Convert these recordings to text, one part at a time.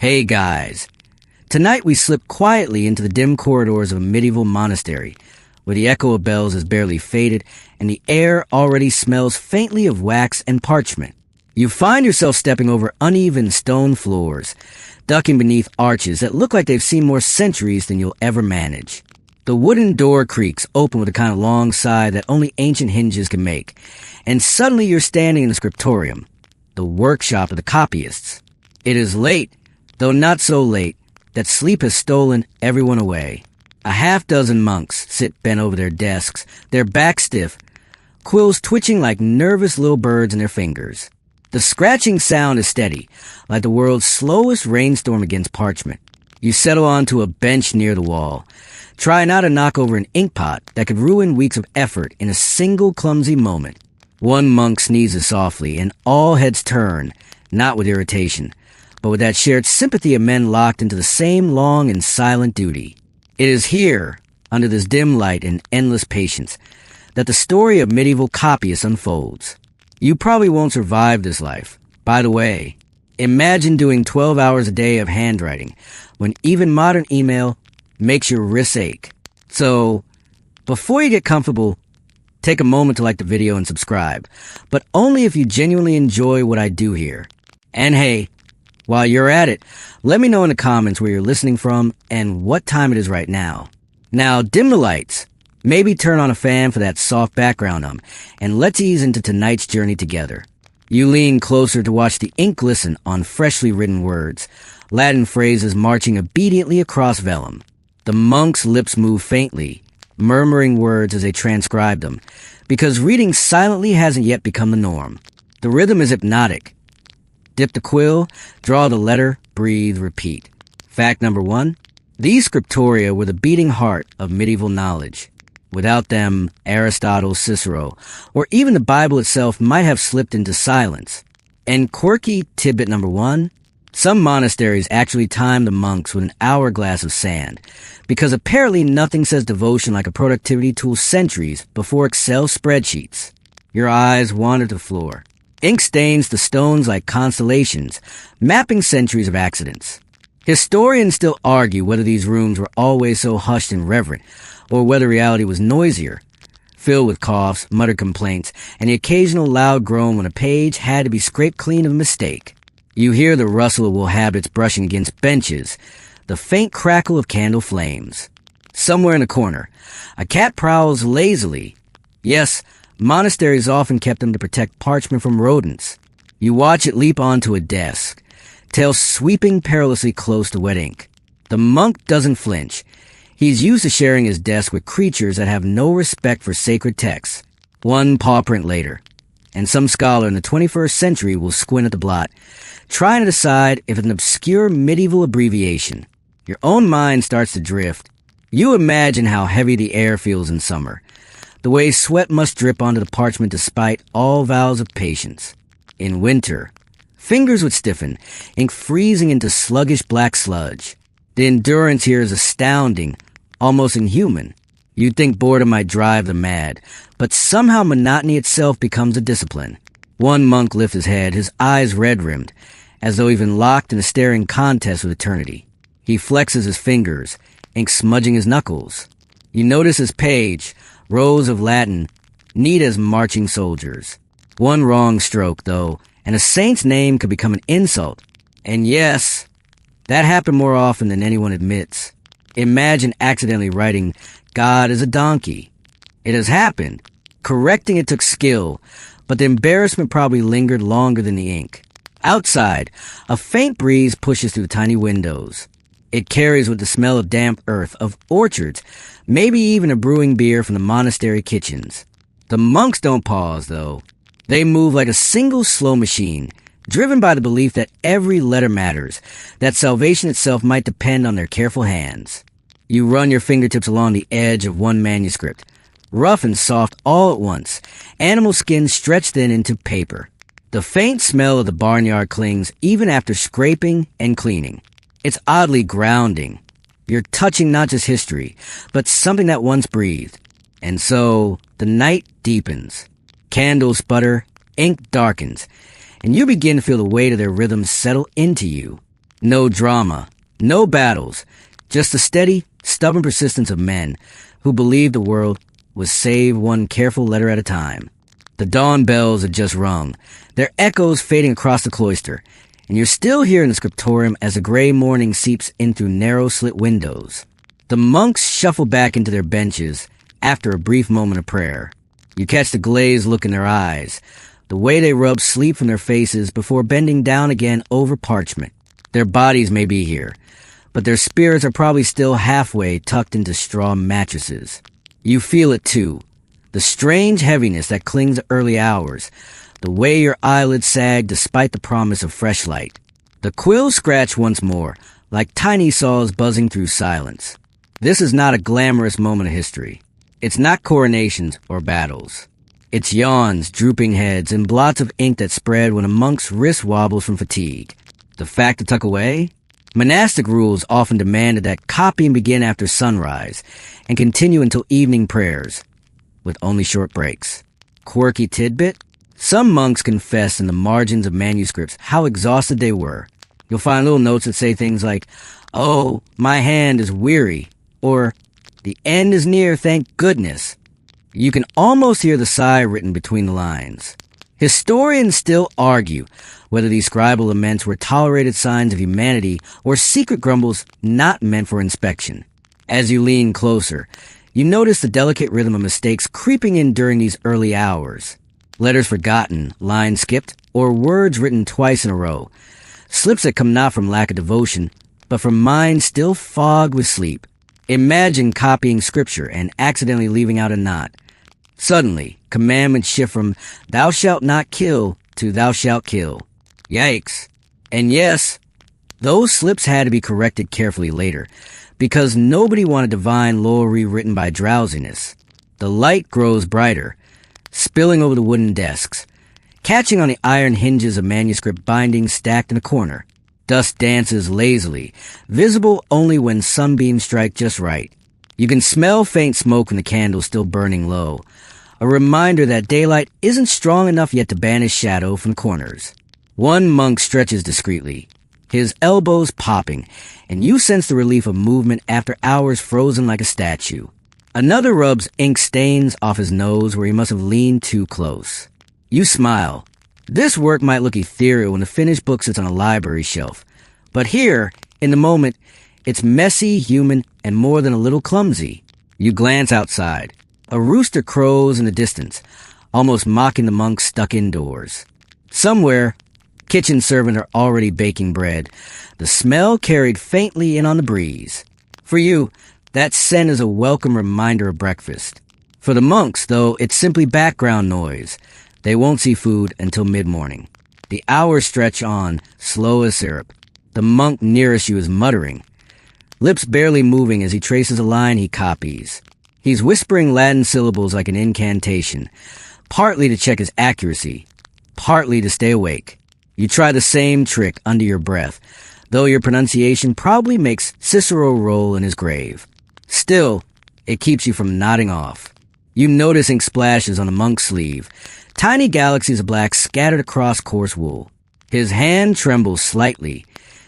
Hey guys, tonight we slip quietly into the dim corridors of a medieval monastery, where the echo of bells is barely faded and the air already smells faintly of wax and parchment. You find yourself stepping over uneven stone floors, ducking beneath arches that look like they've seen more centuries than you'll ever manage. The wooden door creaks open with a kind of long sigh that only ancient hinges can make, and suddenly you're standing in the Scriptorium, the workshop of the Copyists. It is late, though not so late, that sleep has stolen everyone away. A half-dozen monks sit bent over their desks, their backs stiff, quills twitching like nervous little birds in their fingers. The scratching sound is steady, like the world's slowest rainstorm against parchment. You settle onto a bench near the wall, try not to knock over an inkpot that could ruin weeks of effort in a single clumsy moment. One monk sneezes softly, and all heads turn, not with irritation, but with that shared sympathy of men locked into the same long and silent duty. It is here, under this dim light and endless patience, that the story of medieval copyists unfolds. You probably won't survive this life. By the way, imagine doing 12 hours a day of handwriting, when even modern email makes your wrists ache. So, before you get comfortable, take a moment to like the video and subscribe, but only if you genuinely enjoy what I do here. And hey, while you're at it, let me know in the comments where you're listening from and what time it is right now. Now, dim the lights, maybe turn on a fan for that soft background and let's ease into tonight's journey together. You lean closer to watch the ink glisten on freshly written words, Latin phrases marching obediently across vellum. The monk's lips move faintly, murmuring words as they transcribe them, because reading silently hasn't yet become the norm. The rhythm is hypnotic. Dip the quill, draw the letter, breathe, repeat. Fact number 1, these scriptoria were the beating heart of medieval knowledge. Without them, Aristotle, Cicero, or even the Bible itself might have slipped into silence. And quirky tidbit number 1, some monasteries actually time the monks with an hourglass of sand, because apparently nothing says devotion like a productivity tool centuries before Excel spreadsheets. Your eyes wander to the floor. Ink stains the stones like constellations, mapping centuries of accidents. Historians still argue whether these rooms were always so hushed and reverent, or whether reality was noisier, filled with coughs, muttered complaints, and the occasional loud groan when a page had to be scraped clean of a mistake. You hear the rustle of wool habits brushing against benches, the faint crackle of candle flames. Somewhere in a corner, a cat prowls lazily. Yes, monasteries often kept them to protect parchment from rodents. You watch it leap onto a desk, tail sweeping perilously close to wet ink. The monk doesn't flinch. He's used to sharing his desk with creatures that have no respect for sacred texts. One paw print later, and some scholar in the 21st century will squint at the blot, trying to decide if it's an obscure medieval abbreviation. Your own mind starts to drift. You imagine how heavy the air feels in summer, the way sweat must drip onto the parchment despite all vows of patience. In winter, fingers would stiffen, ink freezing into sluggish black sludge. The endurance here is astounding, almost inhuman. You'd think boredom might drive them mad, but somehow monotony itself becomes a discipline. One monk lifts his head, his eyes red-rimmed, as though he's been locked in a staring contest with eternity. He flexes his fingers, ink smudging his knuckles. You notice his page, rows of Latin, neat as marching soldiers. One wrong stroke, though, and a saint's name could become an insult. And yes, that happened more often than anyone admits. Imagine accidentally writing, God is a donkey. It has happened. Correcting it took skill, but the embarrassment probably lingered longer than the ink. Outside, a faint breeze pushes through the tiny windows. It carries with the smell of damp earth, of orchards, maybe even a brewing beer from the monastery kitchens. The monks don't pause, though. They move like a single slow machine, driven by the belief that every letter matters, that salvation itself might depend on their careful hands. You run your fingertips along the edge of one manuscript, rough and soft all at once, animal skin stretched thin into paper. The faint smell of the barnyard clings even after scraping and cleaning. It's oddly grounding. You're touching not just history, but something that once breathed. And so, the night deepens. Candles sputter, ink darkens, and you begin to feel the weight of their rhythms settle into you. No drama, no battles, just the steady, stubborn persistence of men who believed the world was saved one careful letter at a time. The dawn bells had just rung, their echoes fading across the cloister, and you're still here in the Scriptorium as the gray morning seeps in through narrow slit windows. The monks shuffle back into their benches after a brief moment of prayer. You catch the glazed look in their eyes, the way they rub sleep from their faces before bending down again over parchment. Their bodies may be here, but their spirits are probably still halfway tucked into straw mattresses. You feel it too, the strange heaviness that clings to early hours, the way your eyelids sag despite the promise of fresh light. The quill scratch once more, like tiny saws buzzing through silence. This is not a glamorous moment of history. It's not coronations or battles. It's yawns, drooping heads, and blots of ink that spread when a monk's wrist wobbles from fatigue. The fact to tuck away? Monastic rules often demanded that copying begin after sunrise and continue until evening prayers, with only short breaks. Quirky tidbit? Some monks confess in the margins of manuscripts how exhausted they were. You'll find little notes that say things like, "Oh, my hand is weary," or "The end is near, thank goodness." You can almost hear the sigh written between the lines. Historians still argue whether these scribal laments were tolerated signs of humanity or secret grumbles not meant for inspection. As you lean closer, you notice the delicate rhythm of mistakes creeping in during these early hours. Letters forgotten, lines skipped, or words written twice in a row. Slips that come not from lack of devotion, but from minds still fogged with sleep. Imagine copying scripture and accidentally leaving out a knot. Suddenly, commandments shift from "thou shalt not kill" to "thou shalt kill." Yikes. And yes, those slips had to be corrected carefully later, because nobody wanted divine law rewritten by drowsiness. The light grows brighter, spilling over the wooden desks, catching on the iron hinges of manuscript bindings stacked in a corner. Dust dances lazily, visible only when sunbeams strike just right. You can smell faint smoke from the candle still burning low, a reminder that daylight isn't strong enough yet to banish shadow from corners. One monk stretches discreetly, his elbows popping, and you sense the relief of movement after hours frozen like a statue. Another rubs ink stains off his nose where he must have leaned too close. You smile. This work might look ethereal when the finished book sits on a library shelf, but here, in the moment, it's messy, human, and more than a little clumsy. You glance outside. A rooster crows in the distance, almost mocking the monks stuck indoors. Somewhere, kitchen servants are already baking bread, the smell carried faintly in on the breeze. For you, that scent is a welcome reminder of breakfast. For the monks, though, it's simply background noise. They won't see food until mid-morning. The hours stretch on, slow as syrup. The monk nearest you is muttering, lips barely moving as he traces a line he copies. He's whispering Latin syllables like an incantation, partly to check his accuracy, partly to stay awake. You try the same trick under your breath, though your pronunciation probably makes Cicero roll in his grave. Still, it keeps you from nodding off. You notice ink splashes on the monk's sleeve, tiny galaxies of black scattered across coarse wool. His hand trembles slightly,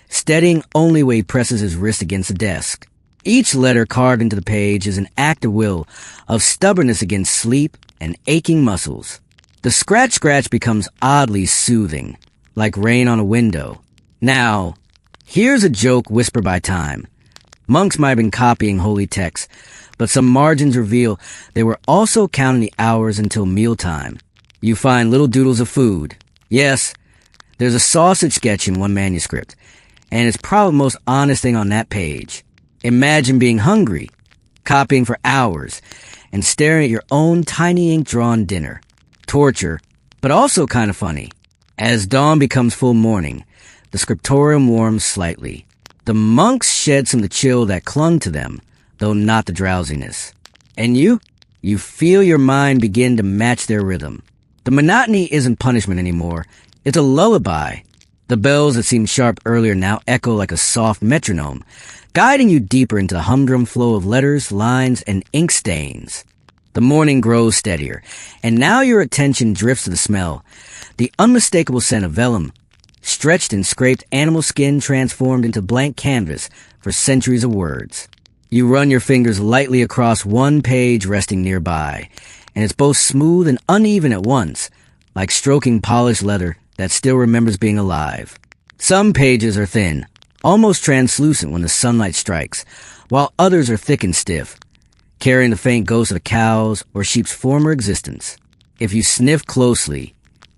steadying only where he presses his wrist against the desk. Each letter carved into the page is an act of will, of stubbornness against sleep and aching muscles. The scratch becomes oddly soothing, like rain on a window. Now, here's a joke whispered by time. Monks might have been copying holy texts, but some margins reveal they were also counting the hours until mealtime. You find little doodles of food. Yes, there's a sausage sketch in one manuscript, and it's probably the most honest thing on that page. Imagine being hungry, copying for hours, and staring at your own tiny ink-drawn dinner. Torture, but also kind of funny. As dawn becomes full morning, the Scriptorium warms slightly. The monks shed some of the chill that clung to them, though not the drowsiness. And you feel your mind begin to match their rhythm. The monotony isn't punishment anymore. It's a lullaby. The bells that seemed sharp earlier now echo like a soft metronome, guiding you deeper into the humdrum flow of letters, lines, and ink stains. The morning grows steadier, and now your attention drifts to the smell, the unmistakable scent of vellum, stretched and scraped animal skin transformed into blank canvas for centuries of words. You run your fingers lightly across one page resting nearby, and it's both smooth and uneven at once, like stroking polished leather that still remembers being alive. Some pages are thin, almost translucent when the sunlight strikes, while others are thick and stiff, carrying the faint ghost of a cow's or sheep's former existence. If you sniff closely,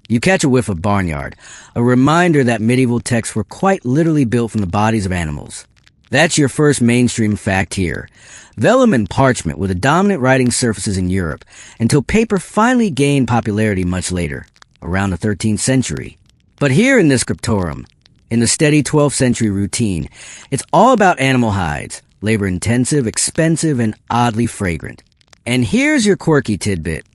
you catch a whiff of barnyard, a reminder that medieval texts were quite literally built from the bodies of animals. That's your first mainstream fact here. Vellum and parchment were the dominant writing surfaces in Europe until paper finally gained popularity much later, around the 13th century. But here in the Scriptorium, in the steady 12th century routine, it's all about animal hides, labor-intensive, expensive, and oddly fragrant. And here's your quirky tidbit.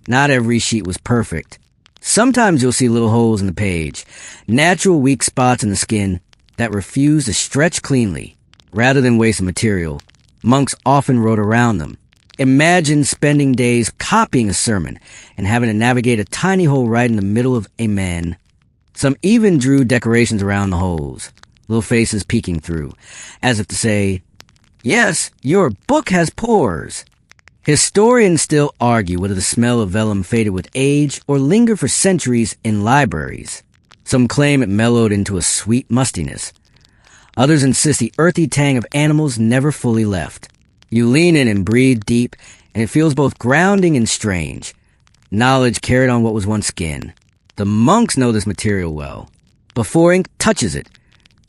Not every sheet was perfect. Sometimes you'll see little holes in the page, natural weak spots in the skin that refuse to stretch cleanly. Rather than waste material, monks often wrote around them. Imagine spending days copying a sermon and having to navigate a tiny hole right in the middle of amen. Some even drew decorations around the holes, little faces peeking through, as if to say, "Yes, your book has pores." Historians still argue whether the smell of vellum faded with age or lingered for centuries in libraries. Some claim it mellowed into a sweet mustiness. Others insist the earthy tang of animals never fully left. You lean in and breathe deep, and it feels both grounding and strange. Knowledge carried on what was once skin. The monks know this material well. Before ink touches it,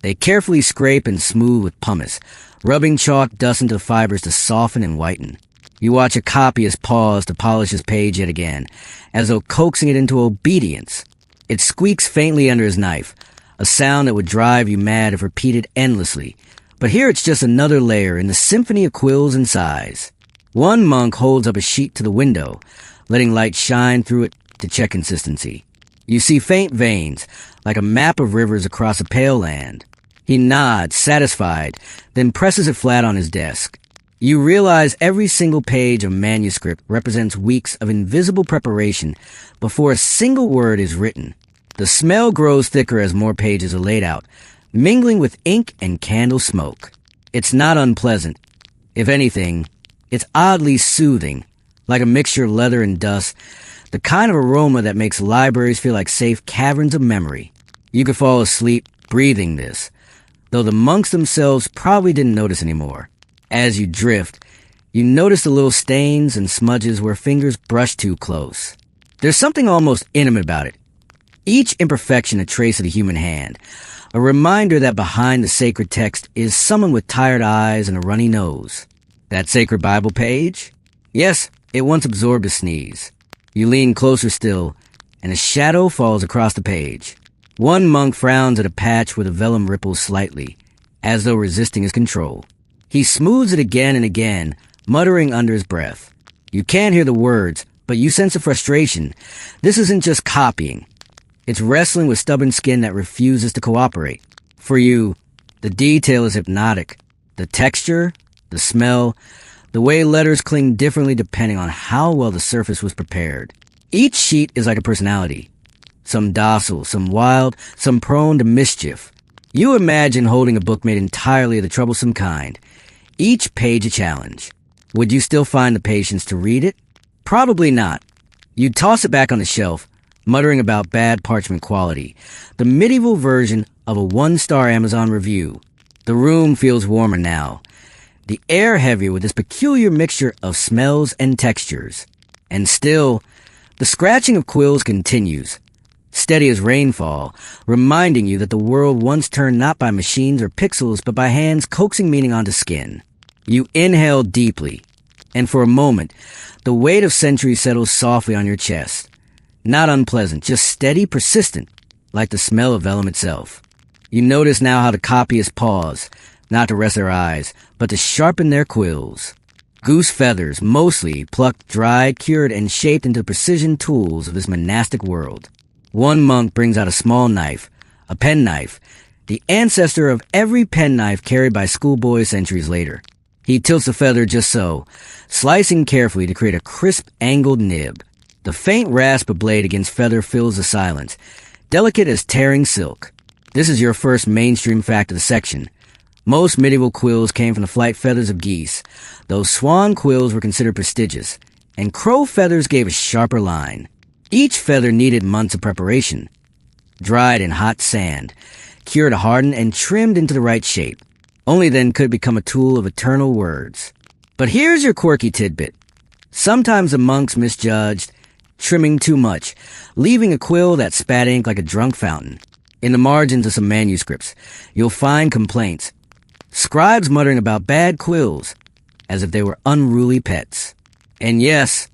they carefully scrape and smooth with pumice, rubbing chalk dust into the fibers to soften and whiten. You watch a copyist pause to polish his page yet again, as though coaxing it into obedience. It squeaks faintly under his knife, a sound that would drive you mad if repeated endlessly. But here it's just another layer in the symphony of quills and sighs. One monk holds up a sheet to the window, letting light shine through it to check consistency. You see faint veins, like a map of rivers across a pale land. He nods, satisfied, then presses it flat on his desk. You realize every single page of manuscript represents weeks of invisible preparation before a single word is written. The smell grows thicker as more pages are laid out, mingling with ink and candle smoke. It's not unpleasant. If anything, it's oddly soothing, like a mixture of leather and dust, the kind of aroma that makes libraries feel like safe caverns of memory. You could fall asleep breathing this, though the monks themselves probably didn't notice anymore. As you drift, you notice the little stains and smudges where fingers brush too close. There's something almost intimate about it. Each imperfection a trace of the human hand, a reminder that behind the sacred text is someone with tired eyes and a runny nose. That sacred Bible page? Yes, it once absorbed a sneeze. You lean closer still, and a shadow falls across the page. One monk frowns at a patch where the vellum ripples slightly, as though resisting his control. He smooths it again and again, muttering under his breath. You can't hear the words, but you sense a frustration. This isn't just copying. It's wrestling with stubborn skin that refuses to cooperate. For you, the detail is hypnotic. The texture, the smell, the way letters cling differently depending on how well the surface was prepared. Each sheet is like a personality. Some docile, some wild, some prone to mischief. You imagine holding a book made entirely of the troublesome kind. Each page a challenge. Would you still find the patience to read it? Probably not. You'd toss it back on the shelf, muttering about bad parchment quality, the medieval version of a one-star Amazon review. The room feels warmer now, the air heavier with this peculiar mixture of smells and textures. And still, the scratching of quills continues, steady as rainfall, reminding you that the world once turned not by machines or pixels, but by hands coaxing meaning onto skin. You inhale deeply, and for a moment, the weight of centuries settles softly on your chest. Not unpleasant, just steady, persistent, like the smell of vellum itself. You notice now how the copyists pause, not to rest their eyes, but to sharpen their quills. Goose feathers, mostly, plucked, dried, cured, and shaped into precision tools of this monastic world. One monk brings out a small knife, a penknife, the ancestor of every penknife carried by schoolboys centuries later. He tilts the feather just so, slicing carefully to create a crisp, angled nib. The faint rasp of blade against feather fills the silence, delicate as tearing silk. This is your first mainstream fact of the section. Most medieval quills came from the flight feathers of geese, though swan quills were considered prestigious, and crow feathers gave a sharper line. Each feather needed months of preparation. Dried in hot sand, cured to harden, and trimmed into the right shape. Only then could it become a tool of eternal words. But here's your quirky tidbit. Sometimes the monks misjudged, trimming too much, leaving a quill that spat ink like a drunk fountain. In the margins of some manuscripts, you'll find complaints. Scribes muttering about bad quills, as if they were unruly pets. And yes,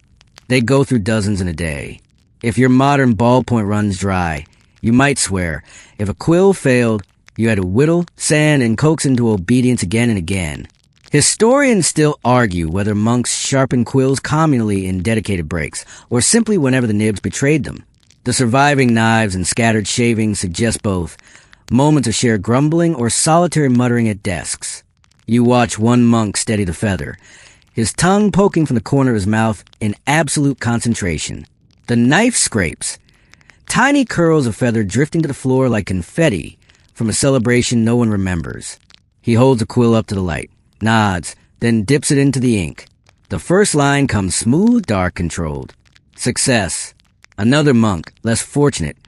they go through dozens in a day. If your modern ballpoint runs dry, you might swear, if a quill failed, you had to whittle, sand, and coax into obedience again and again. Historians still argue whether monks sharpened quills communally in dedicated breaks, or simply whenever the nibs betrayed them. The surviving knives and scattered shavings suggest both moments of shared grumbling or solitary muttering at desks. You watch one monk steady the feather, his tongue poking from the corner of his mouth in absolute concentration. The knife scrapes, tiny curls of feather drifting to the floor like confetti from a celebration no one remembers. He holds a quill up to the light, nods, then dips it into the ink. The first line comes smooth, dark, controlled. Success. Another monk, less fortunate,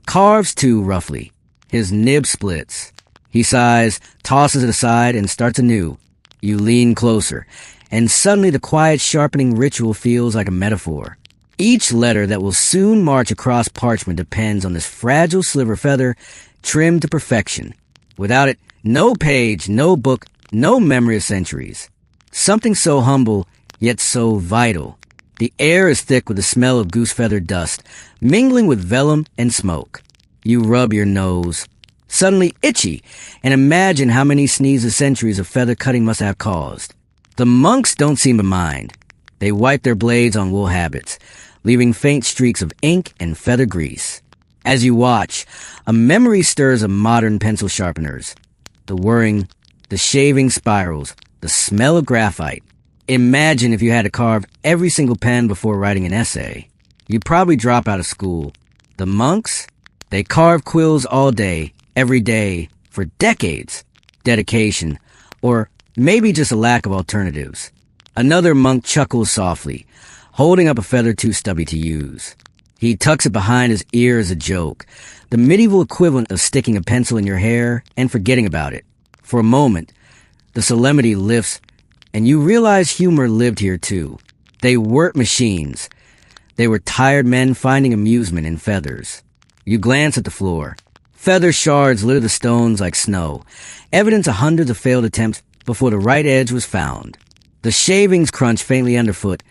carves too roughly. His nib splits. He sighs, tosses it aside, and starts anew. You lean closer, and suddenly the quiet sharpening ritual feels like a metaphor. Each letter that will soon march across parchment depends on this fragile sliver feather trimmed to perfection. Without it, no page, no book, no memory of centuries. Something so humble, yet so vital. The air is thick with the smell of goose feather dust, mingling with vellum and smoke. You rub your nose, suddenly itchy, and imagine how many sneezes centuries of feather cutting must have caused. The monks don't seem to mind. They wipe their blades on wool habits, leaving faint streaks of ink and feather grease. As you watch, a memory stirs of modern pencil sharpeners. The whirring, the shaving spirals, the smell of graphite. Imagine if you had to carve every single pen before writing an essay. You'd probably drop out of school. The monks? They carve quills all day, every day, for decades. Dedication, or maybe just a lack of alternatives. Another monk chuckles softly, holding up a feather too stubby to use. He tucks it behind his ear as a joke, the medieval equivalent of sticking a pencil in your hair and forgetting about it. For a moment, the solemnity lifts, and you realize humor lived here too. They weren't machines. They were tired men finding amusement in feathers. You glance at the floor. Feather shards litter the stones like snow, evidence of hundreds of failed attempts before the right edge was found. The shavings crunch faintly underfoot,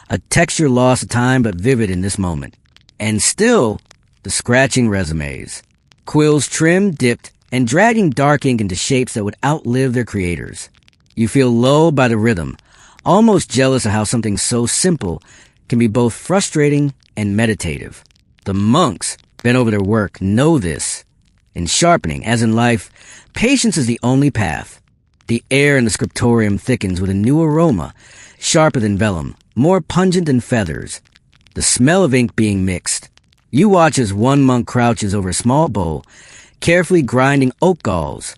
a texture lost to time but vivid in this moment. And still, the scratching resumes. Quills trimmed, dipped, and dragging dark ink into shapes that would outlive their creators. You feel lulled by the rhythm, almost jealous of how something so simple can be both frustrating and meditative. The monks, bent over their work, know this. In sharpening, as in life, patience is the only path. The air in the scriptorium thickens with a new aroma, sharper than vellum, more pungent than feathers. The smell of ink being mixed. You watch as one monk crouches over a small bowl, carefully grinding oak galls,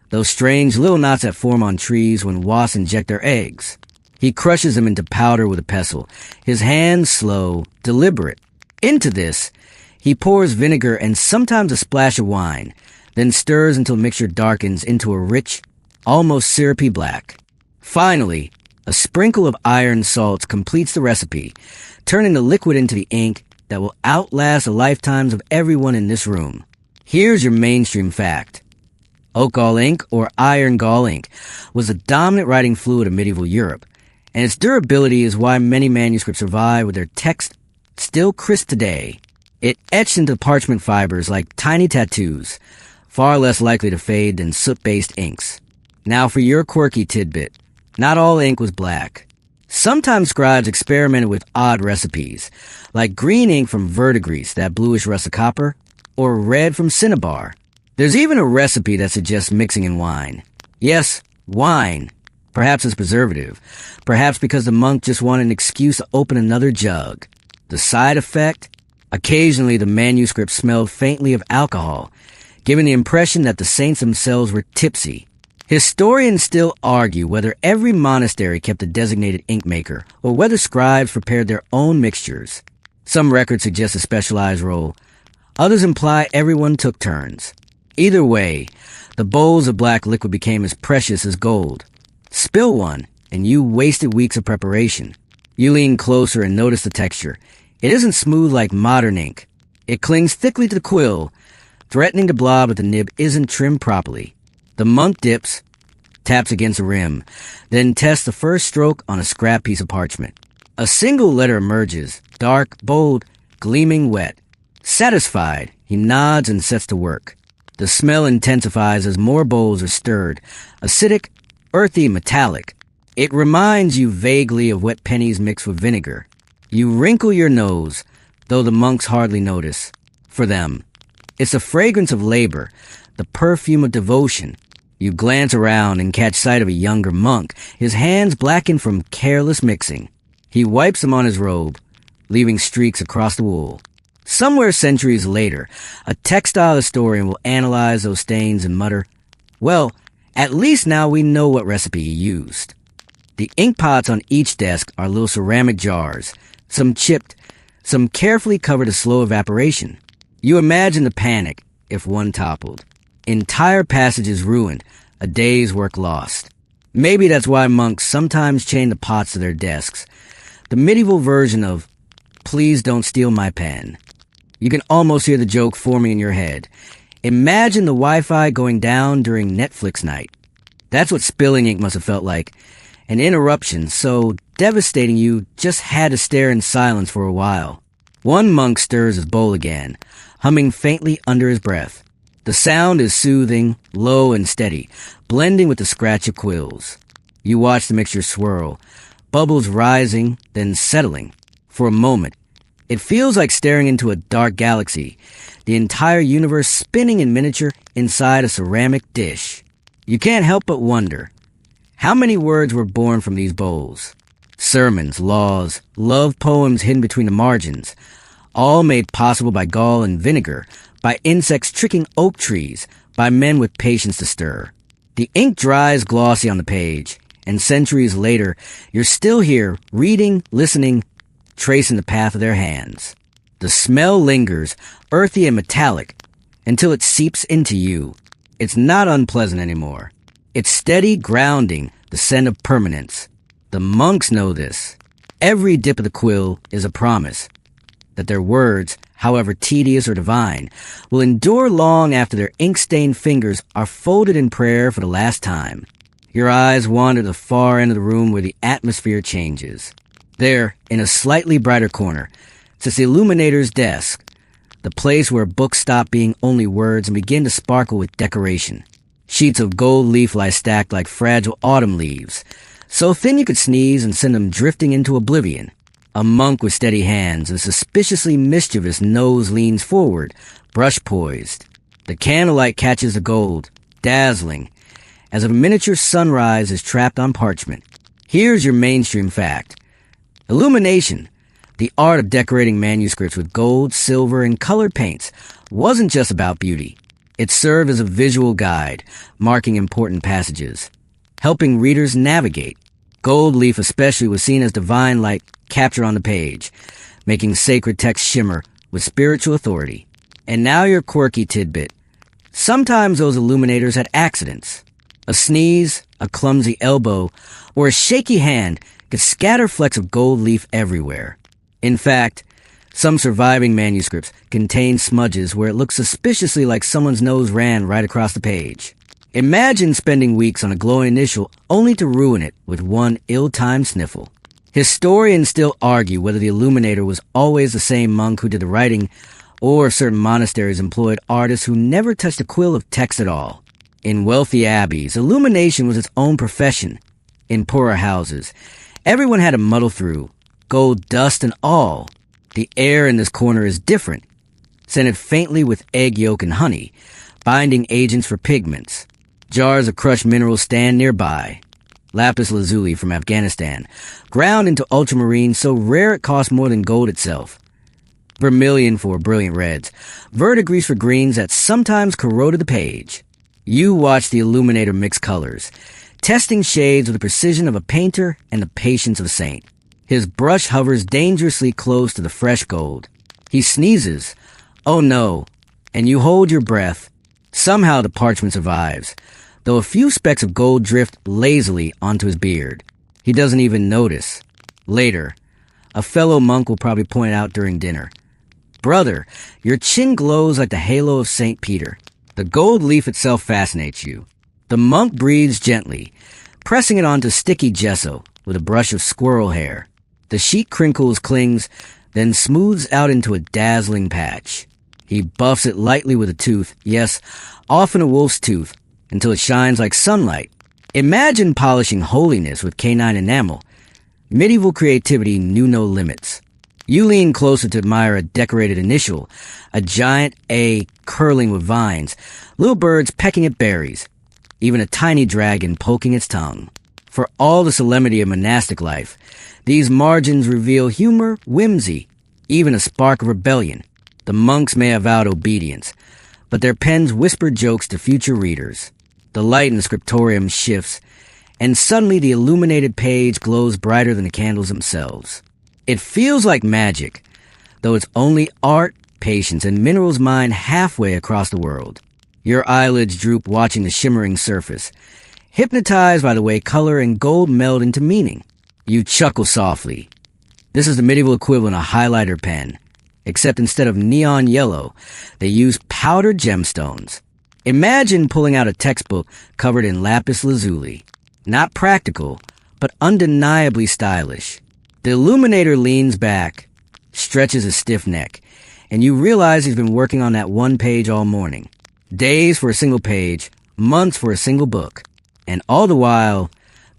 those strange little knots that form on trees when wasps inject their eggs. He crushes them into powder with a pestle, his hands slow, deliberate. Into this, he pours vinegar and sometimes a splash of wine, then stirs until the mixture darkens into a rich, almost syrupy black. Finally, a sprinkle of iron salts completes the recipe, turning the liquid into the ink that will outlast the lifetimes of everyone in this room. Here's your mainstream fact. Oak gall ink, or iron gall ink, was the dominant writing fluid of medieval Europe, and its durability is why many manuscripts survive with their text still crisp today. It etched into parchment fibers like tiny tattoos, far less likely to fade than soot-based inks. Now for your quirky tidbit. Not all ink was black. Sometimes scribes experimented with odd recipes, like green ink from verdigris, that bluish russet copper, or red from cinnabar. There's even a recipe that suggests mixing in wine. Yes, wine. Perhaps as preservative. Perhaps because the monk just wanted an excuse to open another jug. The side effect? Occasionally the manuscript smelled faintly of alcohol, giving the impression that the saints themselves were tipsy. Historians still argue whether every monastery kept a designated ink maker or whether scribes prepared their own mixtures. Some records suggest a specialized role. Others imply everyone took turns. Either way, the bowls of black liquid became as precious as gold. Spill one, and you wasted weeks of preparation. You lean closer and notice the texture. It isn't smooth like modern ink. It clings thickly to the quill, threatening to blob if the nib isn't trimmed properly. The monk dips, taps against the rim, then tests the first stroke on a scrap piece of parchment. A single letter emerges, dark, bold, gleaming wet. Satisfied, he nods and sets to work. The smell intensifies as more bowls are stirred, acidic, earthy, metallic. It reminds you vaguely of wet pennies mixed with vinegar. You wrinkle your nose, though the monks hardly notice. For them, it's the fragrance of labor, the perfume of devotion. You glance around and catch sight of a younger monk, his hands blackened from careless mixing. He wipes them on his robe, leaving streaks across the wool. Somewhere centuries later, a textile historian will analyze those stains and mutter, "Well, at least now we know what recipe he used." The ink pots on each desk are little ceramic jars, some chipped, some carefully covered to slow evaporation. You imagine the panic if one toppled. Entire passages ruined, a day's work lost. Maybe that's why monks sometimes chain the pots to their desks. The medieval version of, "Please don't steal my pen." You can almost hear the joke forming in your head. Imagine the Wi-Fi going down during Netflix night. That's what spilling ink must have felt like. An interruption so devastating you just had to stare in silence for a while. One monk stirs his bowl again, humming faintly under his breath. The sound is soothing, low and steady, blending with the scratch of quills. You watch the mixture swirl, bubbles rising, then settling. For a moment, it feels like staring into a dark galaxy, the entire universe spinning in miniature inside a ceramic dish. You can't help but wonder, how many words were born from these bowls? Sermons, laws, love poems hidden between the margins, all made possible by gall and vinegar, by insects tricking oak trees, by men with patience to stir. The ink dries glossy on the page, and centuries later, you're still here, reading, listening, tracing the path of their hands. The smell lingers, earthy and metallic, until it seeps into you. It's not unpleasant anymore. It's steady, grounding, the scent of permanence. The monks know this. Every dip of the quill is a promise that their words, however tedious or divine, will endure long after their ink-stained fingers are folded in prayer for the last time. Your eyes wander to the far end of the room where the atmosphere changes. There, in a slightly brighter corner, sits the illuminator's desk, the place where books stop being only words and begin to sparkle with decoration. Sheets of gold leaf lie stacked like fragile autumn leaves, so thin you could sneeze and send them drifting into oblivion. A monk with steady hands and suspiciously mischievous nose leans forward, brush poised. The candlelight catches the gold, dazzling, as if a miniature sunrise is trapped on parchment. Here's your mainstream fact. Illumination, the art of decorating manuscripts with gold, silver, and colored paints, wasn't just about beauty. It served as a visual guide, marking important passages, helping readers navigate. Gold leaf especially was seen as divine light captured on the page, making sacred text shimmer with spiritual authority. And now your quirky tidbit. Sometimes those illuminators had accidents. A sneeze, a clumsy elbow, or a shaky hand could scatter flecks of gold leaf everywhere. In fact, some surviving manuscripts contain smudges where it looks suspiciously like someone's nose ran right across the page. Imagine spending weeks on a glowing initial only to ruin it with one ill-timed sniffle. Historians still argue whether the illuminator was always the same monk who did the writing, or if certain monasteries employed artists who never touched a quill of text at all. In wealthy abbeys, illumination was its own profession. In poorer houses, everyone had to muddle through, gold dust and all. The air in this corner is different, scented faintly with egg yolk and honey, binding agents for pigments. Jars of crushed minerals stand nearby. Lapis lazuli from Afghanistan, ground into ultramarine so rare it costs more than gold itself. vermilion for brilliant reds, verdigris for greens that sometimes corroded the page. You watch the illuminator mix colors, testing shades with the precision of a painter and the patience of a saint. His brush hovers dangerously close to the fresh gold. He sneezes. Oh no. And you hold your breath. Somehow the parchment survives, though a few specks of gold drift lazily onto his beard. He doesn't even notice. Later, a fellow monk will probably point out during dinner, "Brother, your chin glows like the halo of St. Peter." The gold leaf itself fascinates you. The monk breathes gently, pressing it onto sticky gesso with a brush of squirrel hair. The sheet crinkles, clings, then smooths out into a dazzling patch. He buffs it lightly with a tooth, yes, often a wolf's tooth, until it shines like sunlight. Imagine polishing holiness with canine enamel. Medieval creativity knew no limits. You lean closer to admire a decorated initial, a giant A curling with vines, little birds pecking at berries, even a tiny dragon poking its tongue. For all the solemnity of monastic life, these margins reveal humor, whimsy, even a spark of rebellion. The monks may have vowed obedience, but their pens whisper jokes to future readers. The light in the scriptorium shifts, and suddenly the illuminated page glows brighter than the candles themselves. It feels like magic, though it's only art, patience, and minerals mined halfway across the world. Your eyelids droop watching the shimmering surface, hypnotized by the way color and gold meld into meaning. You chuckle softly. This is the medieval equivalent of a highlighter pen, except instead of neon yellow, they use powdered gemstones. Imagine pulling out a textbook covered in lapis lazuli. Not practical, but undeniably stylish. The illuminator leans back, stretches his stiff neck, and you realize he's been working on that one page all morning. Days for a single page, months for a single book. And all the while,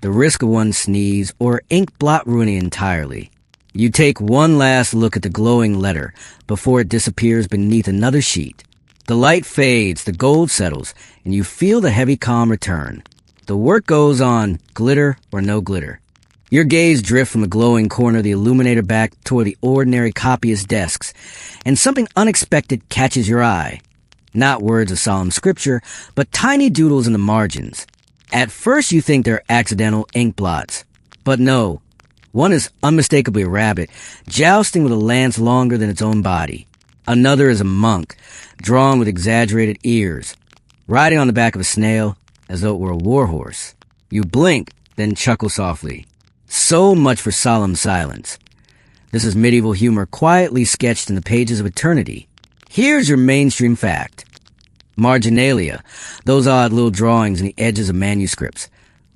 the risk of one sneeze or ink blot ruining entirely. You take one last look at the glowing letter before it disappears beneath another sheet. The light fades, the gold settles, and you feel the heavy calm return. The work goes on, glitter or no glitter. Your gaze drifts from the glowing corner of the illuminator back toward the ordinary copyist desks, and something unexpected catches your eye. Not words of solemn scripture, but tiny doodles in the margins. At first you think they're accidental ink blots. But no. One is unmistakably a rabbit, jousting with a lance longer than its own body. Another is a monk, drawn with exaggerated ears, riding on the back of a snail as though it were a warhorse. You blink, then chuckle softly. So much for solemn silence. This is medieval humor quietly sketched in the pages of eternity. Here's your mainstream fact. Marginalia, those odd little drawings in the edges of manuscripts,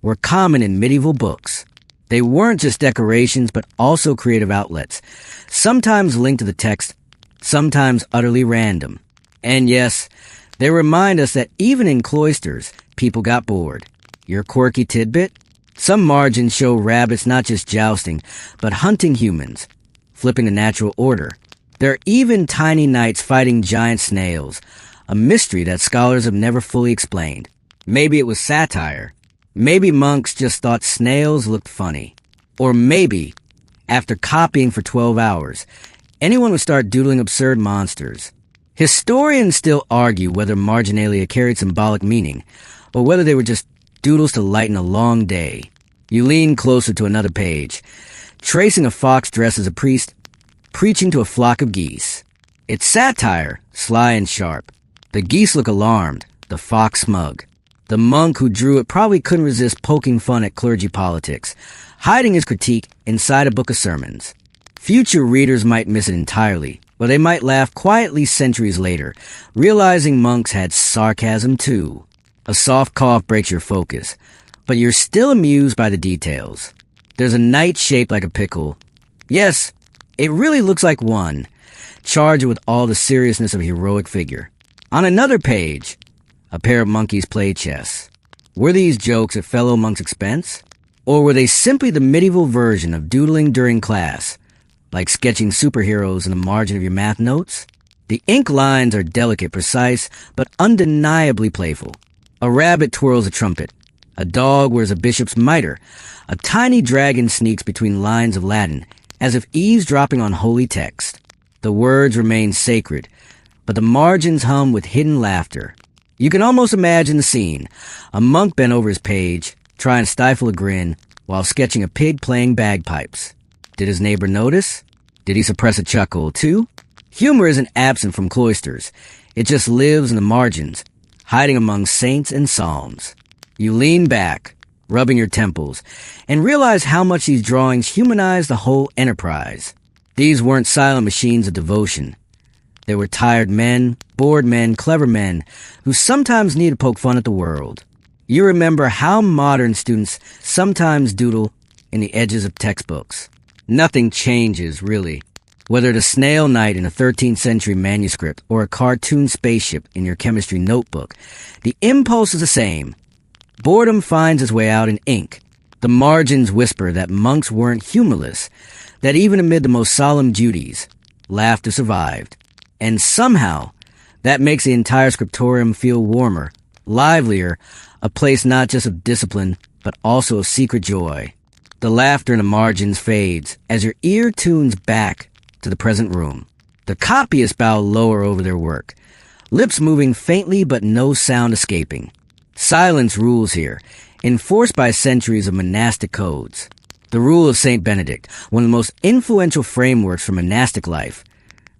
were common in medieval books. They weren't just decorations, but also creative outlets, sometimes linked to the text, sometimes utterly random. And yes, they remind us that even in cloisters, people got bored. Your quirky tidbit? Some margins show rabbits not just jousting, but hunting humans, flipping the natural order. There are even tiny knights fighting giant snails, a mystery that scholars have never fully explained. Maybe it was satire. Maybe monks just thought snails looked funny. Or maybe, after copying for 12 hours, anyone would start doodling absurd monsters. Historians still argue whether marginalia carried symbolic meaning, or whether they were just doodles to lighten a long day. You lean closer to another page, tracing a fox dressed as a priest, preaching to a flock of geese. It's satire, sly and sharp. The geese look alarmed, the fox smug. The monk who drew it probably couldn't resist poking fun at clergy politics, hiding his critique inside a book of sermons. Future readers might miss it entirely, or they might laugh quietly centuries later, realizing monks had sarcasm too. A soft cough breaks your focus, but you're still amused by the details. There's a knight shaped like a pickle. Yes, it really looks like one, charged with all the seriousness of a heroic figure. On another page, a pair of monkeys play chess. Were these jokes at fellow monks' expense? Or were they simply the medieval version of doodling during class, like sketching superheroes in the margin of your math notes? The ink lines are delicate, precise, but undeniably playful. A rabbit twirls a trumpet. A dog wears a bishop's mitre. A tiny dragon sneaks between lines of Latin, as if eavesdropping on holy text. The words remain sacred, but the margins hum with hidden laughter. You can almost imagine the scene. A monk bent over his page, trying to stifle a grin, while sketching a pig playing bagpipes. Did his neighbor notice? Did he suppress a chuckle, too? Humor isn't absent from cloisters. It just lives in the margins, hiding among saints and psalms. You lean back, rubbing your temples, and realize how much these drawings humanize the whole enterprise. These weren't silent machines of devotion. They were tired men, bored men, clever men, who sometimes need to poke fun at the world. You remember how modern students sometimes doodle in the edges of textbooks. Nothing changes, really. Whether it's a snail knight in a 13th century manuscript or a cartoon spaceship in your chemistry notebook, the impulse is the same. Boredom finds its way out in ink. The margins whisper that monks weren't humorless, that even amid the most solemn duties, laughter survived. And somehow, that makes the entire Scriptorium feel warmer, livelier, a place not just of discipline, but also of secret joy. The laughter in the margins fades as your ear tunes back to the present room. The copyists bow lower over their work, lips moving faintly but no sound escaping. Silence rules here, enforced by centuries of monastic codes. The rule of St. Benedict, one of the most influential frameworks for monastic life,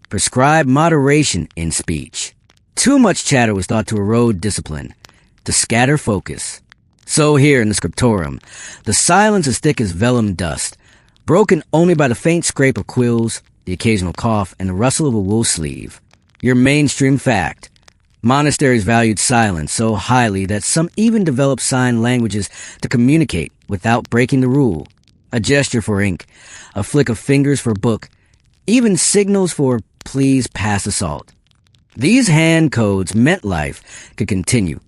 prescribed moderation in speech. Too much chatter was thought to erode discipline, to scatter focus. So here in the Scriptorium, the silence is thick as vellum dust, broken only by the faint scrape of quills, the occasional cough, and the rustle of a wool sleeve. Your mainstream fact. Monasteries valued silence so highly that some even developed sign languages to communicate without breaking the rule. A gesture for ink, a flick of fingers for book, even signals for please pass the salt. These hand codes meant life could continue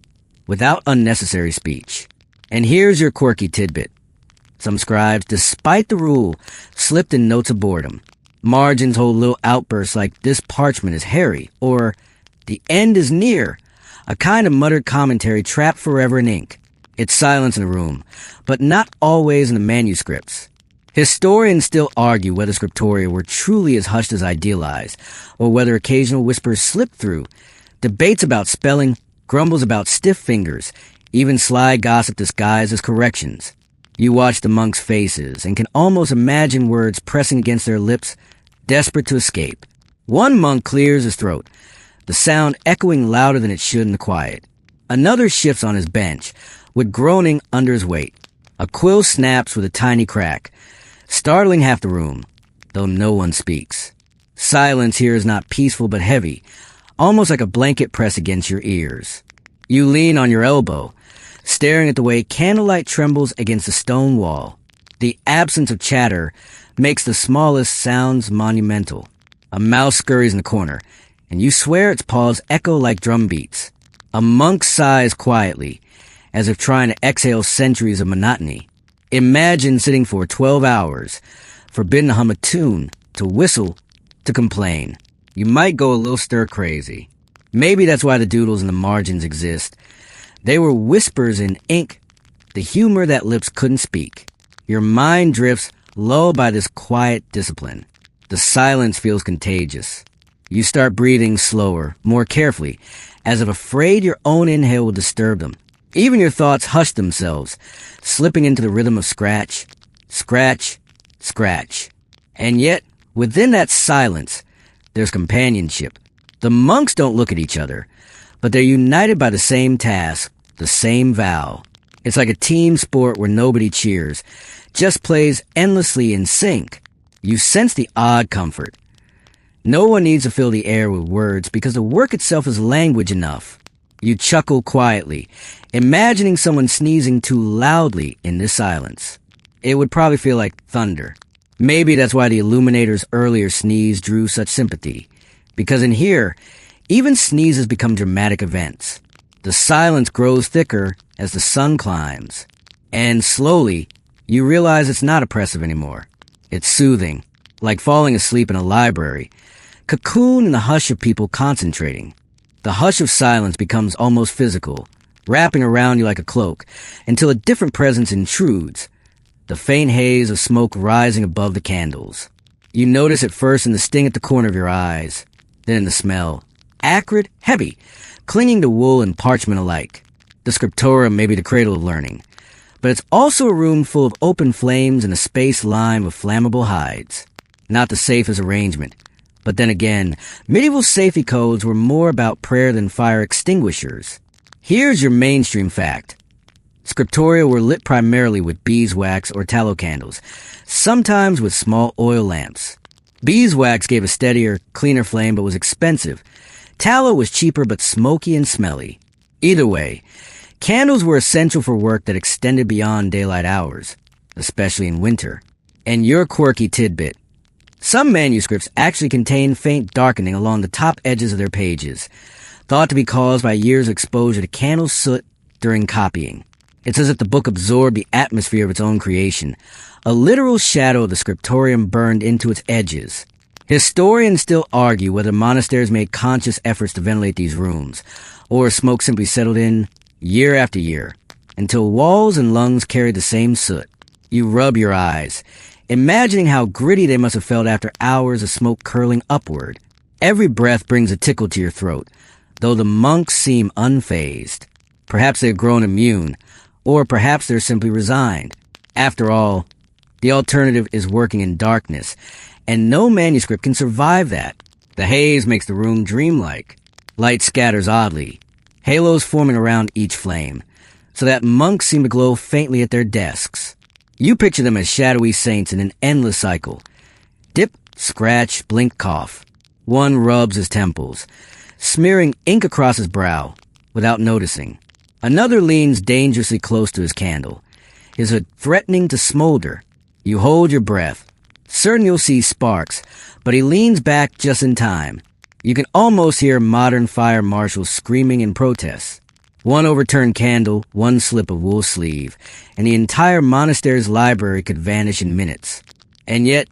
without unnecessary speech. And here's your quirky tidbit. Some scribes, despite the rule, slipped in notes of boredom. Margins hold little outbursts like this parchment is hairy, or the end is near, a kind of muttered commentary trapped forever in ink. It's silence in the room, but not always in the manuscripts. Historians still argue whether Scriptoria were truly as hushed as idealized, or whether occasional whispers slipped through. Debates about spelling, grumbles about stiff fingers, even sly gossip disguised as corrections. You watch the monks' faces and can almost imagine words pressing against their lips, desperate to escape. One monk clears his throat, the sound echoing louder than it should in the quiet. Another shifts on his bench, with groaning under his weight. A quill snaps with a tiny crack, startling half the room, though no one speaks. Silence here is not peaceful but heavy, almost like a blanket pressed against your ears. You lean on your elbow, staring at the way candlelight trembles against the stone wall. The absence of chatter makes the smallest sounds monumental. A mouse scurries in the corner, and you swear its paws echo like drum beats. A monk sighs quietly, as if trying to exhale centuries of monotony. Imagine sitting for 12 hours, forbidden to hum a tune, to whistle, to complain. You might go a little stir-crazy. Maybe that's why the doodles in the margins exist. They were whispers in ink, the humor that lips couldn't speak. Your mind drifts, lulled by this quiet discipline. The silence feels contagious. You start breathing slower, more carefully, as if afraid your own inhale will disturb them. Even your thoughts hush themselves, slipping into the rhythm of scratch, scratch, scratch. And yet, within that silence, there's companionship. The monks don't look at each other, but they're united by the same task, the same vow. It's like a team sport where nobody cheers, just plays endlessly in sync. You sense the odd comfort. No one needs to fill the air with words because the work itself is language enough. You chuckle quietly, imagining someone sneezing too loudly in this silence. It would probably feel like thunder. Maybe that's why the Illuminator's earlier sneeze drew such sympathy. Because in here, even sneezes become dramatic events. The silence grows thicker as the sun climbs. And slowly, you realize it's not oppressive anymore. It's soothing, like falling asleep in a library, cocoon in the hush of people concentrating. The hush of silence becomes almost physical, wrapping around you like a cloak, until a different presence intrudes, the faint haze of smoke rising above the candles. You notice it first in the sting at the corner of your eyes, then in the smell. Acrid, heavy, clinging to wool and parchment alike. The Scriptorium may be the cradle of learning, but it's also a room full of open flames and a space lined with flammable hides. Not the safest arrangement. But then again, medieval safety codes were more about prayer than fire extinguishers. Here's your mainstream fact. Scriptoria were lit primarily with beeswax or tallow candles, sometimes with small oil lamps. Beeswax gave a steadier, cleaner flame but was expensive. Tallow was cheaper but smoky and smelly. Either way, candles were essential for work that extended beyond daylight hours, especially in winter. And your quirky tidbit. Some manuscripts actually contain faint darkening along the top edges of their pages, thought to be caused by years of exposure to candle soot during copying. It's as if the book absorbed the atmosphere of its own creation. A literal shadow of the Scriptorium burned into its edges. Historians still argue whether monasteries made conscious efforts to ventilate these rooms, or smoke simply settled in year after year, until walls and lungs carried the same soot. You rub your eyes, imagining how gritty they must have felt after hours of smoke curling upward. Every breath brings a tickle to your throat, though the monks seem unfazed. Perhaps they've grown immune, or perhaps they're simply resigned. After all, the alternative is working in darkness, and no manuscript can survive that. The haze makes the room dreamlike. Light scatters oddly, halos forming around each flame, so that monks seem to glow faintly at their desks. You picture them as shadowy saints in an endless cycle. Dip, scratch, blink, cough. One rubs his temples, smearing ink across his brow, without noticing. Another leans dangerously close to his candle, his hood threatening to smolder. You hold your breath, certain you'll see sparks, but he leans back just in time. You can almost hear modern fire marshals screaming in protest. One overturned candle, one slip of wool sleeve, and the entire monastery's library could vanish in minutes. And yet,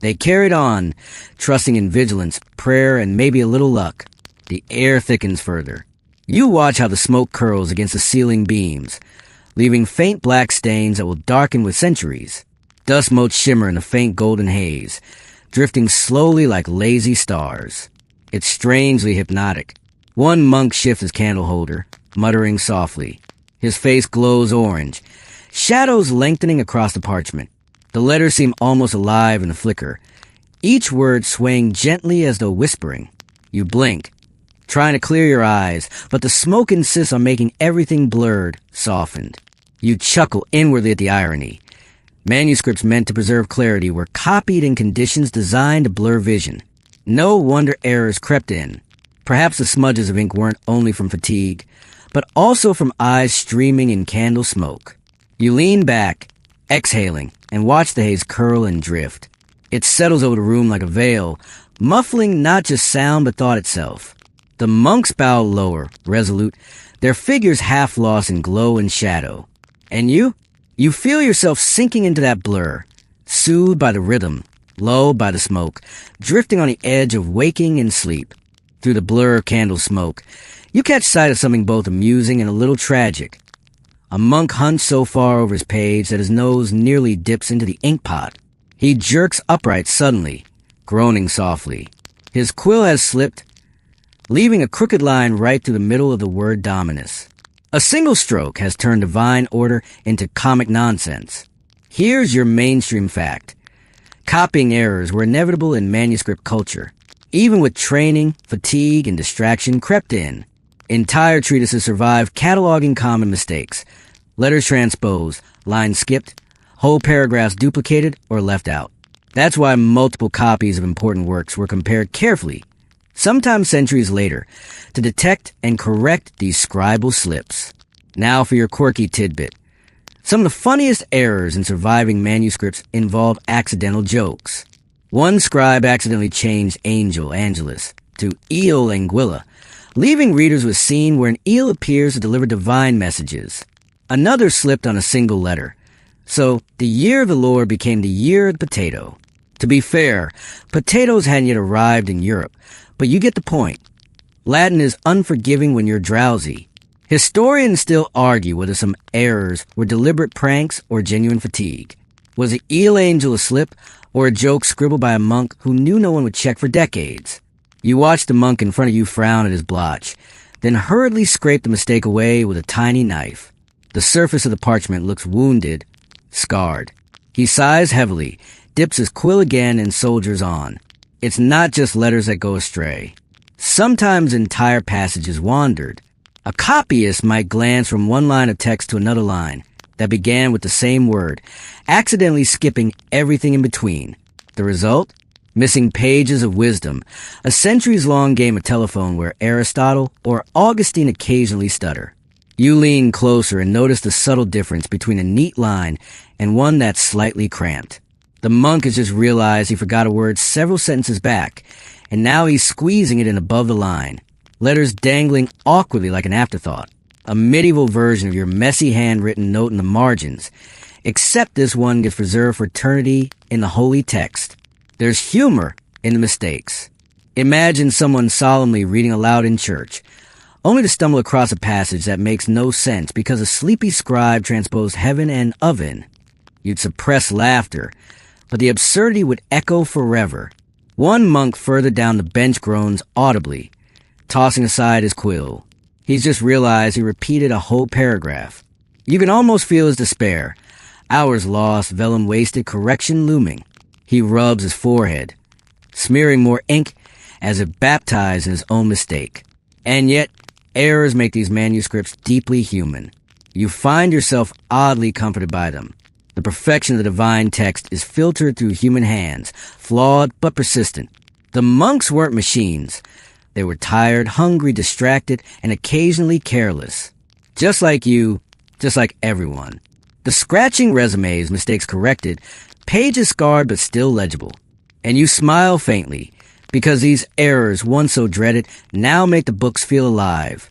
they carried on, trusting in vigilance, prayer, and maybe a little luck. The air thickens further. You watch how the smoke curls against the ceiling beams, leaving faint black stains that will darken with centuries. Dust motes shimmer in a faint golden haze, drifting slowly like lazy stars. It's strangely hypnotic. One monk shifts his candle holder, muttering softly. His face glows orange, shadows lengthening across the parchment. The letters seem almost alive in the flicker, each word swaying gently as though whispering. You blink, trying to clear your eyes, but the smoke insists on making everything blurred, softened. You chuckle inwardly at the irony. Manuscripts meant to preserve clarity were copied in conditions designed to blur vision. No wonder errors crept in. Perhaps the smudges of ink weren't only from fatigue, but also from eyes streaming in candle smoke. You lean back, exhaling, and watch the haze curl and drift. It settles over the room like a veil, muffling not just sound but thought itself. The monks bow lower, resolute, their figures half lost in glow and shadow. And you feel yourself sinking into that blur, soothed by the rhythm, lulled by the smoke, drifting on the edge of waking and sleep. Through the blur of candle smoke, you catch sight of something both amusing and a little tragic. A monk hunts so far over his page that his nose nearly dips into the ink pot. He jerks upright suddenly, groaning softly. His quill has slipped, leaving a crooked line right through the middle of the word Dominus. A single stroke has turned divine order into comic nonsense. Here's your mainstream fact. Copying errors were inevitable in manuscript culture. Even with training, fatigue, and distraction crept in. Entire treatises survived cataloging common mistakes. Letters transposed, lines skipped, whole paragraphs duplicated or left out. That's why multiple copies of important works were compared carefully, sometimes centuries later, to detect and correct these scribal slips. Now for your quirky tidbit. Some of the funniest errors in surviving manuscripts involve accidental jokes. One scribe accidentally changed angel, Angelus, to eel, Anguilla, leaving readers with a scene where an eel appears to deliver divine messages. Another slipped on a single letter. So, the year of the Lord became the year of the potato. To be fair, potatoes hadn't yet arrived in Europe, but you get the point. Latin is unforgiving when you're drowsy. Historians still argue whether some errors were deliberate pranks or genuine fatigue. Was the eel angel a slip, or a joke scribbled by a monk who knew no one would check for decades? You watched the monk in front of you frown at his blotch, then hurriedly scrape the mistake away with a tiny knife. The surface of the parchment looks wounded, scarred. He sighs heavily, dips his quill again, and soldiers on. It's not just letters that go astray. Sometimes entire passages wandered. A copyist might glance from one line of text to another line that began with the same word, accidentally skipping everything in between. The result? Missing pages of wisdom, a centuries-long game of telephone where Aristotle or Augustine occasionally stutter. You lean closer and notice the subtle difference between a neat line and one that's slightly cramped. The monk has just realized he forgot a word several sentences back, and now he's squeezing it in above the line, letters dangling awkwardly like an afterthought. A medieval version of your messy handwritten note in the margins, except this one gets reserved for eternity in the holy text. There's humor in the mistakes. Imagine someone solemnly reading aloud in church, only to stumble across a passage that makes no sense because a sleepy scribe transposed heaven and oven. You'd suppress laughter, but the absurdity would echo forever. One monk further down the bench groans audibly, tossing aside his quill. He's just realized he repeated a whole paragraph. You can almost feel his despair. Hours lost, vellum wasted, correction looming. He rubs his forehead, smearing more ink as if baptized in his own mistake. And yet, errors make these manuscripts deeply human. You find yourself oddly comforted by them. The perfection of the divine text is filtered through human hands, flawed but persistent. The monks weren't machines. They were tired, hungry, distracted, and occasionally careless. Just like you, just like everyone. The scratching resumes, mistakes corrected, pages scarred but still legible. And you smile faintly, because these errors, once so dreaded, now make the books feel alive,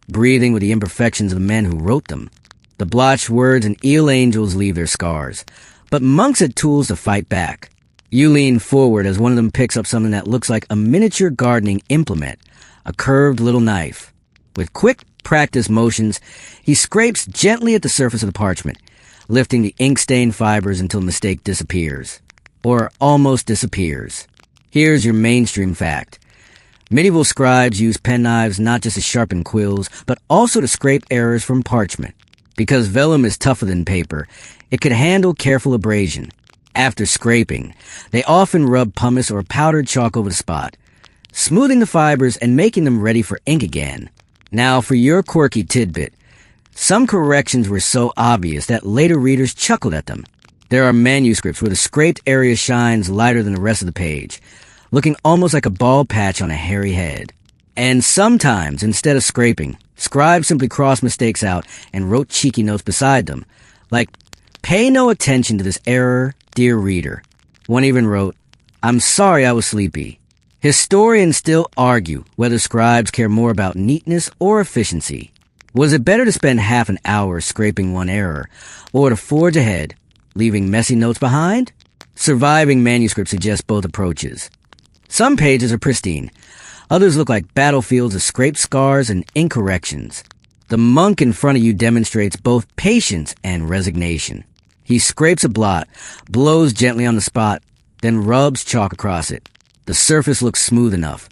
breathing with the imperfections of the men who wrote them. The blotched words and eel angels leave their scars, but monks had tools to fight back. You lean forward as one of them picks up something that looks like a miniature gardening implement, a curved little knife. With quick, practiced motions, he scrapes gently at the surface of the parchment, lifting the ink-stained fibers until the mistake disappears. Or almost disappears. Here's your mainstream fact. Medieval scribes used penknives not just to sharpen quills, but also to scrape errors from parchment. Because vellum is tougher than paper, it could handle careful abrasion. After scraping, they often rub pumice or powdered chalk over the spot, smoothing the fibers and making them ready for ink again. Now for your quirky tidbit. Some corrections were so obvious that later readers chuckled at them. There are manuscripts where the scraped area shines lighter than the rest of the page, looking almost like a bald patch on a hairy head. And sometimes, instead of scraping, scribes simply crossed mistakes out and wrote cheeky notes beside them, like, "Pay no attention to this error, dear reader." One even wrote, "I'm sorry I was sleepy." Historians still argue whether scribes care more about neatness or efficiency. Was it better to spend half an hour scraping one error, or to forge ahead, leaving messy notes behind? Surviving manuscripts suggest both approaches. Some pages are pristine. Others look like battlefields of scraped scars and incorrections. The monk in front of you demonstrates both patience and resignation. He scrapes a blot, blows gently on the spot, then rubs chalk across it. The surface looks smooth enough.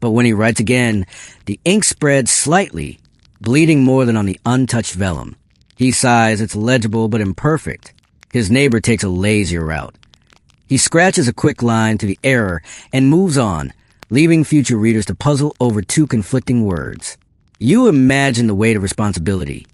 But when he writes again, the ink spreads slightly, bleeding more than on the untouched vellum. He sighs, it's legible but imperfect. His neighbor takes a lazier route. He scratches a quick line to the error and moves on, leaving future readers to puzzle over two conflicting words. You imagine the weight of responsibility.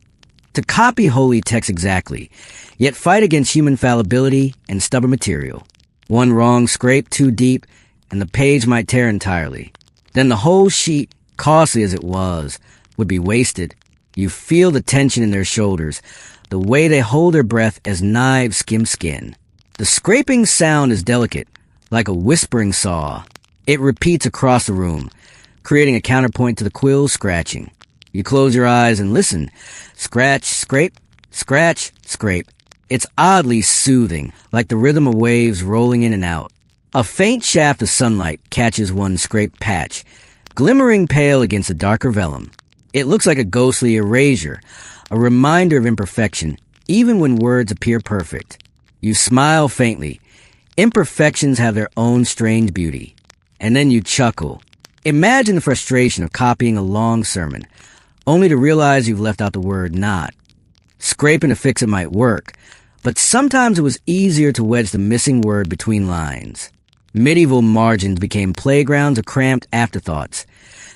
To copy holy text exactly, yet fight against human fallibility and stubborn material. One wrong scrape too deep, and the page might tear entirely. Then the whole sheet, costly as it was, would be wasted. You feel the tension in their shoulders, the way they hold their breath as knives skim skin. The scraping sound is delicate, like a whispering saw. It repeats across the room, creating a counterpoint to the quill scratching. You close your eyes and listen. Scratch, scrape, scratch, scrape. It's oddly soothing, like the rhythm of waves rolling in and out. A faint shaft of sunlight catches one scraped patch, glimmering pale against the darker vellum. It looks like a ghostly erasure, a reminder of imperfection, even when words appear perfect. You smile faintly. Imperfections have their own strange beauty. And then you chuckle. Imagine the frustration of copying a long sermon, only to realize you've left out the word not. Scraping to fix it might work, but sometimes it was easier to wedge the missing word between lines. Medieval margins became playgrounds of cramped afterthoughts,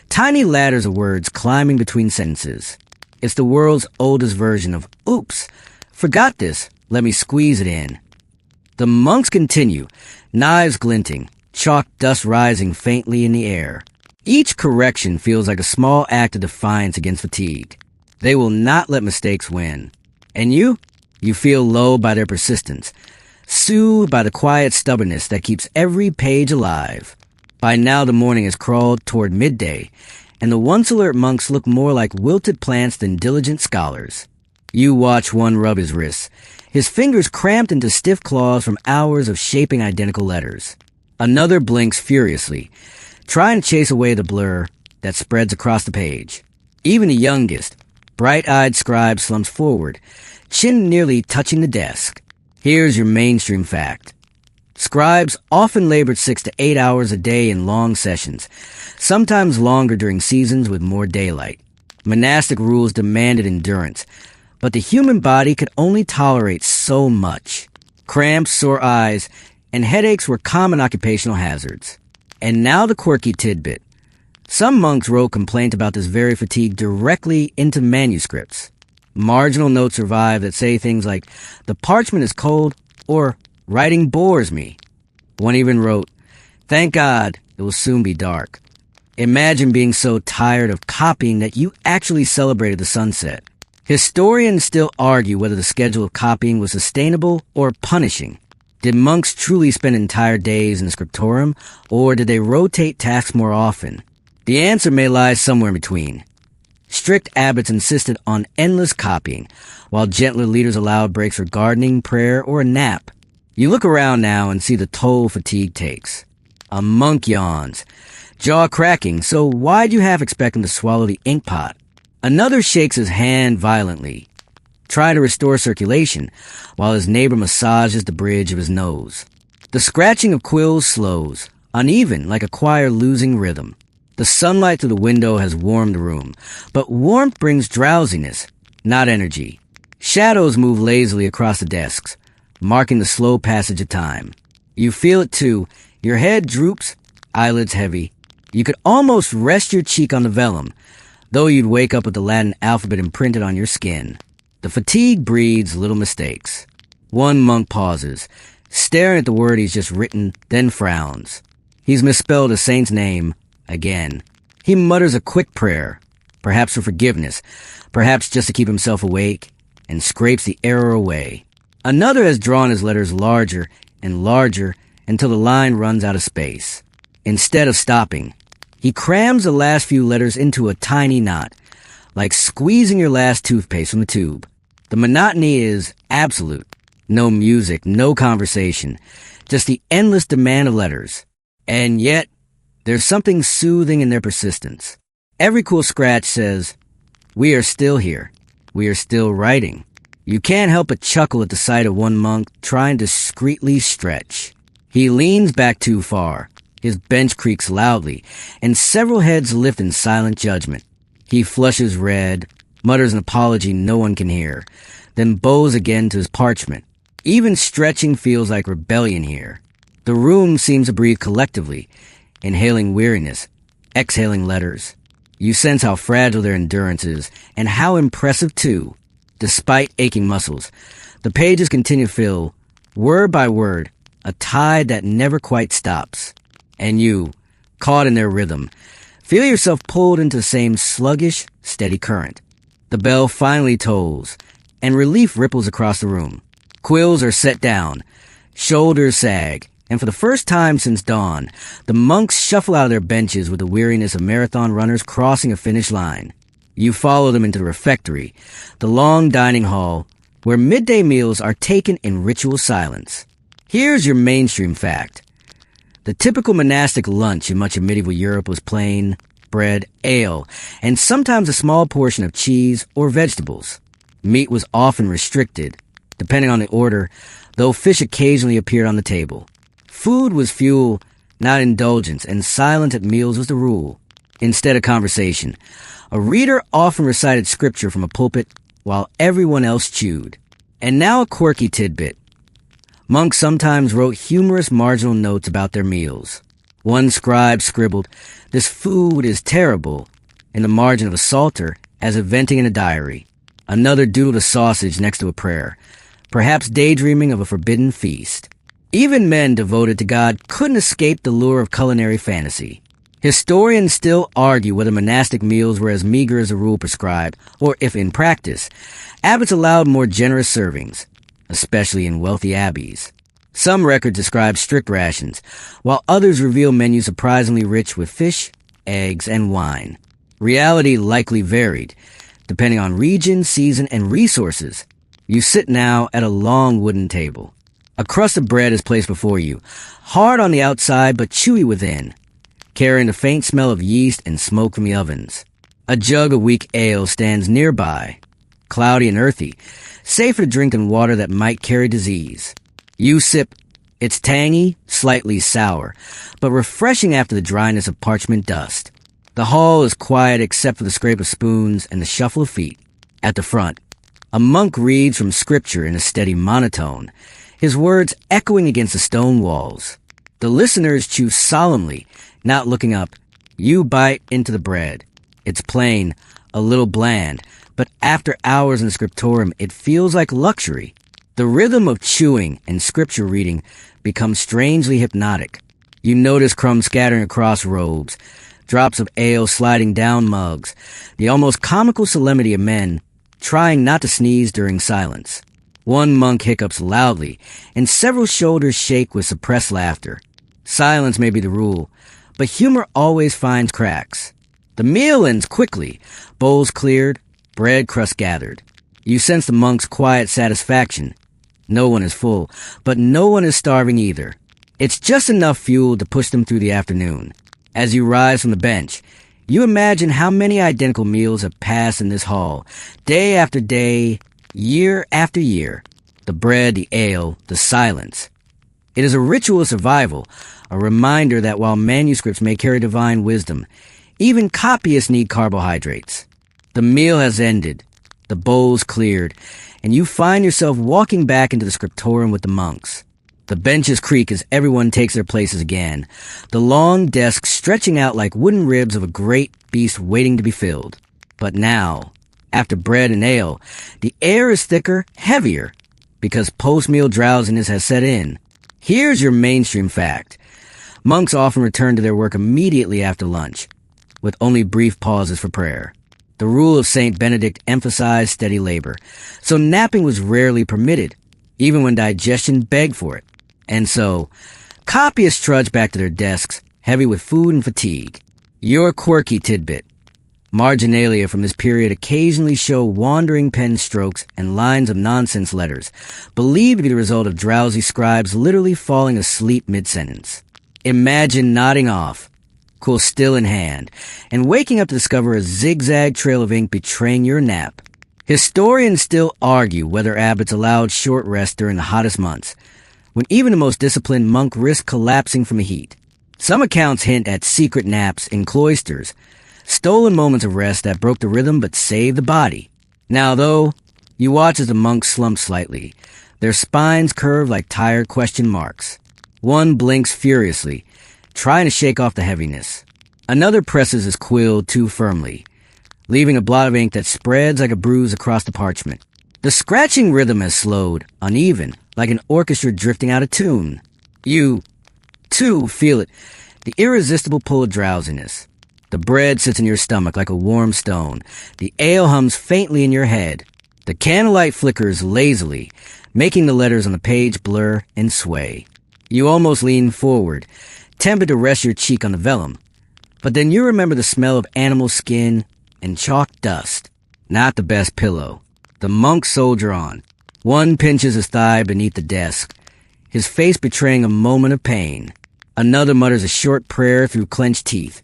tiny ladders of words climbing between sentences. It's the world's oldest version of, oops, forgot this, let me squeeze it in. The monks continue, knives glinting, chalk dust rising faintly in the air. Each correction feels like a small act of defiance against fatigue. They will not let mistakes win. And you? You feel low by their persistence, soothed by the quiet stubbornness that keeps every page alive. By now the morning has crawled toward midday, and the once alert monks look more like wilted plants than diligent scholars. You watch one rub his wrists, his fingers cramped into stiff claws from hours of shaping identical letters. Another blinks furiously, trying to chase away the blur that spreads across the page. Even the youngest, bright-eyed scribe slumps forward, chin nearly touching the desk. Here's your mainstream fact. Scribes often labored 6 to 8 hours a day in long sessions, sometimes longer during seasons with more daylight. Monastic rules demanded endurance, but the human body could only tolerate so much. Cramps, sore eyes, and headaches were common occupational hazards. And now the quirky tidbit. Some monks wrote complaints about this very fatigue directly into manuscripts. Marginal notes survive that say things like, the parchment is cold, or writing bores me. One even wrote, thank God it will soon be dark. Imagine being so tired of copying that you actually celebrated the sunset. Historians still argue whether the schedule of copying was sustainable or punishing. Did monks truly spend entire days in the Scriptorium, or did they rotate tasks more often? The answer may lie somewhere in between. Strict abbots insisted on endless copying, while gentler leaders allowed breaks for gardening, prayer, or a nap. You look around now and see the toll fatigue takes. A monk yawns, jaw cracking, so why'd you half expect him to swallow the ink pot? Another shakes his hand violently, trying to restore circulation, while his neighbor massages the bridge of his nose. The scratching of quills slows, uneven like a choir losing rhythm. The sunlight through the window has warmed the room, but warmth brings drowsiness, not energy. Shadows move lazily across the desks, marking the slow passage of time. You feel it too. Your head droops, eyelids heavy. You could almost rest your cheek on the vellum, though you'd wake up with the Latin alphabet imprinted on your skin. The fatigue breeds little mistakes. One monk pauses, staring at the word he's just written, then frowns. He's misspelled a saint's name again. He mutters a quick prayer, perhaps for forgiveness, perhaps just to keep himself awake, and scrapes the error away. Another has drawn his letters larger and larger until the line runs out of space. Instead of stopping, he crams the last few letters into a tiny knot, like squeezing your last toothpaste from the tube. The monotony is absolute. No music, no conversation, just the endless demand of letters. And yet, there's something soothing in their persistence. Every cool scratch says, we are still here. We are still writing. You can't help but chuckle at the sight of one monk trying to discreetly stretch. He leans back too far. His bench creaks loudly, and several heads lift in silent judgment. He flushes red, mutters an apology no one can hear, then bows again to his parchment. Even stretching feels like rebellion here. The room seems to breathe collectively, inhaling weariness, exhaling letters. You sense how fragile their endurance is, and how impressive too. Despite aching muscles, the pages continue to fill, word by word, a tide that never quite stops. And you, caught in their rhythm, feel yourself pulled into the same sluggish, steady current. The bell finally tolls, and relief ripples across the room. Quills are set down, shoulders sag, and for the first time since dawn, the monks shuffle out of their benches with the weariness of marathon runners crossing a finish line. You follow them into the refectory, the long dining hall, where midday meals are taken in ritual silence. Here's your mainstream fact. The typical monastic lunch in much of medieval Europe was plain bread, ale, and sometimes a small portion of cheese or vegetables. Meat was often restricted, Depending on the order, though fish occasionally appeared on the table. Food was fuel, not indulgence, and silence at meals was the rule, instead of conversation. A reader often recited scripture from a pulpit while everyone else chewed. And now a quirky tidbit. Monks sometimes wrote humorous marginal notes about their meals. One scribe scribbled, "This food is terrible," in the margin of a psalter, as if venting in a diary. Another doodled a sausage next to a prayer, perhaps daydreaming of a forbidden feast. Even men devoted to God couldn't escape the lure of culinary fantasy. Historians still argue whether monastic meals were as meager as the rule prescribed, or if in practice, abbots allowed more generous servings, especially in wealthy abbeys. Some records describe strict rations, while others reveal menus surprisingly rich with fish, eggs, and wine. Reality likely varied, depending on region, season, and resources. You sit now at a long wooden table. A crust of bread is placed before you, hard on the outside but chewy within, carrying the faint smell of yeast and smoke from the ovens. A jug of weak ale stands nearby, cloudy and earthy, safer to drink than water that might carry disease. You sip. It's tangy, slightly sour, but refreshing after the dryness of parchment dust. The hall is quiet except for the scrape of spoons and the shuffle of feet. At the front, a monk reads from scripture in a steady monotone, his words echoing against the stone walls. The listeners chew solemnly, not looking up. You bite into the bread. It's plain, a little bland, but after hours in the Scriptorium, it feels like luxury. The rhythm of chewing and scripture reading becomes strangely hypnotic. You notice crumbs scattering across robes, drops of ale sliding down mugs, the almost comical solemnity of men trying not to sneeze during silence. One monk hiccups loudly, and several shoulders shake with suppressed laughter. Silence may be the rule, but humor always finds cracks. The meal ends quickly, bowls cleared, bread crust gathered. You sense the monk's quiet satisfaction. No one is full, but no one is starving either. It's just enough fuel to push them through the afternoon. As you rise from the bench, you imagine how many identical meals have passed in this hall, day after day, year after year. The bread, the ale, the silence. It is a ritual of survival, a reminder that while manuscripts may carry divine wisdom, even copyists need carbohydrates. The meal has ended, the bowls cleared, and you find yourself walking back into the Scriptorium with the monks. The benches creak as everyone takes their places again, the long desks stretching out like wooden ribs of a great beast waiting to be filled. But now, after bread and ale, the air is thicker, heavier, because post-meal drowsiness has set in. Here's your mainstream fact. Monks often return to their work immediately after lunch, with only brief pauses for prayer. The rule of Saint Benedict emphasized steady labor, so napping was rarely permitted, even when digestion begged for it. And so, copyists trudged back to their desks, heavy with food and fatigue. Your quirky tidbit. Marginalia from this period occasionally show wandering pen strokes and lines of nonsense letters, believed to be the result of drowsy scribes literally falling asleep mid-sentence. Imagine nodding off, quill still in hand, and waking up to discover a zigzag trail of ink betraying your nap. Historians still argue whether abbots allowed short rest during the hottest months, when even the most disciplined monk risked collapsing from the heat. Some accounts hint at secret naps in cloisters, stolen moments of rest that broke the rhythm but saved the body. Now, though, you watch as the monks slump slightly, their spines curved like tired question marks. One blinks furiously, trying to shake off the heaviness. Another presses his quill too firmly, leaving a blot of ink that spreads like a bruise across the parchment. The scratching rhythm has slowed, uneven, like an orchestra drifting out of tune. You, too, feel it, the irresistible pull of drowsiness. The bread sits in your stomach like a warm stone. The ale hums faintly in your head. The candlelight flickers lazily, making the letters on the page blur and sway. You almost lean forward, tempted to rest your cheek on the vellum. But then you remember the smell of animal skin and chalk dust. Not the best pillow. The monks soldier on. One pinches his thigh beneath the desk, his face betraying a moment of pain. Another mutters a short prayer through clenched teeth,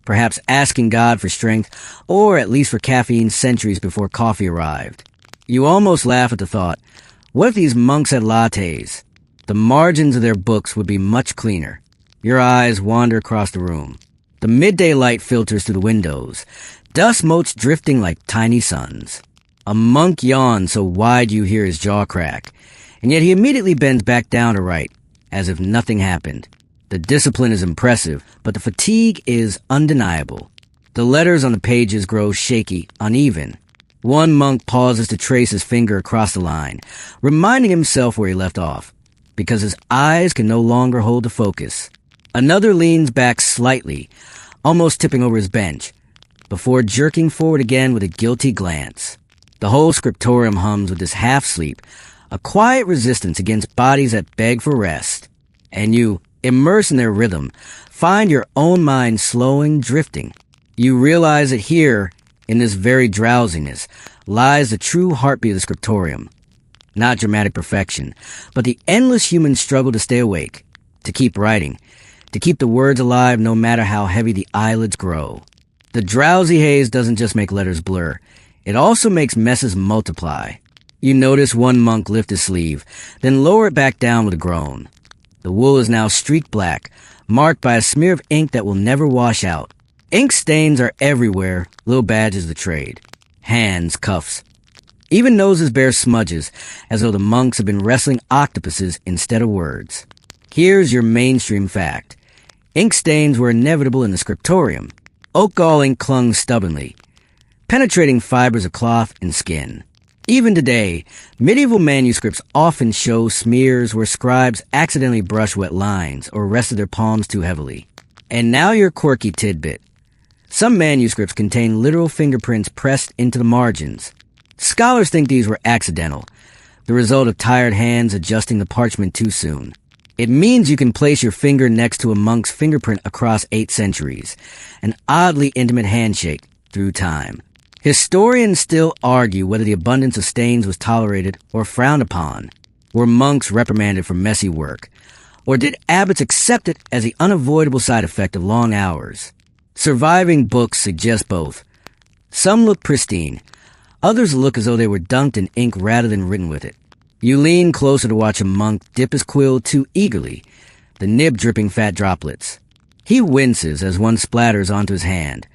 perhaps asking God for strength, or at least for caffeine centuries before coffee arrived. You almost laugh at the thought. What if these monks had lattes? The margins of their books would be much cleaner. Your eyes wander across the room. The midday light filters through the windows, dust motes drifting like tiny suns. A monk yawns so wide you hear his jaw crack, and yet he immediately bends back down to write, as if nothing happened. The discipline is impressive, but the fatigue is undeniable. The letters on the pages grow shaky, uneven. One monk pauses to trace his finger across the line, reminding himself where he left off, because his eyes can no longer hold the focus. Another leans back slightly, almost tipping over his bench, before jerking forward again with a guilty glance. The whole scriptorium hums with this half-sleep, a quiet resistance against bodies that beg for rest. And you, immersed in their rhythm, find your own mind slowing, drifting. You realize that here, in this very drowsiness, lies the true heartbeat of the scriptorium. Not dramatic perfection, but the endless human struggle to stay awake, to keep writing, to keep the words alive no matter how heavy the eyelids grow. The drowsy haze doesn't just make letters blur, it also makes messes multiply. You notice one monk lift his sleeve, then lower it back down with a groan. The wool is now streaked black, marked by a smear of ink that will never wash out. Ink stains are everywhere, little badges of the trade. Hands, cuffs. Even noses bear smudges, as though the monks have been wrestling octopuses instead of words. Here's your mainstream fact. Ink stains were inevitable in the scriptorium. Oak gall ink clung stubbornly, penetrating fibers of cloth and skin. Even today, medieval manuscripts often show smears where scribes accidentally brushed wet lines or rested their palms too heavily. And now your quirky tidbit. Some manuscripts contain literal fingerprints pressed into the margins. Scholars think these were accidental, the result of tired hands adjusting the parchment too soon. It means you can place your finger next to a monk's fingerprint across 8 centuries, an oddly intimate handshake through time. Historians still argue whether the abundance of stains was tolerated or frowned upon. Were monks reprimanded for messy work? Or did abbots accept it as the unavoidable side effect of long hours? Surviving books suggest both. Some look pristine. Others look as though they were dunked in ink rather than written with it. You lean closer to watch a monk dip his quill too eagerly, the nib dripping fat droplets. He winces as one splatters onto his hand,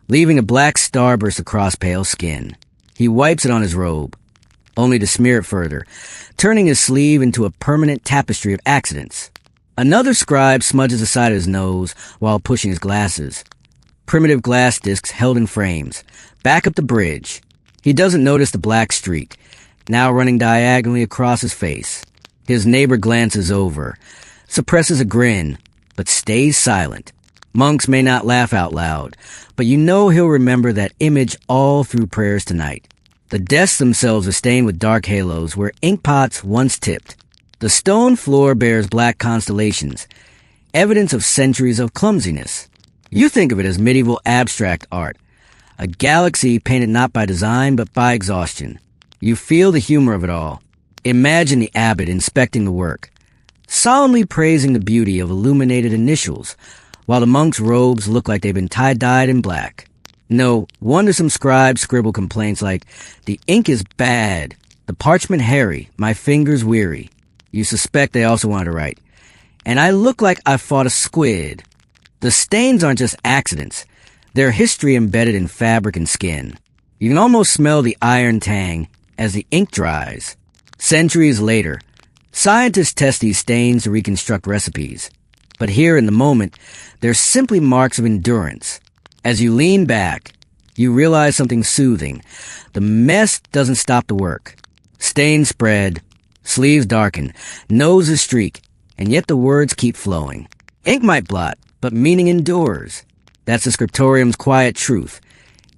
leaving a black starburst across pale skin. He wipes it on his robe, only to smear it further, turning his sleeve into a permanent tapestry of accidents. Another scribe smudges the side of his nose while pushing his glasses. Primitive glass discs held in frames, back up the bridge. He doesn't notice the black streak, now running diagonally across his face. His neighbor glances over, suppresses a grin, but stays silent. Monks may not laugh out loud, but you know he'll remember that image all through prayers tonight. The desks themselves are stained with dark halos where ink pots once tipped. The stone floor bears black constellations, evidence of centuries of clumsiness. You think of it as medieval abstract art, a galaxy painted not by design but by exhaustion. You feel the humor of it all. Imagine the abbot inspecting the work, solemnly praising the beauty of illuminated initials, while the monks' robes look like they've been tie-dyed in black. No wonder some scribes scribble complaints like, "The ink is bad, the parchment hairy, my fingers weary." You suspect they also want to write, "And I look like I fought a squid." The stains aren't just accidents. They're history embedded in fabric and skin. You can almost smell the iron tang as the ink dries. Centuries later, scientists test these stains to reconstruct recipes. But here in the moment, they're simply marks of endurance. As you lean back, you realize something soothing. The mess doesn't stop the work. Stains spread, sleeves darken, noses streak, and yet the words keep flowing. Ink might blot, but meaning endures. That's the scriptorium's quiet truth.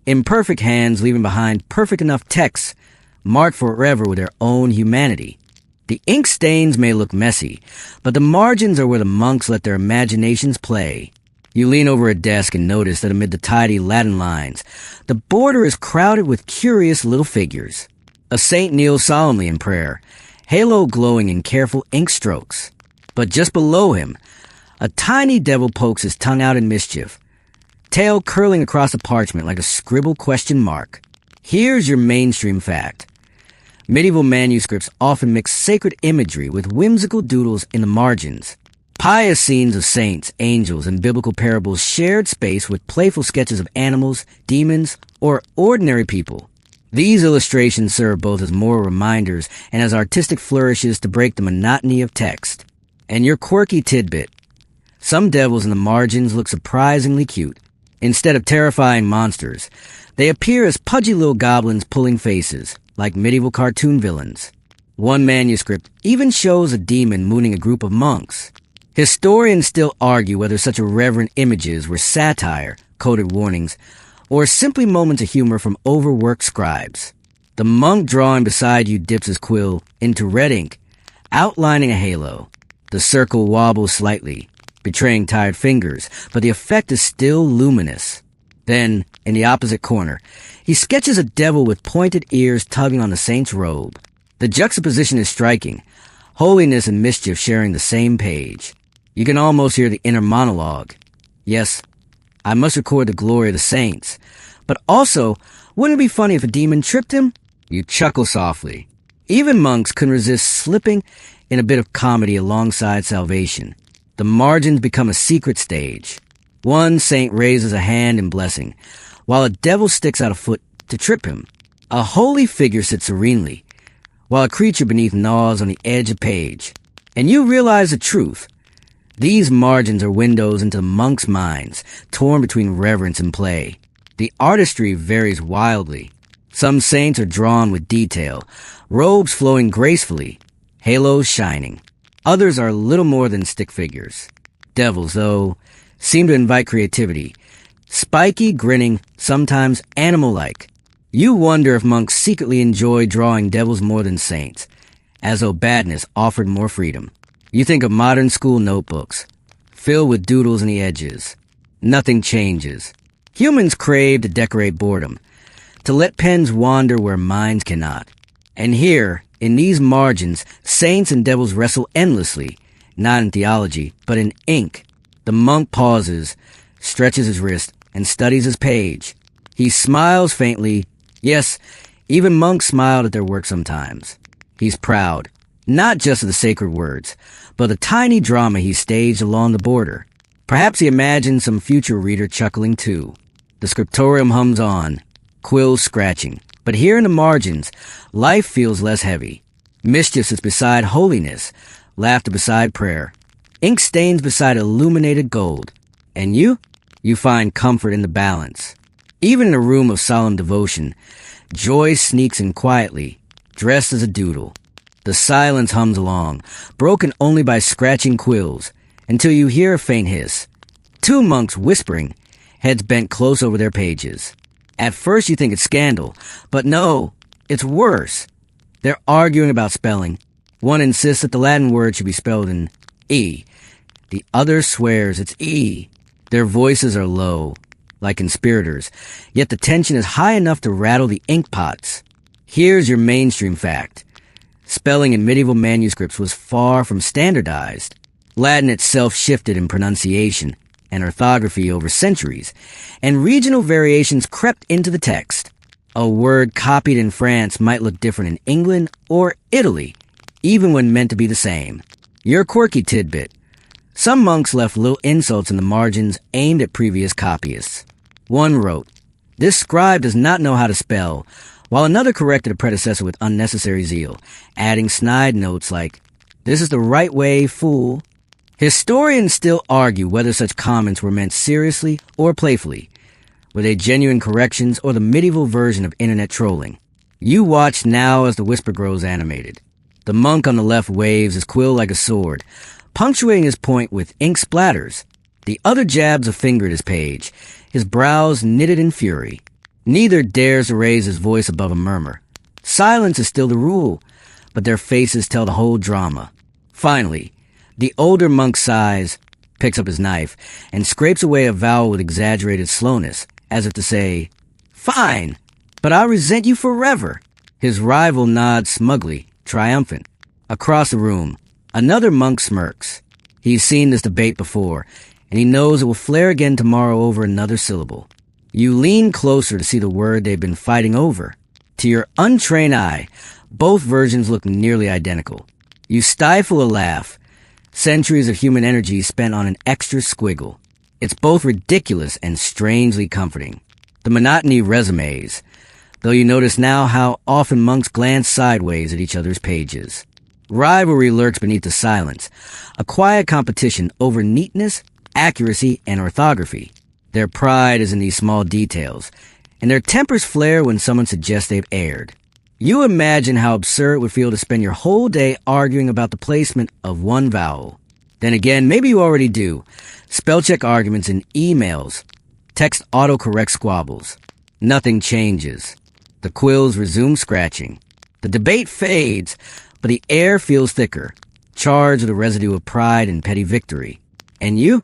Imperfect hands leaving behind perfect enough texts, marked forever with their own humanity. The ink stains may look messy, but the margins are where the monks let their imaginations play. You lean over a desk and notice that amid the tidy Latin lines, the border is crowded with curious little figures. A saint kneels solemnly in prayer, halo glowing in careful ink strokes. But just below him, a tiny devil pokes his tongue out in mischief, tail curling across the parchment like a scribbled question mark. Here's your mainstream fact. Medieval manuscripts often mix sacred imagery with whimsical doodles in the margins. Pious scenes of saints, angels, and biblical parables shared space with playful sketches of animals, demons, or ordinary people. These illustrations serve both as moral reminders and as artistic flourishes to break the monotony of text. And your quirky tidbit. Some devils in the margins look surprisingly cute. Instead of terrifying monsters, they appear as pudgy little goblins pulling faces, like medieval cartoon villains. One manuscript even shows a demon mooning a group of monks. Historians still argue whether such irreverent images were satire, coded warnings, or simply moments of humor from overworked scribes. The monk drawing beside you dips his quill into red ink, outlining a halo. The circle wobbles slightly, betraying tired fingers, but the effect is still luminous. Then, in the opposite corner, he sketches a devil with pointed ears tugging on the saint's robe. The juxtaposition is striking, holiness and mischief sharing the same page. You can almost hear the inner monologue. Yes, I must record the glory of the saints. But also, wouldn't it be funny if a demon tripped him? You chuckle softly. Even monks couldn't resist slipping in a bit of comedy alongside salvation. The margins become a secret stage. One saint raises a hand in blessing, while a devil sticks out a foot to trip him. A holy figure sits serenely, while a creature beneath gnaws on the edge of page. And you realize the truth. These margins are windows into the monks' minds, torn between reverence and play. The artistry varies wildly. Some saints are drawn with detail, robes flowing gracefully, halos shining. Others are little more than stick figures. Devils, though, seem to invite creativity. Spiky, grinning, sometimes animal-like. You wonder if monks secretly enjoy drawing devils more than saints, as though badness offered more freedom. You think of modern school notebooks, filled with doodles in the edges. Nothing changes. Humans crave to decorate boredom, to let pens wander where minds cannot. And here, in these margins, saints and devils wrestle endlessly, not in theology, but in ink. The monk pauses, stretches his wrist, and studies his page. He smiles faintly. Yes, even monks smiled at their work sometimes. He's proud, not just of the sacred words, but the tiny drama he staged along the border. Perhaps he imagined some future reader chuckling too. The Scriptorium hums on, quills scratching. But here in the margins, life feels less heavy. Mischief sits beside holiness, laughter beside prayer. Ink stains beside illuminated gold. And you find comfort in the balance. Even in a room of solemn devotion, joy sneaks in quietly, dressed as a doodle. The silence hums along, broken only by scratching quills, until you hear a faint hiss. Two monks whispering, heads bent close over their pages. At first you think it's scandal, but no, it's worse. They're arguing about spelling. One insists that the Latin word should be spelled in E. The other swears it's E. Their voices are low, like conspirators, yet the tension is high enough to rattle the ink pots. Here's your mainstream fact. Spelling in medieval manuscripts was far from standardized. Latin itself shifted in pronunciation and orthography over centuries, and regional variations crept into the text. A word copied in France might look different in England or Italy, even when meant to be the same. Your quirky tidbit. Some monks left little insults in the margins aimed at previous copyists. One wrote, "This scribe does not know how to spell," while another corrected a predecessor with unnecessary zeal, adding snide notes like, "This is the right way, fool." Historians still argue whether such comments were meant seriously or playfully. Were they genuine corrections or the medieval version of internet trolling? You watch now as the whisper grows animated. The monk on the left waves his quill like a sword, punctuating his point with ink splatters. The other jabs a finger at his page, his brows knitted in fury. Neither dares to raise his voice above a murmur. Silence is still the rule, but their faces tell the whole drama. Finally, the older monk sighs, picks up his knife, and scrapes away a vowel with exaggerated slowness, as if to say, "Fine, but I'll resent you forever." His rival nods smugly, triumphant. Across the room, another monk smirks. He's seen this debate before, and he knows it will flare again tomorrow over another syllable. You lean closer to see the word they've been fighting over. To your untrained eye, Both versions look nearly identical. You stifle a laugh. Centuries of human energy spent on an extra squiggle. It's both ridiculous and strangely comforting. The monotony resumes, though you notice now how often monks glance sideways at each other's pages. Rivalry lurks beneath the silence, a quiet competition over neatness, accuracy, and orthography. Their pride is in these small details, and their tempers flare when someone suggests they've erred. You imagine how absurd it would feel to spend your whole day arguing about the placement of one vowel. Then again, maybe you already do. Spell-check arguments in emails. Text autocorrect squabbles. Nothing changes. The quills resume scratching. The debate fades, but the air feels thicker, charged with a residue of pride and petty victory. And you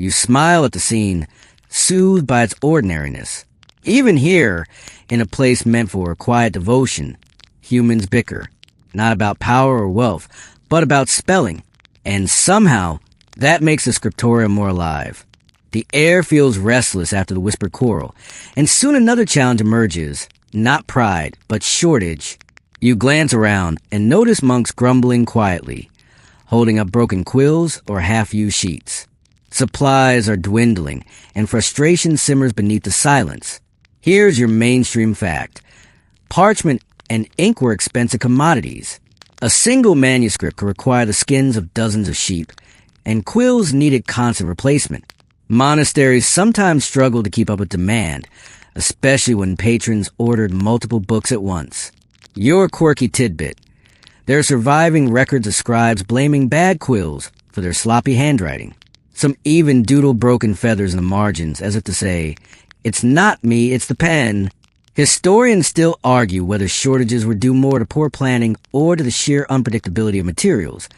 smile at the scene, soothed by its ordinariness. Even here, in a place meant for quiet devotion, humans bicker, not about power or wealth, but about spelling. And somehow, that makes the Scriptorium more alive. The air feels restless after the whispered quarrel, and soon another challenge emerges, not pride, but shortage. You glance around and notice monks grumbling quietly, holding up broken quills or half-used sheets. Supplies are dwindling, and frustration simmers beneath the silence. Here's your mainstream fact. Parchment and ink were expensive commodities. A single manuscript could require the skins of dozens of sheep, and quills needed constant replacement. Monasteries sometimes struggled to keep up with demand, especially when patrons ordered multiple books at once. Your quirky tidbit. There are surviving records of scribes blaming bad quills for their sloppy handwriting. Some even doodle broken feathers in the margins, as if to say, "It's not me, it's the pen." Historians still argue whether shortages were due more to poor planning or to the sheer unpredictability of materials.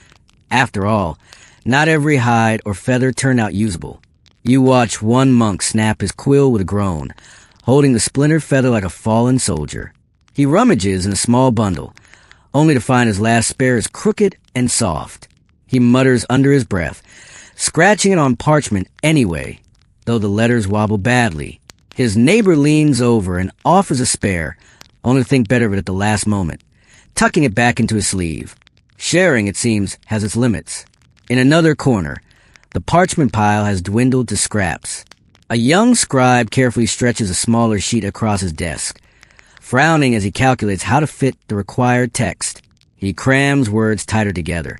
After all, not every hide or feather turned out usable. You watch one monk snap his quill with a groan, holding the splintered feather like a fallen soldier. He rummages in a small bundle, only to find his last spare is crooked and soft. He mutters under his breath, scratching it on parchment anyway, though the letters wobble badly. His neighbor leans over and offers a spare, only to think better of it at the last moment, tucking it back into his sleeve. Sharing, it seems, has its limits. In another corner, the parchment pile has dwindled to scraps. A young scribe carefully stretches a smaller sheet across his desk, frowning as he calculates how to fit the required text. He crams words tighter together,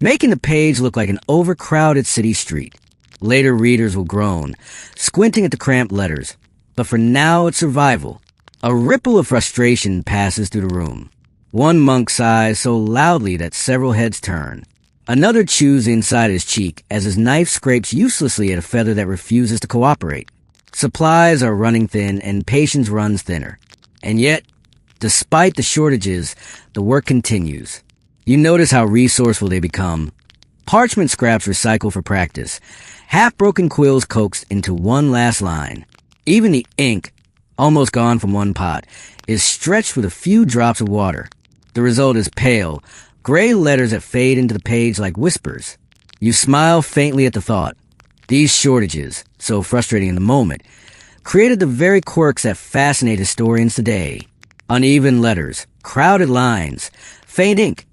making the page look like an overcrowded city street. Later readers will groan, squinting at the cramped letters. But for now, it's survival. A ripple of frustration passes through the room. One monk sighs so loudly that several heads turn. Another chews inside his cheek as his knife scrapes uselessly at a feather that refuses to cooperate. Supplies are running thin and patience runs thinner. And yet, despite the shortages, the work continues. You notice how resourceful they become. Parchment scraps recycled for practice. Half-broken quills coaxed into one last line. Even the ink, almost gone from one pot, is stretched with a few drops of water. The result is pale, gray letters that fade into the page like whispers. You smile faintly at the thought. These shortages, so frustrating in the moment, created the very quirks that fascinate historians today. Uneven letters, crowded lines, faint ink,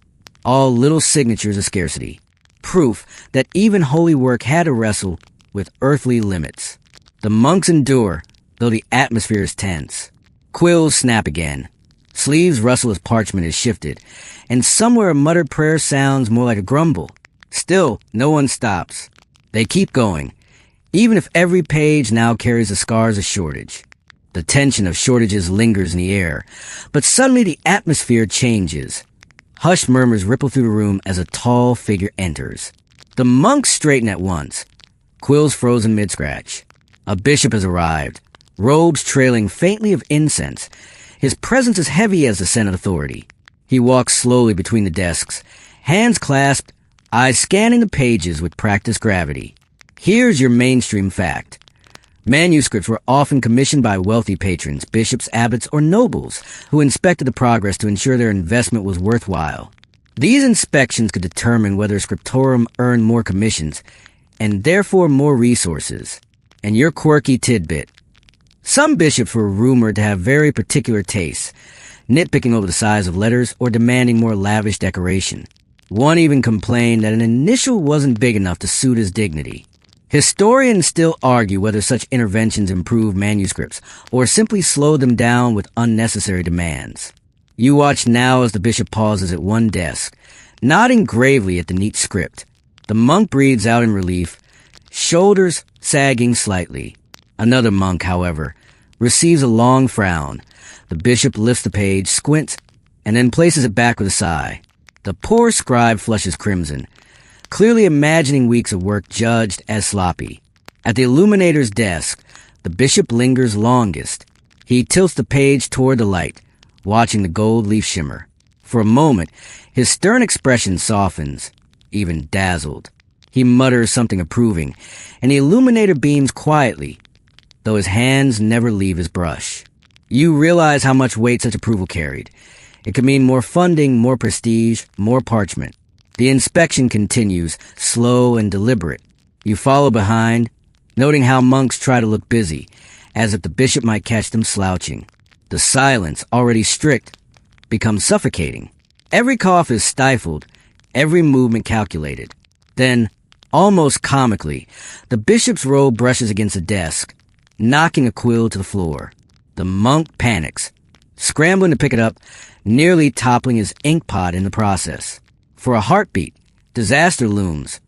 all little signatures of scarcity. Proof that even holy work had to wrestle with earthly limits. The monks endure, though the atmosphere is tense. Quills snap again. Sleeves rustle as parchment is shifted, and somewhere a muttered prayer sounds more like a grumble. Still, no one stops. They keep going, even if every page now carries the scars of shortage. The tension of shortages lingers in the air, but suddenly the atmosphere changes. Hushed murmurs ripple through the room as a tall figure enters. The monks straighten at once, quills frozen mid-scratch. A bishop has arrived, robes trailing faintly of incense. His presence is heavy as the scent of authority. He walks slowly between the desks, hands clasped, eyes scanning the pages with practiced gravity. Here's your mainstream fact. Manuscripts were often commissioned by wealthy patrons, bishops, abbots, or nobles, who inspected the progress to ensure their investment was worthwhile. These inspections could determine whether a scriptorium earned more commissions, and therefore more resources. And your quirky tidbit. Some bishops were rumored to have very particular tastes, nitpicking over the size of letters or demanding more lavish decoration. One even complained that an initial wasn't big enough to suit his dignity. Historians still argue whether such interventions improve manuscripts or simply slow them down with unnecessary demands. You watch now as the bishop pauses at one desk, nodding gravely at the neat script. The monk breathes out in relief, shoulders sagging slightly. Another monk, however, receives a long frown. The bishop lifts the page, squints, and then places it back with a sigh. The poor scribe flushes crimson, clearly imagining weeks of work judged as sloppy. At the illuminator's desk, the bishop lingers longest. He tilts the page toward the light, watching the gold leaf shimmer. For a moment, his stern expression softens, even dazzled. He mutters something approving, and the illuminator beams quietly, though his hands never leave his brush. You realize how much weight such approval carried. It could mean more funding, more prestige, more parchment. The inspection continues, slow and deliberate. You follow behind, noting how monks try to look busy, as if the bishop might catch them slouching. The silence, already strict, becomes suffocating. Every cough is stifled, every movement calculated. Then, almost comically, the bishop's robe brushes against the desk, knocking a quill to the floor. The monk panics, scrambling to pick it up, nearly toppling his ink pot in the process. For a heartbeat, disaster looms.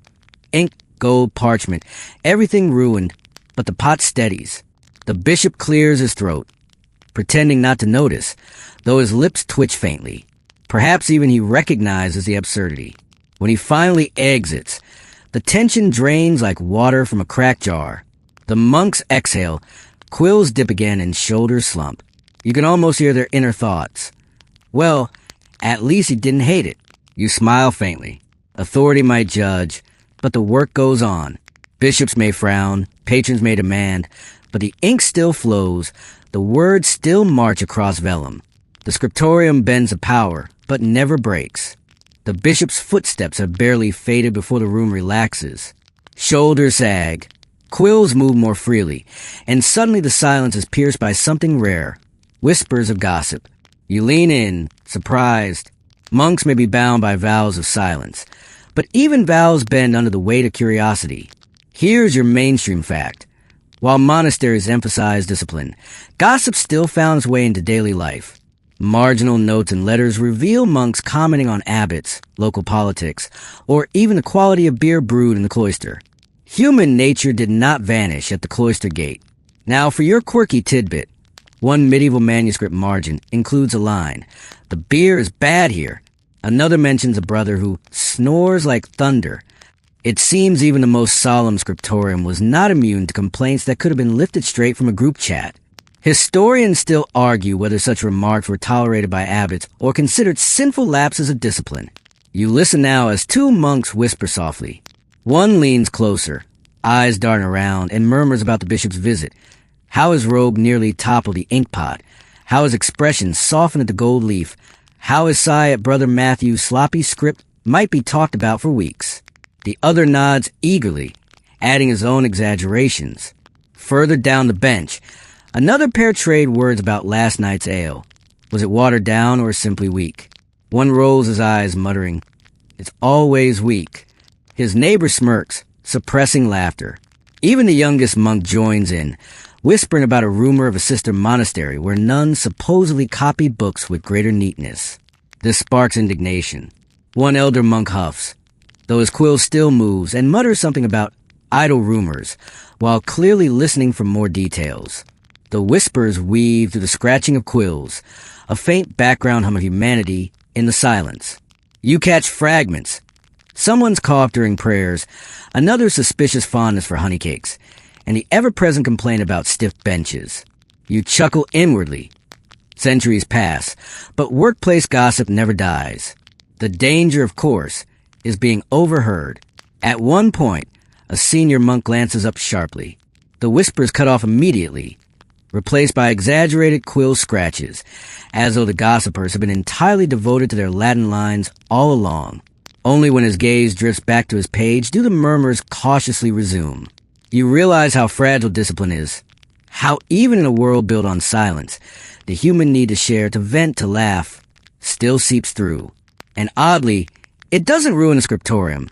Ink, gold, parchment, everything ruined, but the pot steadies. The bishop clears his throat, pretending not to notice, though his lips twitch faintly. Perhaps even he recognizes the absurdity. When he finally exits, the tension drains like water from a cracked jar. The monks exhale, quills dip again, and shoulders slump. You can almost hear their inner thoughts. Well, at least he didn't hate it. You smile faintly. Authority might judge, but the work goes on. Bishops may frown, patrons may demand, but the ink still flows, the words still march across vellum. The Scriptorium bends to power, but never breaks. The bishop's footsteps have barely faded before the room relaxes. Shoulders sag, quills move more freely, and suddenly the silence is pierced by something rare. Whispers of gossip. You lean in, surprised. Monks may be bound by vows of silence, but even vows bend under the weight of curiosity. Here's your mainstream fact. While monasteries emphasize discipline, gossip still found its way into daily life. Marginal notes and letters reveal monks commenting on abbots, local politics, or even the quality of beer brewed in the cloister. Human nature did not vanish at the cloister gate. Now for your quirky tidbit, one medieval manuscript margin includes a line, "The beer is bad here." Another mentions a brother who snores like thunder. It seems even the most solemn scriptorium was not immune to complaints that could have been lifted straight from a group chat. Historians still argue whether such remarks were tolerated by abbots or considered sinful lapses of discipline. You listen now as two monks whisper softly. One leans closer, eyes darting around, and murmurs about the bishop's visit, how his robe nearly toppled the ink pot, how his expression softened at the gold leaf, how his sigh at Brother Matthew's sloppy script might be talked about for weeks. The other nods eagerly, adding his own exaggerations. Further down the bench, another pair trade words about last night's ale. Was it watered down or simply weak? One rolls his eyes, muttering, "It's always weak." His neighbor smirks, suppressing laughter. Even the youngest monk joins in, whispering about a rumor of a sister monastery where nuns supposedly copied books with greater neatness. This sparks indignation. One elder monk huffs, though his quill still moves, and mutters something about idle rumors, while clearly listening for more details. The whispers weave through the scratching of quills, a faint background hum of humanity in the silence. You catch fragments. Someone's cough during prayers, another's suspicious fondness for honeycakes, and the ever-present complaint about stiff benches. You chuckle inwardly. Centuries pass, but workplace gossip never dies. The danger, of course, is being overheard. At one point, a senior monk glances up sharply. The whispers cut off immediately, replaced by exaggerated quill scratches, as though the gossipers have been entirely devoted to their Latin lines all along. Only when his gaze drifts back to his page do the murmurs cautiously resume. You realize how fragile discipline is, How even in a world built on silence, the human need to share, to vent, to laugh, still seeps through. And oddly, it doesn't ruin the scriptorium.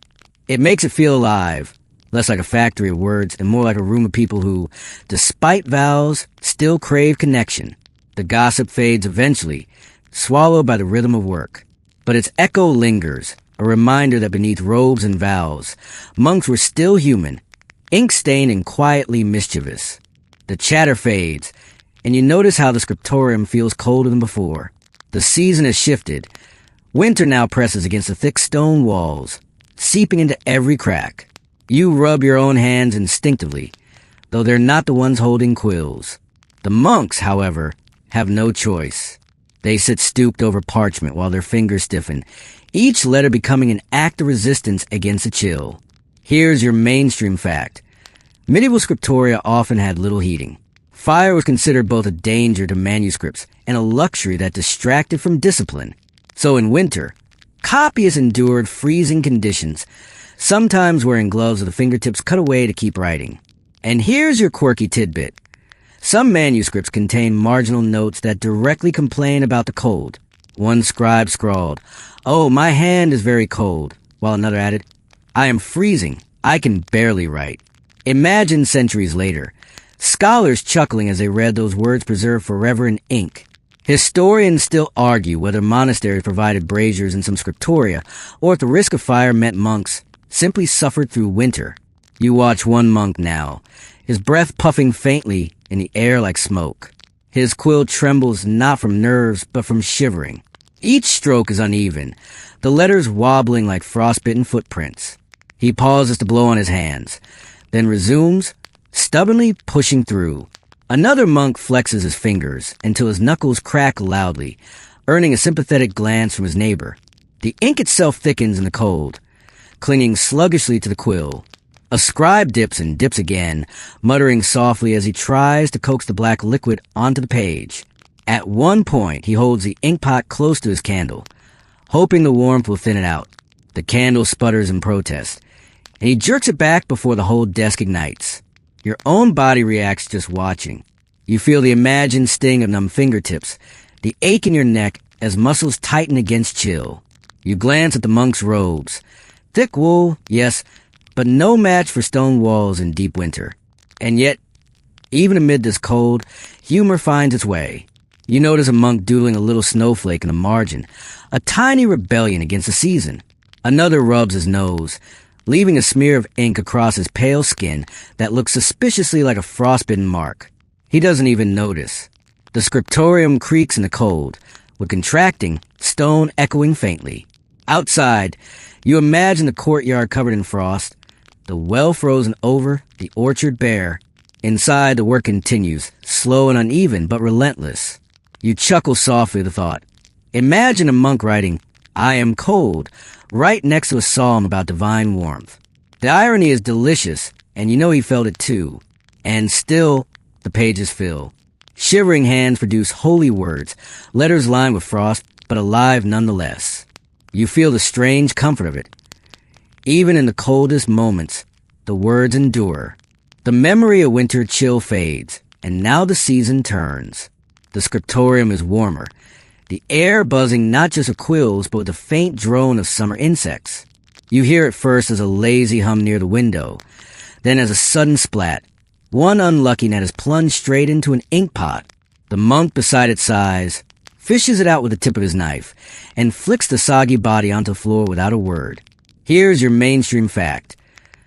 It makes it feel alive, less like a factory of words and more like a room of people who, despite vows, still crave connection. The gossip fades eventually, swallowed by the rhythm of work. But its echo lingers, a reminder that beneath robes and vows, monks were still human, ink-stained and quietly mischievous. The chatter fades, and you notice how the scriptorium feels colder than before. The season has shifted. Winter now presses against the thick stone walls, seeping into every crack. You rub your own hands instinctively, though they're not the ones holding quills. The monks, however, have no choice. They sit stooped over parchment while their fingers stiffen, each letter becoming an act of resistance against a chill. Here's your mainstream fact. Medieval scriptoria often had little heating. Fire was considered both a danger to manuscripts and a luxury that distracted from discipline. So in winter, copyists endured freezing conditions, sometimes wearing gloves with the fingertips cut away to keep writing. And here's your quirky tidbit. Some manuscripts contain marginal notes that directly complain about the cold. One scribe scrawled, "Oh, my hand is very cold," while another added, "I am freezing. I can barely write." Imagine centuries later, scholars chuckling as they read those words preserved forever in ink. Historians still argue whether monasteries provided braziers in some scriptoria, or if the risk of fire meant monks simply suffered through winter. You watch one monk now, his breath puffing faintly in the air like smoke. His quill trembles not from nerves, but from shivering. Each stroke is uneven, the letters wobbling like frostbitten footprints. He pauses to blow on his hands, then resumes, stubbornly pushing through. Another monk flexes his fingers until his knuckles crack loudly, earning a sympathetic glance from his neighbor. The ink itself thickens in the cold, clinging sluggishly to the quill. A scribe dips and dips again, muttering softly as he tries to coax the black liquid onto the page. At one point, he holds the inkpot close to his candle, hoping the warmth will thin it out. The candle sputters in protest, and he jerks it back before the whole desk ignites. Your own body reacts just watching. You feel the imagined sting of numb fingertips, the ache in your neck as muscles tighten against chill. You glance at the monk's robes. Thick wool, yes, but no match for stone walls in deep winter. And yet, even amid this cold, humor finds its way. You notice a monk doodling a little snowflake in the margin, a tiny rebellion against the season. Another rubs his nose, leaving a smear of ink across his pale skin that looks suspiciously like a frostbitten mark. He doesn't even notice. The scriptorium creaks in the cold, with contracting, stone echoing faintly. Outside, you imagine the courtyard covered in frost, the well frozen over, the orchard bare. Inside, the work continues, slow and uneven, but relentless. You chuckle softly at the thought. Imagine a monk writing, "I am cold," right next to a psalm about divine warmth. The irony is delicious, and you know he felt it too. And still, the pages fill. Shivering hands produce holy words, letters lined with frost, but alive nonetheless. You feel the strange comfort of it. Even in the coldest moments, the words endure. The memory of winter chill fades, and now the season turns. The scriptorium is warmer, the air buzzing not just with quills, but with the faint drone of summer insects. You hear it first as a lazy hum near the window, then as a sudden splat, one unlucky net is plunged straight into an inkpot. The monk beside it sighs, fishes it out with the tip of his knife, and flicks the soggy body onto the floor without a word. Here's your mainstream fact.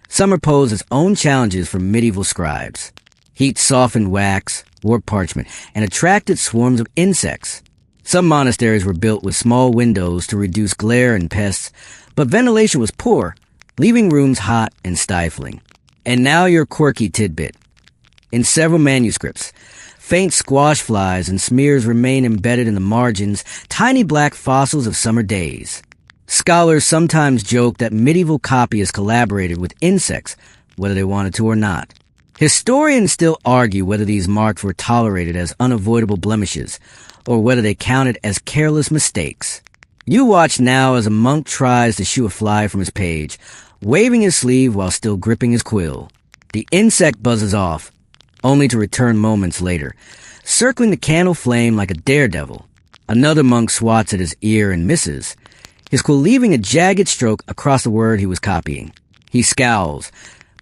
Summer posed its own challenges for medieval scribes. Heat softened wax, warped parchment, and attracted swarms of insects. Some monasteries were built with small windows to reduce glare and pests, but ventilation was poor, leaving rooms hot and stifling. And now your quirky tidbit. In several manuscripts, faint squash flies and smears remain embedded in the margins, tiny black fossils of summer days. Scholars sometimes joke that medieval copyists collaborated with insects, whether they wanted to or not. Historians still argue whether these marks were tolerated as unavoidable blemishes, or whether they counted as careless mistakes. You watch now as a monk tries to shoo a fly from his page, waving his sleeve while still gripping his quill. The insect buzzes off, only to return moments later, circling the candle flame like a daredevil. Another monk swats at his ear and misses, his quill leaving a jagged stroke across the word he was copying. He scowls,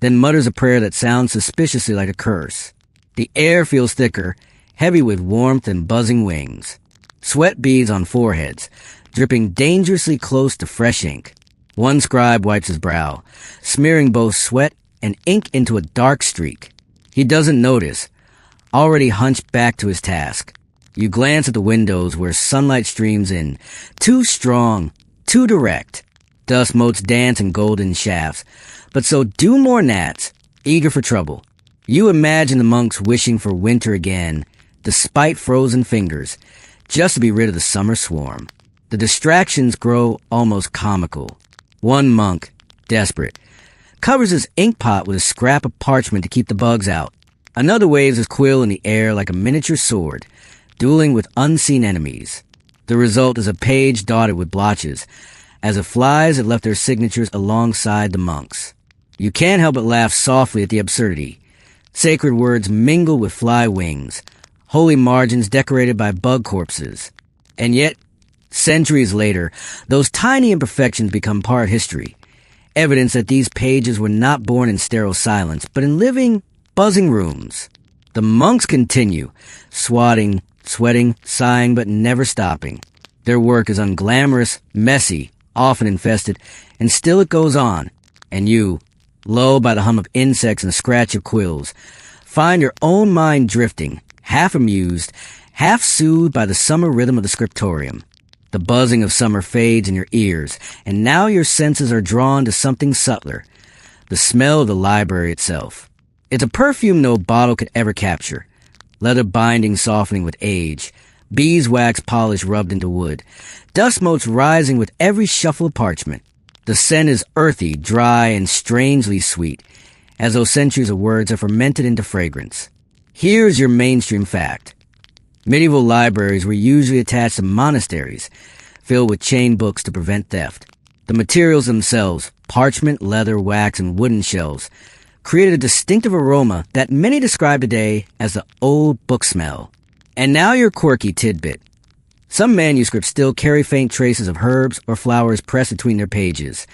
then mutters a prayer that sounds suspiciously like a curse. The air feels thicker, heavy with warmth and buzzing wings. Sweat beads on foreheads, dripping dangerously close to fresh ink. One scribe wipes his brow, smearing both sweat and ink into a dark streak. He doesn't notice, already hunched back to his task. You glance at the windows where sunlight streams in, too strong, too direct. Dust motes dance in golden shafts, but so do more gnats, eager for trouble. You imagine the monks wishing for winter again, despite frozen fingers, just to be rid of the summer swarm. The distractions grow almost comical. One monk, desperate, covers his ink pot with a scrap of parchment to keep the bugs out. Another waves his quill in the air like a miniature sword, dueling with unseen enemies. The result is a page dotted with blotches, as if flies had left their signatures alongside the monks. You can't help but laugh softly at the absurdity. Sacred words mingle with fly wings, holy margins decorated by bug corpses. And yet, centuries later, those tiny imperfections become part history, evidence that these pages were not born in sterile silence, but in living, buzzing rooms. The monks continue, swatting, sweating, sighing, but never stopping. Their work is unglamorous, messy, often infested, and still it goes on. And you, lulled by the hum of insects and the scratch of quills, find your own mind drifting, half amused, half soothed by the summer rhythm of the Scriptorium. The buzzing of summer fades in your ears, and now your senses are drawn to something subtler, the smell of the library itself. It's a perfume no bottle could ever capture, leather binding softening with age, beeswax polish rubbed into wood, dust motes rising with every shuffle of parchment. The scent is earthy, dry, and strangely sweet, as though centuries of words are fermented into fragrance. Here's your mainstream fact. Medieval libraries were usually attached to monasteries, filled with chained books to prevent theft. The materials themselves, parchment, leather, wax, and wooden shelves, created a distinctive aroma that many describe today as the old book smell. And now your quirky tidbit. Some manuscripts still carry faint traces of herbs or flowers pressed between their pages,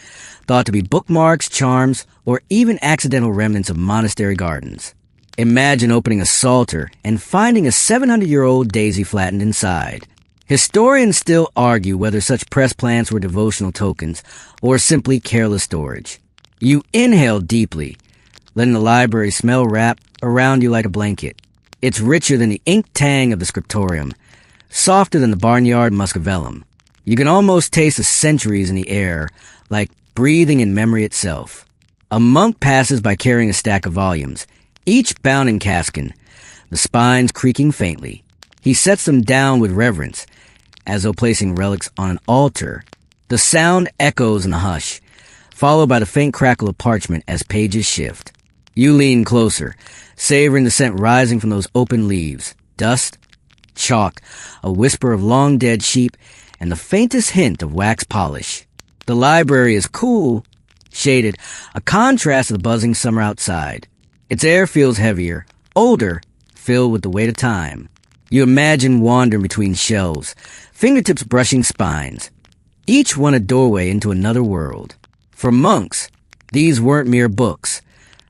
thought to be bookmarks, charms, or even accidental remnants of monastery gardens. Imagine opening a psalter and finding a 700-year-old daisy flattened inside. Historians still argue whether such pressed plants were devotional tokens or simply careless storage. You inhale deeply, letting the library smell wrap around you like a blanket. It's richer than the ink tang of the Scriptorium, softer than the barnyard muscovellum. You can almost taste the centuries in the air, like breathing in memory itself. A monk passes by carrying a stack of volumes, each bound in calfskin, the spines creaking faintly. He sets them down with reverence, as though placing relics on an altar. The sound echoes in the hush, followed by the faint crackle of parchment as pages shift. You lean closer, savoring the scent rising from those open leaves. Dust, chalk, a whisper of long-dead sheep, and the faintest hint of wax polish. The library is cool, shaded, a contrast to the buzzing summer outside. Its air feels heavier, older, filled with the weight of time. You imagine wandering between shelves, fingertips brushing spines, each one a doorway into another world. For monks, these weren't mere books.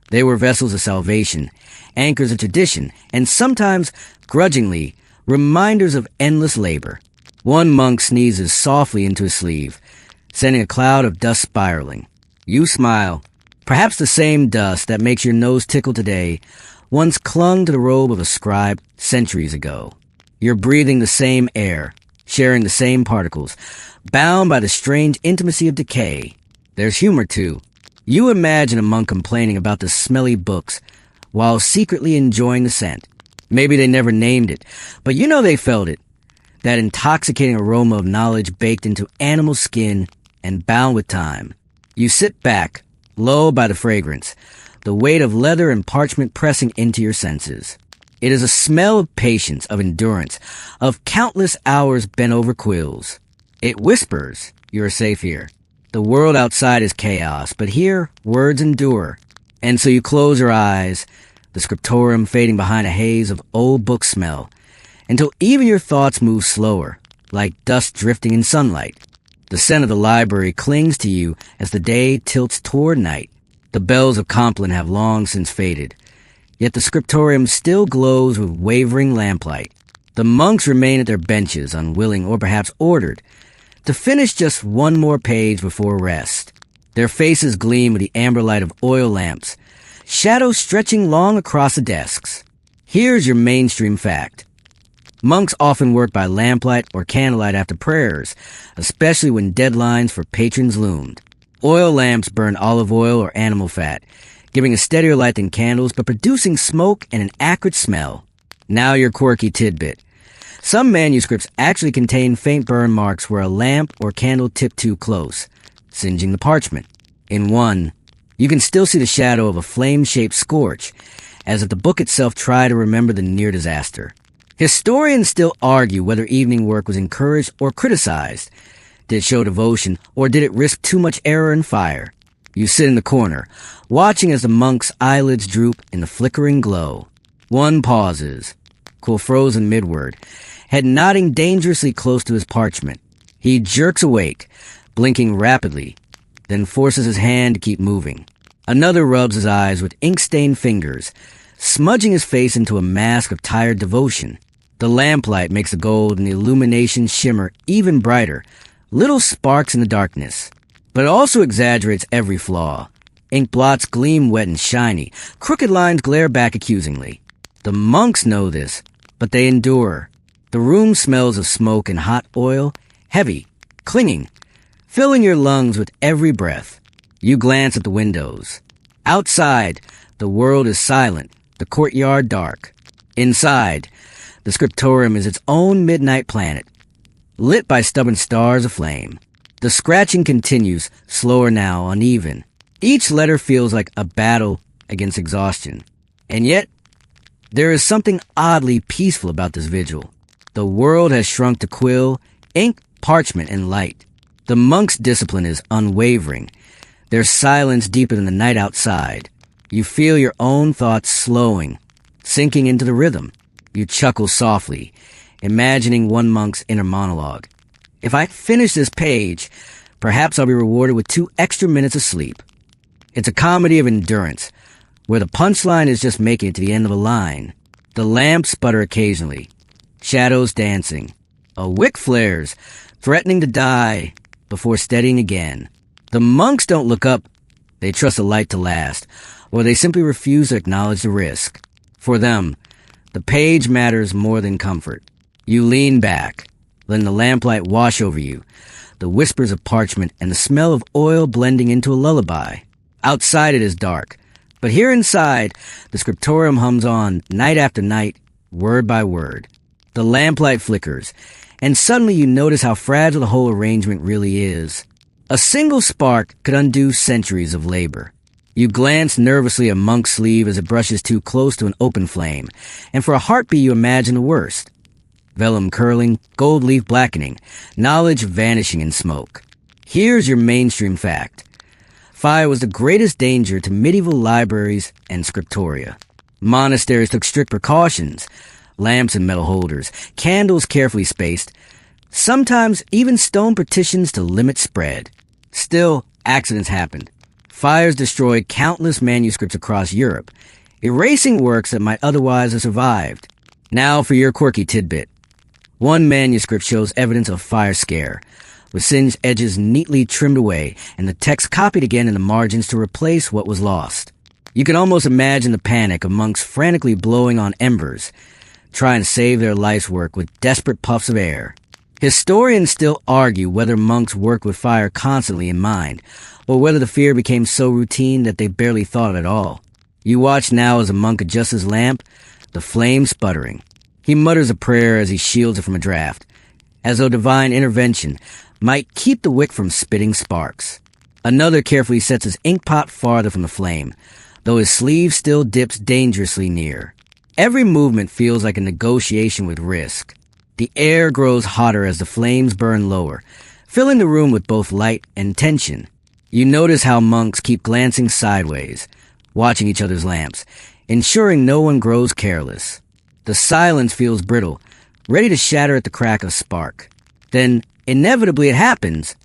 They were vessels of salvation, anchors of tradition, and sometimes, grudgingly, reminders of endless labor. One monk sneezes softly into his sleeve, sending a cloud of dust spiraling. You smile. Perhaps the same dust that makes your nose tickle today once clung to the robe of a scribe centuries ago. You're breathing the same air, sharing the same particles, bound by the strange intimacy of decay. There's humor, too. You imagine a monk complaining about the smelly books while secretly enjoying the scent. Maybe they never named it, but you know they felt it. That intoxicating aroma of knowledge baked into animal skin and bound with time. You sit back, lulled by the fragrance, the weight of leather and parchment pressing into your senses. It is a smell of patience, of endurance, of countless hours bent over quills. It whispers, you're safe here. The world outside is chaos, but here, words endure. And so you close your eyes, the scriptorium fading behind a haze of old book smell, until even your thoughts move slower, like dust drifting in sunlight. The scent of the library clings to you as the day tilts toward night. The bells of Compline have long since faded, yet the scriptorium still glows with wavering lamplight. The monks remain at their benches, unwilling or perhaps ordered, to finish just one more page before rest. Their faces gleam with the amber light of oil lamps, shadows stretching long across the desks. Here's your mainstream fact. Monks often work by lamplight or candlelight after prayers, especially when deadlines for patrons loomed. Oil lamps burn olive oil or animal fat, giving a steadier light than candles but producing smoke and an acrid smell. Now your quirky tidbit. Some manuscripts actually contain faint burn marks where a lamp or candle tipped too close, singeing the parchment. In one, you can still see the shadow of a flame-shaped scorch, as if the book itself tried to remember the near disaster. Historians still argue whether evening work was encouraged or criticized. Did it show devotion, or did it risk too much error and fire? You sit in the corner, watching as the monk's eyelids droop in the flickering glow. One pauses, quill frozen midward, head nodding dangerously close to his parchment. He jerks awake, blinking rapidly, then forces his hand to keep moving. Another rubs his eyes with ink-stained fingers, smudging his face into a mask of tired devotion. The lamplight makes the gold and the illumination shimmer even brighter, little sparks in the darkness. But it also exaggerates every flaw. Ink blots gleam wet and shiny, crooked lines glare back accusingly. The monks know this, but they endure. The room smells of smoke and hot oil, heavy, clinging, filling your lungs with every breath. You glance at the windows. Outside, the world is silent, the courtyard dark. Inside, the scriptorium is its own midnight planet, lit by stubborn stars aflame. The scratching continues, slower now, uneven. Each letter feels like a battle against exhaustion. And yet, there is something oddly peaceful about this vigil. The world has shrunk to quill, ink, parchment, and light. The monk's discipline is unwavering, their silence deeper than the night outside. You feel your own thoughts slowing, sinking into the rhythm. You chuckle softly, imagining one monk's inner monologue. If I finish this page, perhaps I'll be rewarded with 2 extra minutes of sleep. It's a comedy of endurance, where the punchline is just making it to the end of a line. The lamps sputter occasionally, shadows dancing. A wick flares, threatening to die before steadying again. The monks don't look up. They trust the light to last, or they simply refuse to acknowledge the risk. For them, the page matters more than comfort. You lean back, letting the lamplight wash over you, the whispers of parchment and the smell of oil blending into a lullaby. Outside it is dark, but here inside, the scriptorium hums on night after night, word by word. The lamplight flickers, and suddenly you notice how fragile the whole arrangement really is. A single spark could undo centuries of labor. You glance nervously at monk's sleeve as it brushes too close to an open flame, and for a heartbeat you imagine the worst. Vellum curling, gold leaf blackening, knowledge vanishing in smoke. Here's your mainstream fact. Fire was the greatest danger to medieval libraries and scriptoria. Monasteries took strict precautions, lamps in metal holders, candles carefully spaced, sometimes even stone partitions to limit spread. Still, accidents happened. Fires destroyed countless manuscripts across Europe, erasing works that might otherwise have survived. Now for your quirky tidbit. One manuscript shows evidence of fire scare, with singed edges neatly trimmed away and the text copied again in the margins to replace what was lost. You can almost imagine the panic of monks frantically blowing on embers, trying to save their life's work with desperate puffs of air. Historians still argue whether monks worked with fire constantly in mind, or whether the fear became so routine that they barely thought of it at all. You watch now as a monk adjusts his lamp, the flame sputtering. He mutters a prayer as he shields it from a draft, as though divine intervention might keep the wick from spitting sparks. Another carefully sets his ink pot farther from the flame, though his sleeve still dips dangerously near. Every movement feels like a negotiation with risk. The air grows hotter as the flames burn lower, filling the room with both light and tension. You notice how monks keep glancing sideways, watching each other's lamps, ensuring no one grows careless. The silence feels brittle, ready to shatter at the crack of a spark. Then, inevitably it happens.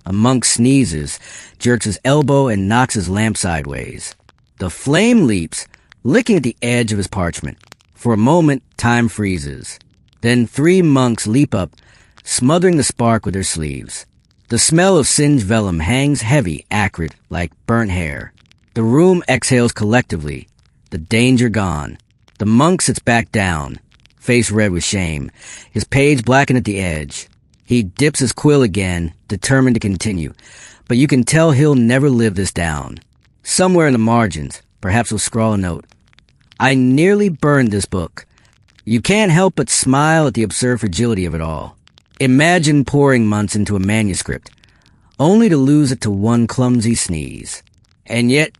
A monk sneezes, jerks his elbow, and knocks his lamp sideways. The flame leaps, licking at the edge of his parchment. For a moment, time freezes. Then 3 monks leap up, smothering the spark with their sleeves. The smell of singed vellum hangs heavy, acrid, like burnt hair. The room exhales collectively, the danger gone. The monk sits back down, face red with shame, his page blackened at the edge. He dips his quill again, determined to continue, but you can tell he'll never live this down. Somewhere in the margins, perhaps he'll scrawl a note. I nearly burned this book. You can't help but smile at the absurd fragility of it all. Imagine pouring months into a manuscript, only to lose it to one clumsy sneeze. And yet,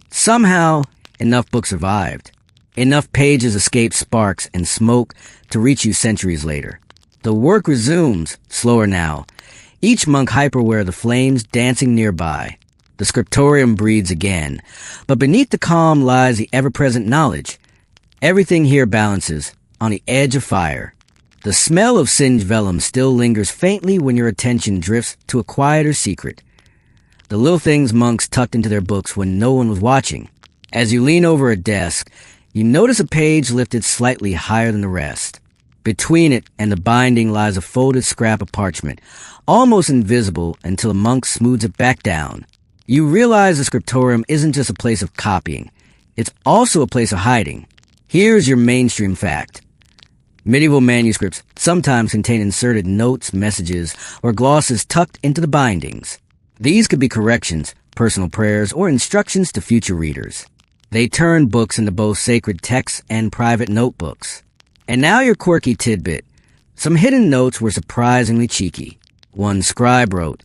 somehow, enough books survived. Enough pages escaped sparks and smoke to reach you centuries later. The work resumes, slower now, each monk hyper-aware of the flames dancing nearby. The Scriptorium breathes again, but beneath the calm lies the ever-present knowledge. Everything here balances, on the edge of fire. The smell of singed vellum still lingers faintly when your attention drifts to a quieter secret. The little things monks tucked into their books when no one was watching. As you lean over a desk, you notice a page lifted slightly higher than the rest. Between it and the binding lies a folded scrap of parchment, almost invisible until a monk smooths it back down. You realize the Scriptorium isn't just a place of copying. It's also a place of hiding. Here's your mainstream fact. Medieval manuscripts sometimes contain inserted notes, messages, or glosses tucked into the bindings. These could be corrections, personal prayers, or instructions to future readers. They turn books into both sacred texts and private notebooks. And now your quirky tidbit. Some hidden notes were surprisingly cheeky. One scribe wrote,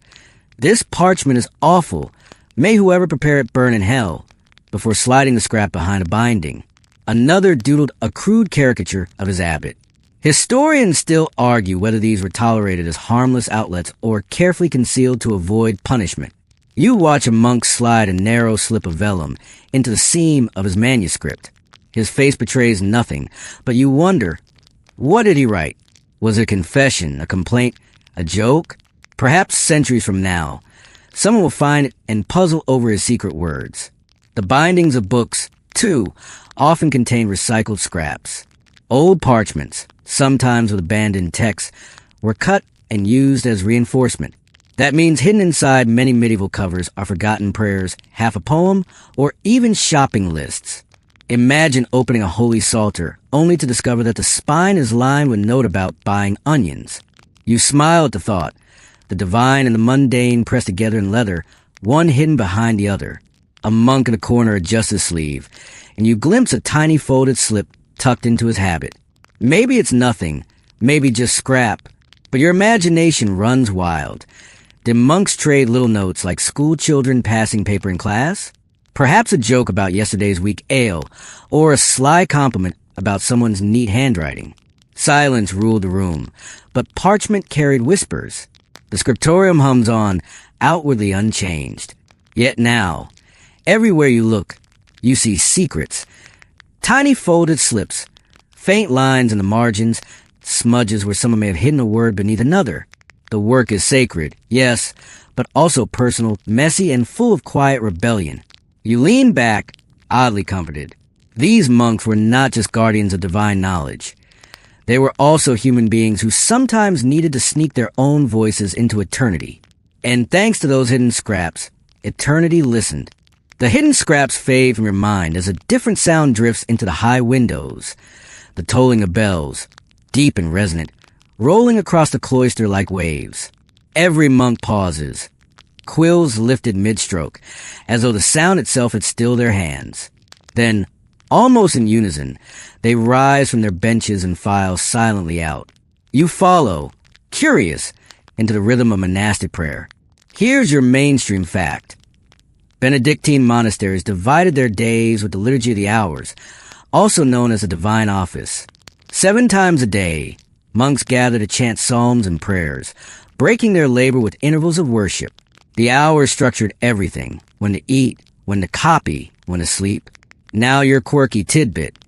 "This parchment is awful. May whoever prepare it burn in hell," before sliding the scrap behind a binding. Another doodled a crude caricature of his abbot. Historians still argue whether these were tolerated as harmless outlets or carefully concealed to avoid punishment. You watch a monk slide a narrow slip of vellum into the seam of his manuscript. His face betrays nothing, but you wonder, what did he write? Was it a confession, a complaint, a joke? Perhaps centuries from now, someone will find it and puzzle over his secret words. The bindings of books, too, often contain recycled scraps. Old parchments, sometimes with abandoned texts, were cut and used as reinforcement. That means hidden inside many medieval covers are forgotten prayers, half a poem, or even shopping lists. Imagine opening a holy psalter, only to discover that the spine is lined with a note about buying onions. You smile at the thought, the divine and the mundane pressed together in leather, one hidden behind the other. A monk in a corner adjusts his sleeve, and you glimpse a tiny folded slip tucked into his habit. Maybe it's nothing, maybe just scrap, but your imagination runs wild. Did monks trade little notes like school children passing paper in class? Perhaps a joke about yesterday's weak ale, or a sly compliment about someone's neat handwriting. Silence ruled the room, but parchment carried whispers. The Scriptorium hums on, outwardly unchanged. Yet now, everywhere you look, you see secrets. Tiny folded slips, faint lines in the margins, smudges where someone may have hidden a word beneath another. The work is sacred, yes, but also personal, messy, and full of quiet rebellion. You lean back, oddly comforted. These monks were not just guardians of divine knowledge. They were also human beings who sometimes needed to sneak their own voices into eternity. And thanks to those hidden scraps, eternity listened. The hidden scraps fade from your mind as a different sound drifts into the high windows. The tolling of bells, deep and resonant, rolling across the cloister like waves. Every monk pauses, quills lifted mid-stroke, as though the sound itself had stilled their hands. Then, almost in unison, they rise from their benches and file silently out. You follow, curious, into the rhythm of monastic prayer. Here's your mainstream fact. Benedictine monasteries divided their days with the Liturgy of the Hours, also known as the Divine Office. 7 times a day, monks gather to chant psalms and prayers, breaking their labor with intervals of worship. The hours structured everything, when to eat, when to copy, when asleep. Now your quirky tidbit.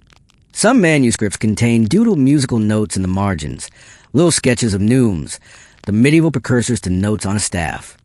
Some manuscripts contain doodle musical notes in the margins, little sketches of neumes, the medieval precursors to notes on a staff.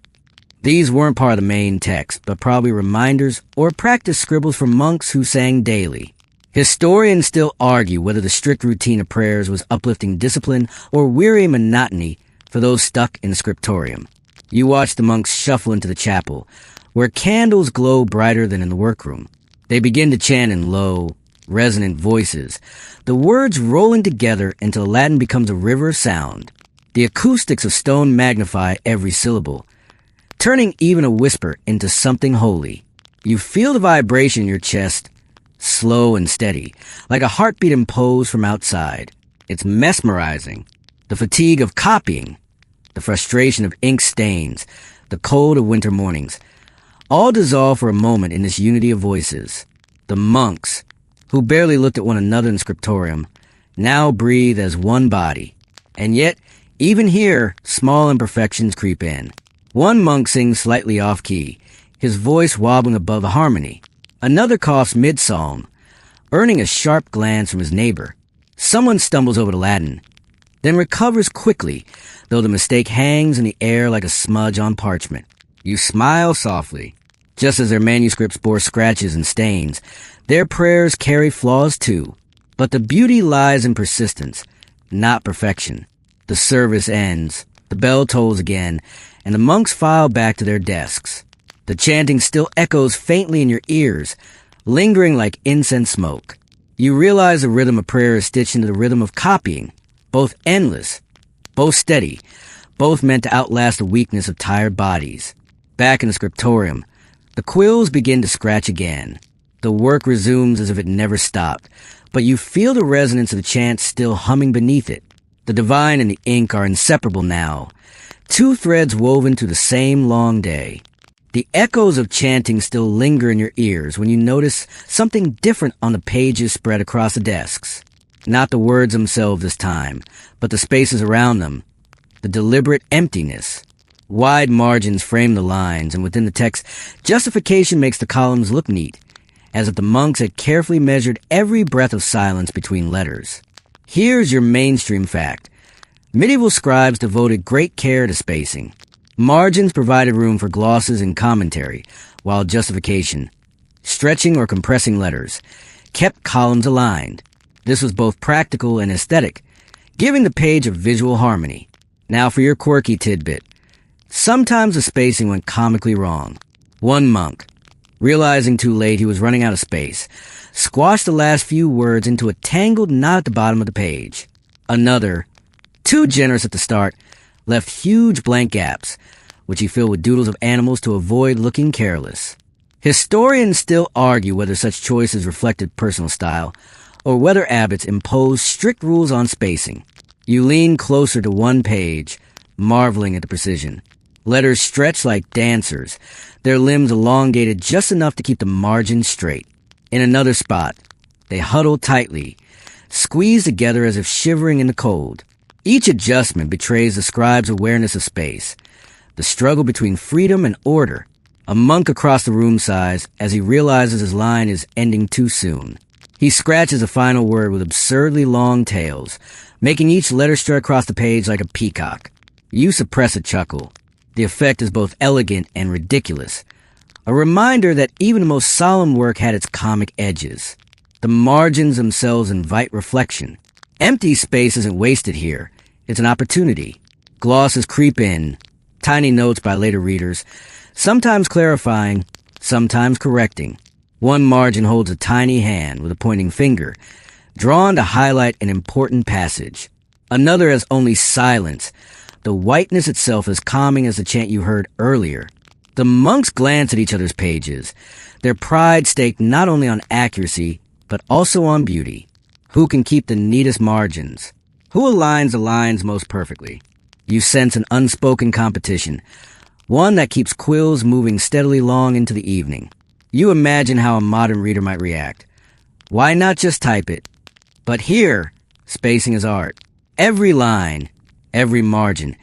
These weren't part of the main text, but probably reminders or practice scribbles for monks who sang daily. Historians still argue whether the strict routine of prayers was uplifting discipline or weary monotony for those stuck in the Scriptorium. You watch the monks shuffle into the chapel, where candles glow brighter than in the workroom. They begin to chant in low, resonant voices, the words rolling together until Latin becomes a river of sound. The acoustics of stone magnify every syllable, turning even a whisper into something holy. You feel the vibration in your chest, slow and steady, like a heartbeat imposed from outside. It's mesmerizing. The fatigue of copying, the frustration of ink stains, the cold of winter mornings, all dissolve for a moment in this unity of voices. The monks, who barely looked at one another in the Scriptorium, now breathe as one body. And yet, even here, small imperfections creep in. One monk sings slightly off-key, his voice wobbling above the harmony. Another coughs mid-psalm, earning a sharp glance from his neighbor. Someone stumbles over the Latin, then recovers quickly, though the mistake hangs in the air like a smudge on parchment. You smile softly. Just as their manuscripts bore scratches and stains, their prayers carry flaws too. But the beauty lies in persistence, not perfection. The service ends, the bell tolls again, and the monks file back to their desks. The chanting still echoes faintly in your ears, lingering like incense smoke. You realize the rhythm of prayer is stitched into the rhythm of copying, both endless, both steady, both meant to outlast the weakness of tired bodies. Back in the Scriptorium, the quills begin to scratch again. The work resumes as if it never stopped, but you feel the resonance of the chant still humming beneath it. The divine and the ink are inseparable now, two threads woven through the same long day. The echoes of chanting still linger in your ears when you notice something different on the pages spread across the desks. Not the words themselves this time, but the spaces around them, the deliberate emptiness. Wide margins frame the lines, and within the text, justification makes the columns look neat, as if the monks had carefully measured every breath of silence between letters. Here's your mainstream fact. Medieval scribes devoted great care to spacing. Margins provided room for glosses and commentary, while justification, stretching or compressing letters, kept columns aligned. This was both practical and aesthetic, giving the page a visual harmony. Now for your quirky tidbit. Sometimes the spacing went comically wrong. One monk, realizing too late he was running out of space, squashed the last few words into a tangled knot at the bottom of the page. Another, too generous at the start, left huge blank gaps, which he filled with doodles of animals to avoid looking careless. Historians still argue whether such choices reflected personal style, or whether abbots imposed strict rules on spacing. You lean closer to one page, marveling at the precision. Letters stretched like dancers, their limbs elongated just enough to keep the margins straight. In another spot, they huddled tightly, squeezed together as if shivering in the cold. Each adjustment betrays the scribe's awareness of space, the struggle between freedom and order. A monk across the room sighs as he realizes his line is ending too soon. He scratches a final word with absurdly long tails, making each letter strut across the page like a peacock. You suppress a chuckle. The effect is both elegant and ridiculous, a reminder that even the most solemn work had its comic edges. The margins themselves invite reflection. Empty space isn't wasted here. It's an opportunity. Glosses creep in, tiny notes by later readers, sometimes clarifying, sometimes correcting. One margin holds a tiny hand with a pointing finger, drawn to highlight an important passage. Another has only silence, the whiteness itself as calming as the chant you heard earlier. The monks glance at each other's pages, their pride staked not only on accuracy, but also on beauty. Who can keep the neatest margins? Who aligns the lines most perfectly? You sense an unspoken competition, one that keeps quills moving steadily long into the evening. You imagine how a modern reader might react. Why not just type it? But here, spacing is art. Every line, every margin,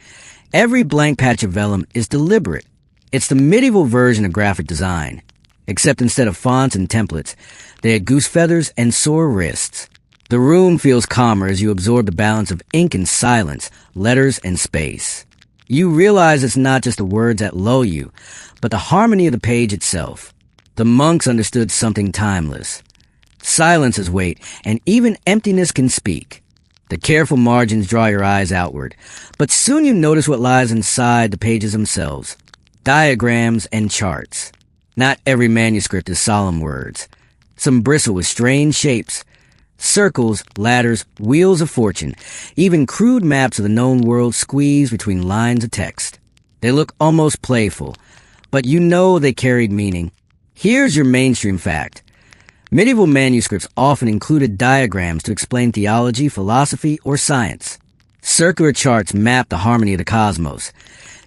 every blank patch of vellum is deliberate. It's the medieval version of graphic design. except instead of fonts and templates, they had goose feathers and sore wrists. The room feels calmer as you absorb the balance of ink and silence, letters and space. You realize it's not just the words that lull you, but the harmony of the page itself. The monks understood something timeless. Silence is weight, and even emptiness can speak. The careful margins draw your eyes outward, but soon you notice what lies inside the pages themselves. Diagrams and charts. Not every manuscript is solemn words. Some bristle with strange shapes. Circles, ladders, wheels of fortune, even crude maps of the known world squeezed between lines of text. They look almost playful, but you know they carried meaning. Here's your mainstream fact. Medieval manuscripts often included diagrams to explain theology, philosophy, or science. Circular charts map the harmony of the cosmos.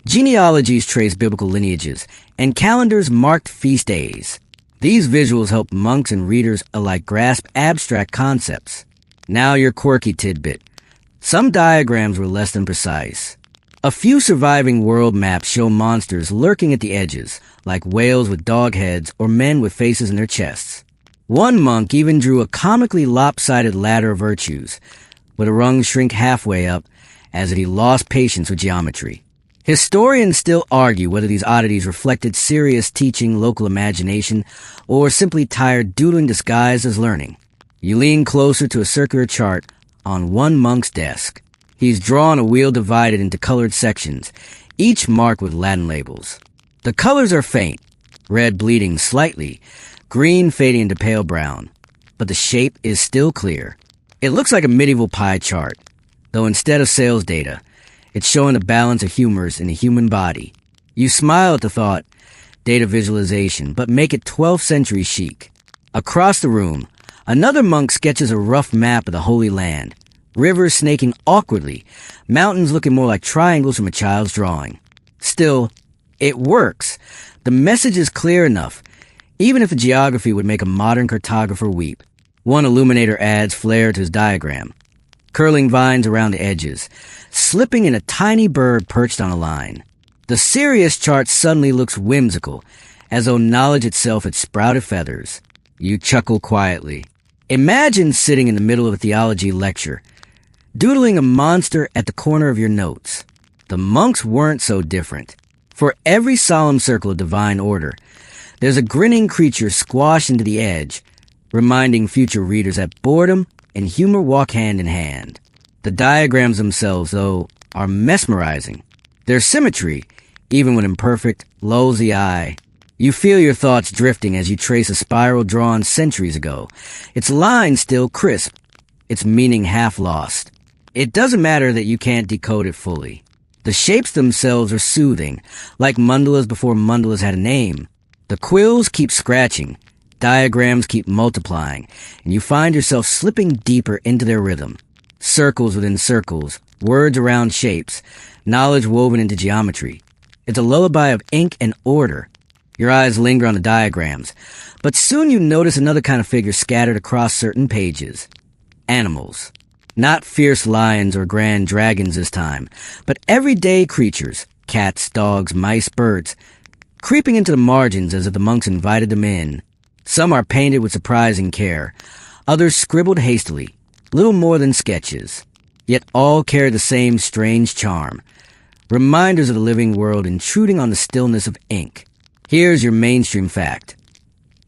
Genealogies trace biblical lineages, and calendars marked feast days. These visuals help monks and readers alike grasp abstract concepts. Now your quirky tidbit. Some diagrams were less than precise. A few surviving world maps show monsters lurking at the edges, like whales with dog heads or men with faces in their chests. One monk even drew a comically lopsided ladder of virtues, with a rung shrink halfway up, as if he lost patience with geometry. Historians still argue whether these oddities reflected serious teaching, local imagination, or simply tired doodling disguised as learning. You lean closer to a circular chart on one monk's desk. He's drawn a wheel divided into colored sections, each marked with Latin labels. The colors are faint, red bleeding slightly, green fading into pale brown, but the shape is still clear. It looks like a medieval pie chart, though instead of sales data, it's showing the balance of humors in the human body. You smile at the thought, data visualization, but make it 12th century chic. Across the room, another monk sketches a rough map of the Holy Land, rivers snaking awkwardly, mountains looking more like triangles from a child's drawing. Still, it works. The message is clear enough, even if the geography would make a modern cartographer weep. One illuminator adds flair to his diagram. Curling vines around the edges, slipping in a tiny bird perched on a line. The serious chart suddenly looks whimsical, as though knowledge itself had sprouted feathers. You chuckle quietly. Imagine sitting in the middle of a theology lecture, doodling a monster at the corner of your notes. The monks weren't so different. For every solemn circle of divine order, there's a grinning creature squashed into the edge, reminding future readers that boredom and humor walk hand in hand. The diagrams themselves, though, are mesmerizing. Their symmetry, even when imperfect, lulls the eye. You feel your thoughts drifting as you trace a spiral drawn centuries ago, its lines still crisp, its meaning half lost. It doesn't matter that you can't decode it fully. The shapes themselves are soothing, like mandalas before mandalas had a name. The quills keep scratching, diagrams keep multiplying, and you find yourself slipping deeper into their rhythm. Circles within circles, words around shapes, knowledge woven into geometry. It's a lullaby of ink and order. Your eyes linger on the diagrams, but soon you notice another kind of figure scattered across certain pages. Animals. Not fierce lions or grand dragons this time, but everyday creatures, cats, dogs, mice, birds, creeping into the margins as if the monks invited them in. Some are painted with surprising care, others scribbled hastily, little more than sketches, yet all carry the same strange charm, reminders of the living world intruding on the stillness of ink. Here's your mainstream fact.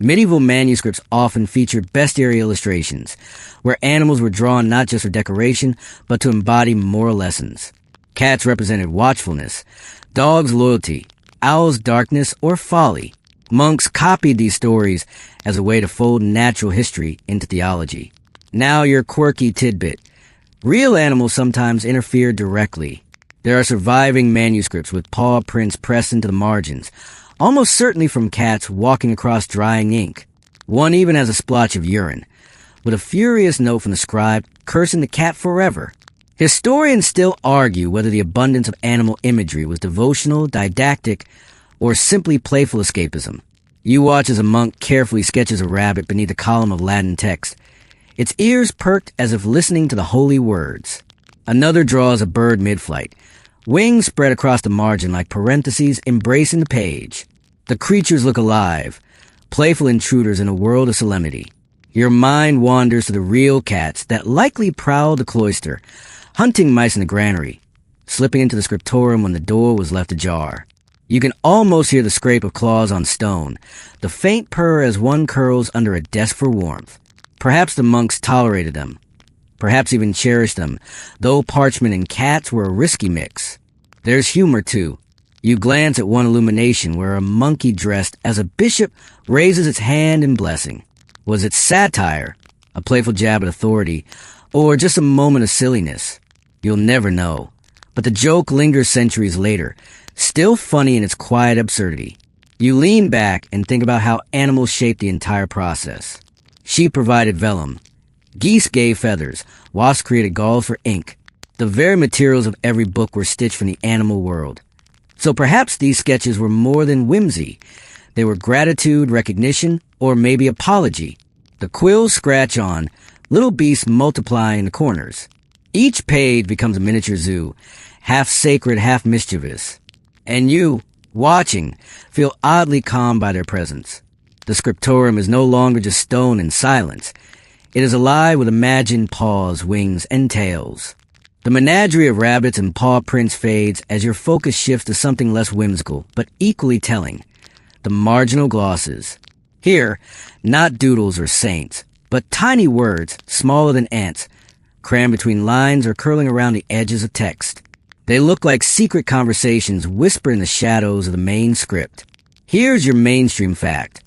Medieval manuscripts often featured bestiary illustrations, where animals were drawn not just for decoration, but to embody moral lessons. Cats represented watchfulness, dogs loyalty, owls darkness or folly. Monks copied these stories as a way to fold natural history into theology. Now your quirky tidbit. Real animals sometimes interfere directly. There are surviving manuscripts with paw prints pressed into the margins, almost certainly from cats walking across drying ink. One even has a splotch of urine, with a furious note from the scribe cursing the cat forever. Historians still argue whether the abundance of animal imagery was devotional, didactic, or simply playful escapism. You watch as a monk carefully sketches a rabbit beneath a column of Latin text, its ears perked as if listening to the holy words. Another draws a bird mid-flight, wings spread across the margin like parentheses embracing the page. The creatures look alive, playful intruders in a world of solemnity. Your mind wanders to the real cats that likely prowl the cloister, hunting mice in the granary, slipping into the scriptorium when the door was left ajar. You can almost hear the scrape of claws on stone, the faint purr as one curls under a desk for warmth. Perhaps the monks tolerated them, perhaps even cherished them, though parchment and cats were a risky mix. There's humor, too. You glance at one illumination where a monkey dressed as a bishop raises its hand in blessing. Was it satire, a playful jab at authority, or just a moment of silliness? You'll never know. But the joke lingers centuries later, still funny in its quiet absurdity. You lean back and think about how animals shaped the entire process. Sheep provided vellum. Geese gave feathers. Wasps created galls for ink. The very materials of every book were stitched from the animal world. So perhaps these sketches were more than whimsy. They were gratitude, recognition, or maybe apology. The quills scratch on, little beasts multiply in the corners. Each page becomes a miniature zoo, half sacred, half mischievous. And you, watching, feel oddly calmed by their presence. The scriptorium is no longer just stone and silence. It is alive with imagined paws, wings, and tails. The menagerie of rabbits and paw prints fades as your focus shifts to something less whimsical, but equally telling. The marginal glosses. Here, not doodles or saints, but tiny words, smaller than ants, crammed between lines or curling around the edges of text. They look like secret conversations whispered in the shadows of the main script. Here's your mainstream fact.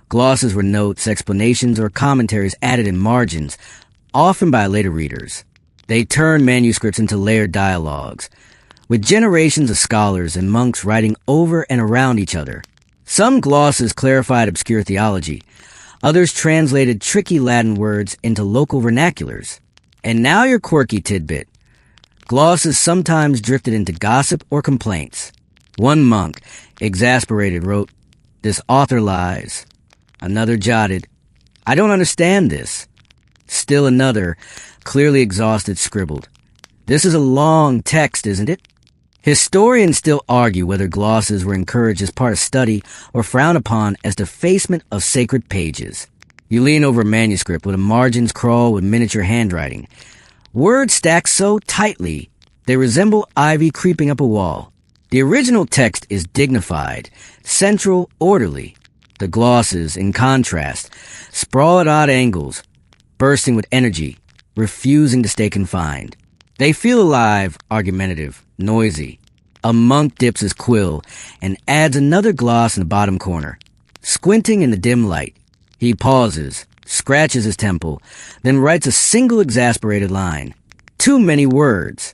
Glosses were notes, explanations, or commentaries added in margins, often by later readers. They turned manuscripts into layered dialogues, with generations of scholars and monks writing over and around each other. Some glosses clarified obscure theology. Others translated tricky Latin words into local vernaculars. And now your quirky tidbit. Glosses sometimes drifted into gossip or complaints. One monk, exasperated, wrote, "This author lies." Another jotted, "I don't understand this." Still another, clearly exhausted, scribbled, "This is a long text, isn't it?" Historians still argue whether glosses were encouraged as part of study or frowned upon as defacement of sacred pages. You lean over a manuscript where the margins crawl with miniature handwriting. Words stack so tightly, they resemble ivy creeping up a wall. The original text is dignified, central, orderly. The glosses, in contrast, sprawl at odd angles, bursting with energy, refusing to stay confined. They feel alive, argumentative, noisy. A monk dips his quill and adds another gloss in the bottom corner. Squinting in the dim light, he pauses, scratches his temple, then writes a single exasperated line. Too many words.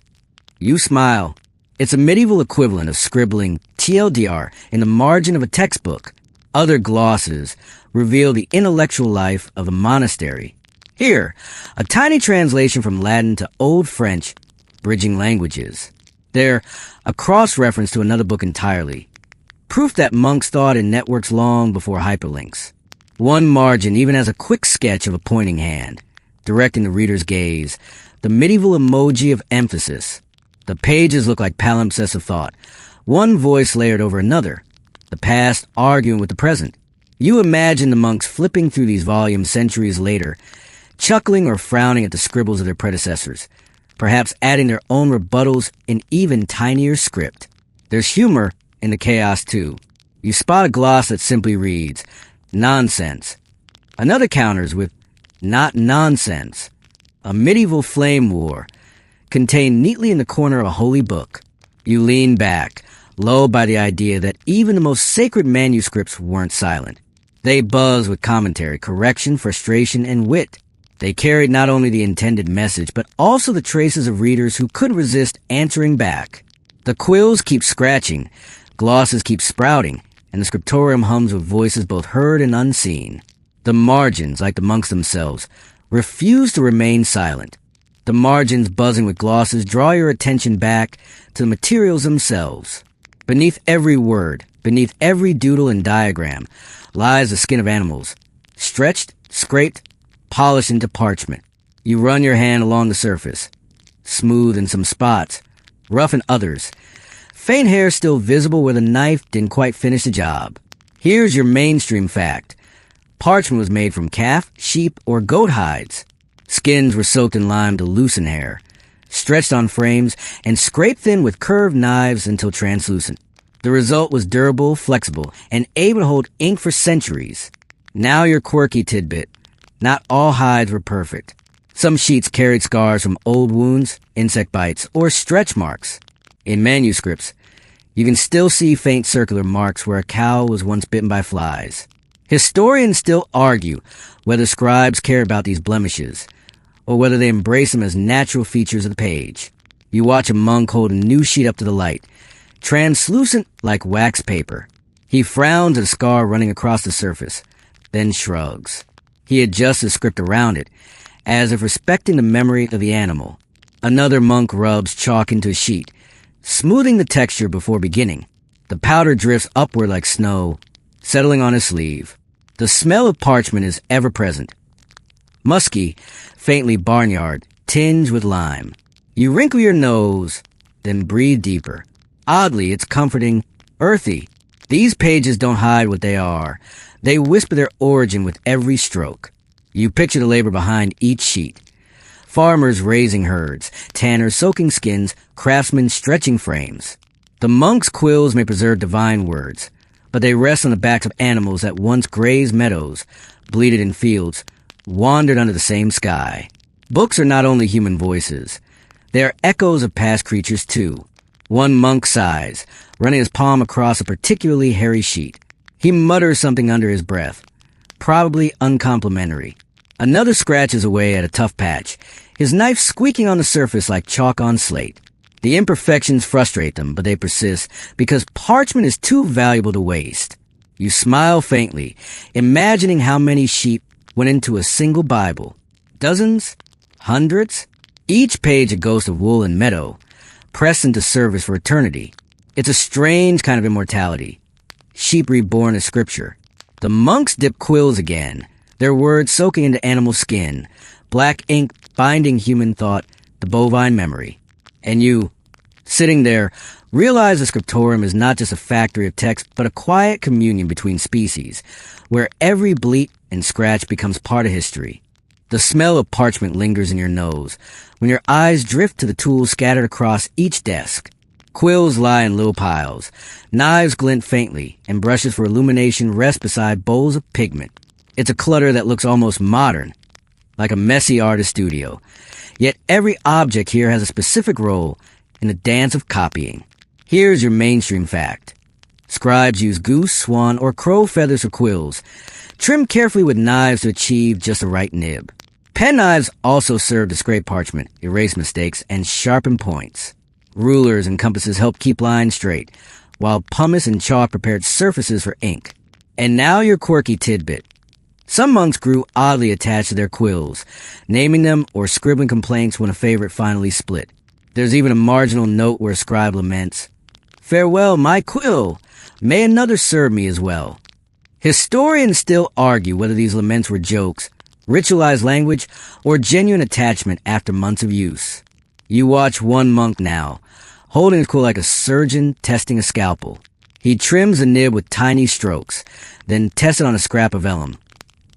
You smile. It's a medieval equivalent of scribbling TLDR in the margin of a textbook. Other glosses reveal the intellectual life of the monastery. Here, a tiny translation from Latin to Old French, bridging languages. There, a cross-reference to another book entirely. Proof that monks thought in networks long before hyperlinks. One margin even has a quick sketch of a pointing hand, directing the reader's gaze, the medieval emoji of emphasis. The pages look like palimpsests of thought, one voice layered over another, the past arguing with the present. You imagine the monks flipping through these volumes centuries later, chuckling or frowning at the scribbles of their predecessors, perhaps adding their own rebuttals in even tinier script. There's humor in the chaos, too. You spot a gloss that simply reads, "Nonsense." Another counters with, "Not nonsense." A medieval flame war, contained neatly in the corner of a holy book. You lean back, lulled by the idea that even the most sacred manuscripts weren't silent. They buzz with commentary, correction, frustration, and wit. They carried not only the intended message, but also the traces of readers who couldn't resist answering back. The quills keep scratching, glosses keep sprouting, and the scriptorium hums with voices both heard and unseen. The margins, like the monks themselves, refuse to remain silent. The margins buzzing with glosses draw your attention back to the materials themselves. Beneath every word, beneath every doodle and diagram, lies the skin of animals, stretched, scraped, polished into parchment. You run your hand along the surface, smooth in some spots, rough in others, faint hair still visible where the knife didn't quite finish the job. Here's your mainstream fact. Parchment was made from calf, sheep, or goat hides. Skins were soaked in lime to loosen hair, stretched on frames, and scraped thin with curved knives until translucent. The result was durable, flexible, and able to hold ink for centuries. Now your quirky tidbit. Not all hides were perfect. Some sheets carried scars from old wounds, insect bites, or stretch marks. In manuscripts, you can still see faint circular marks where a cow was once bitten by flies. Historians still argue whether scribes care about these blemishes, or whether they embrace them as natural features of the page. You watch a monk hold a new sheet up to the light, translucent like wax paper. He frowns at a scar running across the surface, then shrugs. He adjusts the script around it, as if respecting the memory of the animal. Another monk rubs chalk into a sheet, smoothing the texture before beginning. The powder drifts upward like snow, settling on his sleeve. The smell of parchment is ever present. Musky, faintly barnyard, tinged with lime. You wrinkle your nose, then breathe deeper. Oddly, it's comforting, earthy. These pages don't hide what they are. They whisper their origin with every stroke. You picture the labor behind each sheet. Farmers raising herds, tanners soaking skins, craftsmen stretching frames. The monks' quills may preserve divine words, but they rest on the backs of animals that once grazed meadows, bleated in fields, wandered under the same sky. Books are not only human voices. They are echoes of past creatures too. One monk sighs, running his palm across a particularly hairy sheet. He mutters something under his breath, probably uncomplimentary. Another scratches away at a tough patch, his knife squeaking on the surface like chalk on slate. The imperfections frustrate them, but they persist because parchment is too valuable to waste. You smile faintly, imagining how many sheep went into a single Bible. Dozens? Hundreds? Each page a ghost of wool and meadow, pressed into service for eternity. It's a strange kind of immortality. Sheep reborn as scripture. The monks dip quills again, their words soaking into animal skin, black ink binding human thought, the bovine memory. And you, sitting there, realize the Scriptorium is not just a factory of text, but a quiet communion between species, where every bleat and scratch becomes part of history. The smell of parchment lingers in your nose when your eyes drift to the tools scattered across each desk. Quills lie in little piles, knives glint faintly, and brushes for illumination rest beside bowls of pigment. It's a clutter that looks almost modern, like a messy artist studio. Yet every object here has a specific role in the dance of copying. Here's your mainstream fact. Scribes use goose, swan, or crow feathers for quills, trimmed carefully with knives to achieve just the right nib. Pen knives also serve to scrape parchment, erase mistakes, and sharpen points. Rulers and compasses help keep lines straight, while pumice and chalk prepared surfaces for ink. And now your quirky tidbit. Some monks grew oddly attached to their quills, naming them or scribbling complaints when a favorite finally split. There's even a marginal note where a scribe laments, "Farewell, my quill! May another serve me as well." Historians still argue whether these laments were jokes, ritualized language, or genuine attachment after months of use. You watch one monk now, holding his quill like a surgeon testing a scalpel. He trims the nib with tiny strokes, then tests it on a scrap of vellum,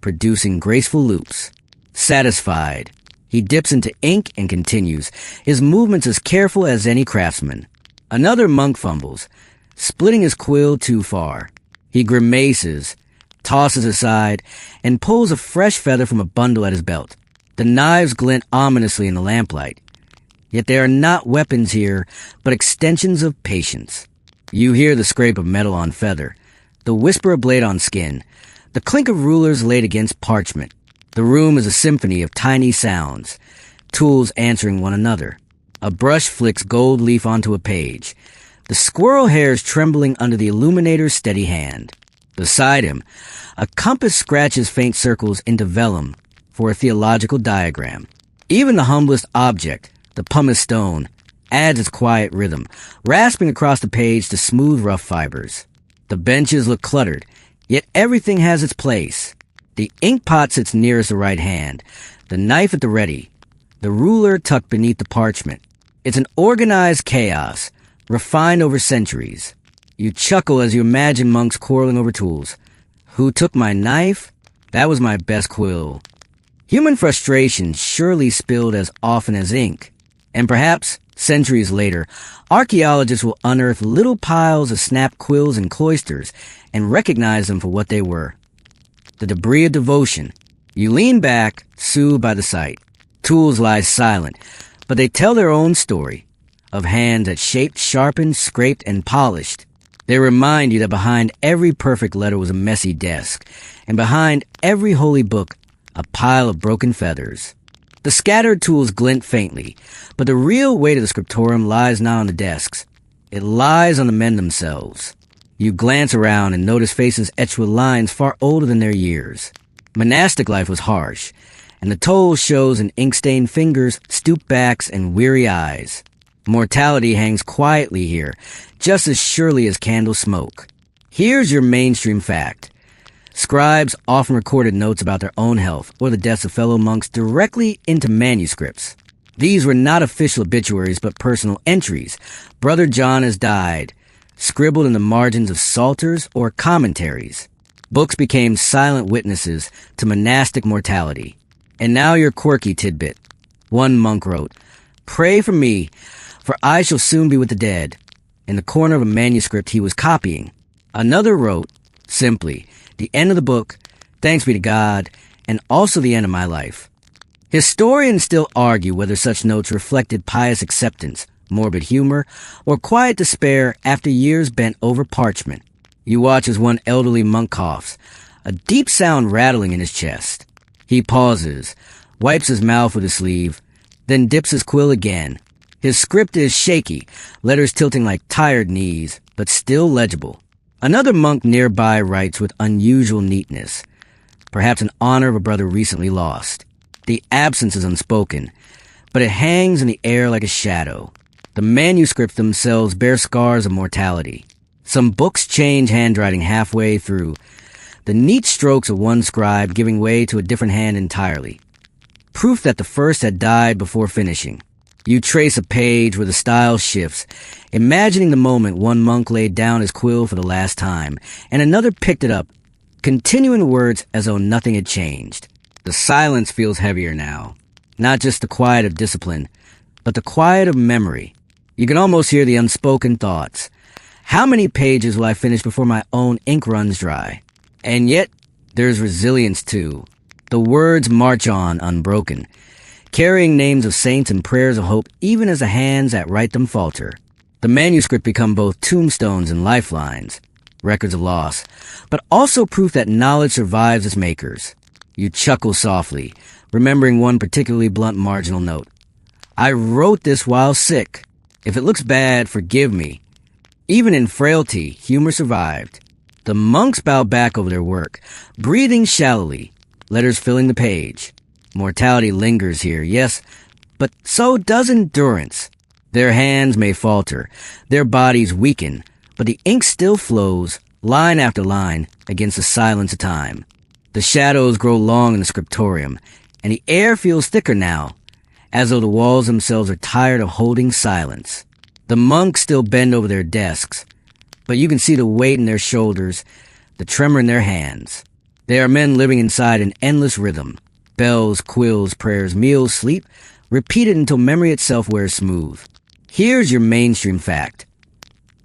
producing graceful loops. Satisfied, he dips into ink and continues, his movements as careful as any craftsman. Another monk fumbles, splitting his quill too far. He grimaces, tosses aside, and pulls a fresh feather from a bundle at his belt. The knives glint ominously in the lamplight. Yet they are not weapons here, but extensions of patience. You hear the scrape of metal on feather, the whisper of blade on skin, the clink of rulers laid against parchment. The room is a symphony of tiny sounds, tools answering one another. A brush flicks gold leaf onto a page, the squirrel hairs trembling under the illuminator's steady hand. Beside him, a compass scratches faint circles into vellum for a theological diagram. Even the humblest object, the pumice stone, adds its quiet rhythm, rasping across the page to smooth rough fibers. The benches look cluttered, yet everything has its place. The ink pot sits nearest the right hand, the knife at the ready, the ruler tucked beneath the parchment. It's an organized chaos, refined over centuries. You chuckle as you imagine monks quarreling over tools. Who took my knife? That was my best quill. Human frustration surely spilled as often as ink. And perhaps, centuries later, archaeologists will unearth little piles of snapped quills and cloisters and recognize them for what they were. The debris of devotion. You lean back, soothed by the sight. Tools lie silent, but they tell their own story of hands that shaped, sharpened, scraped, and polished. They remind you that behind every perfect letter was a messy desk, and behind every holy book, a pile of broken feathers. The scattered tools glint faintly, but the real weight of the scriptorium lies not on the desks. It lies on the men themselves. You glance around and notice faces etched with lines far older than their years. Monastic life was harsh, and the toll shows in ink-stained fingers, stooped backs, and weary eyes. Mortality hangs quietly here, just as surely as candle smoke. Here's your mainstream fact. Scribes often recorded notes about their own health or the deaths of fellow monks directly into manuscripts. These were not official obituaries but personal entries. Brother John has died, scribbled in the margins of psalters or commentaries. Books became silent witnesses to monastic mortality. And now your quirky tidbit. One monk wrote, "Pray for me, for I shall soon be with the dead," in the corner of a manuscript he was copying. Another wrote, simply, "The end of the book, thanks be to God, and also the end of my life." Historians still argue whether such notes reflected pious acceptance, morbid humor, or quiet despair after years bent over parchment. You watch as one elderly monk coughs, a deep sound rattling in his chest. He pauses, wipes his mouth with his sleeve, then dips his quill again. His script is shaky, letters tilting like tired knees, but still legible. Another monk nearby writes with unusual neatness, perhaps in honor of a brother recently lost. The absence is unspoken, but it hangs in the air like a shadow. The manuscripts themselves bear scars of mortality. Some books change handwriting halfway through, the neat strokes of one scribe giving way to a different hand entirely. Proof that the first had died before finishing. You trace a page where the style shifts, imagining the moment one monk laid down his quill for the last time, and another picked it up, continuing the words as though nothing had changed. The silence feels heavier now. Not just the quiet of discipline, but the quiet of memory. You can almost hear the unspoken thoughts. How many pages will I finish before my own ink runs dry? And yet, there's resilience too. The words march on unbroken, carrying names of saints and prayers of hope even as the hands that write them falter. The manuscript become both tombstones and lifelines, records of loss, but also proof that knowledge survives its makers. You chuckle softly, remembering one particularly blunt marginal note. "I wrote this while sick. If it looks bad, forgive me." Even in frailty, humor survived. The monks bow back over their work, breathing shallowly, letters filling the page. Mortality lingers here, yes, but so does endurance. Their hands may falter, their bodies weaken, but the ink still flows, line after line, against the silence of time. The shadows grow long in the scriptorium, and the air feels thicker now, as though the walls themselves are tired of holding silence. The monks still bend over their desks, but you can see the weight in their shoulders, the tremor in their hands. They are men living inside an endless rhythm. Bells, quills, prayers, meals, sleep, repeated until memory itself wears smooth. Here's your mainstream fact.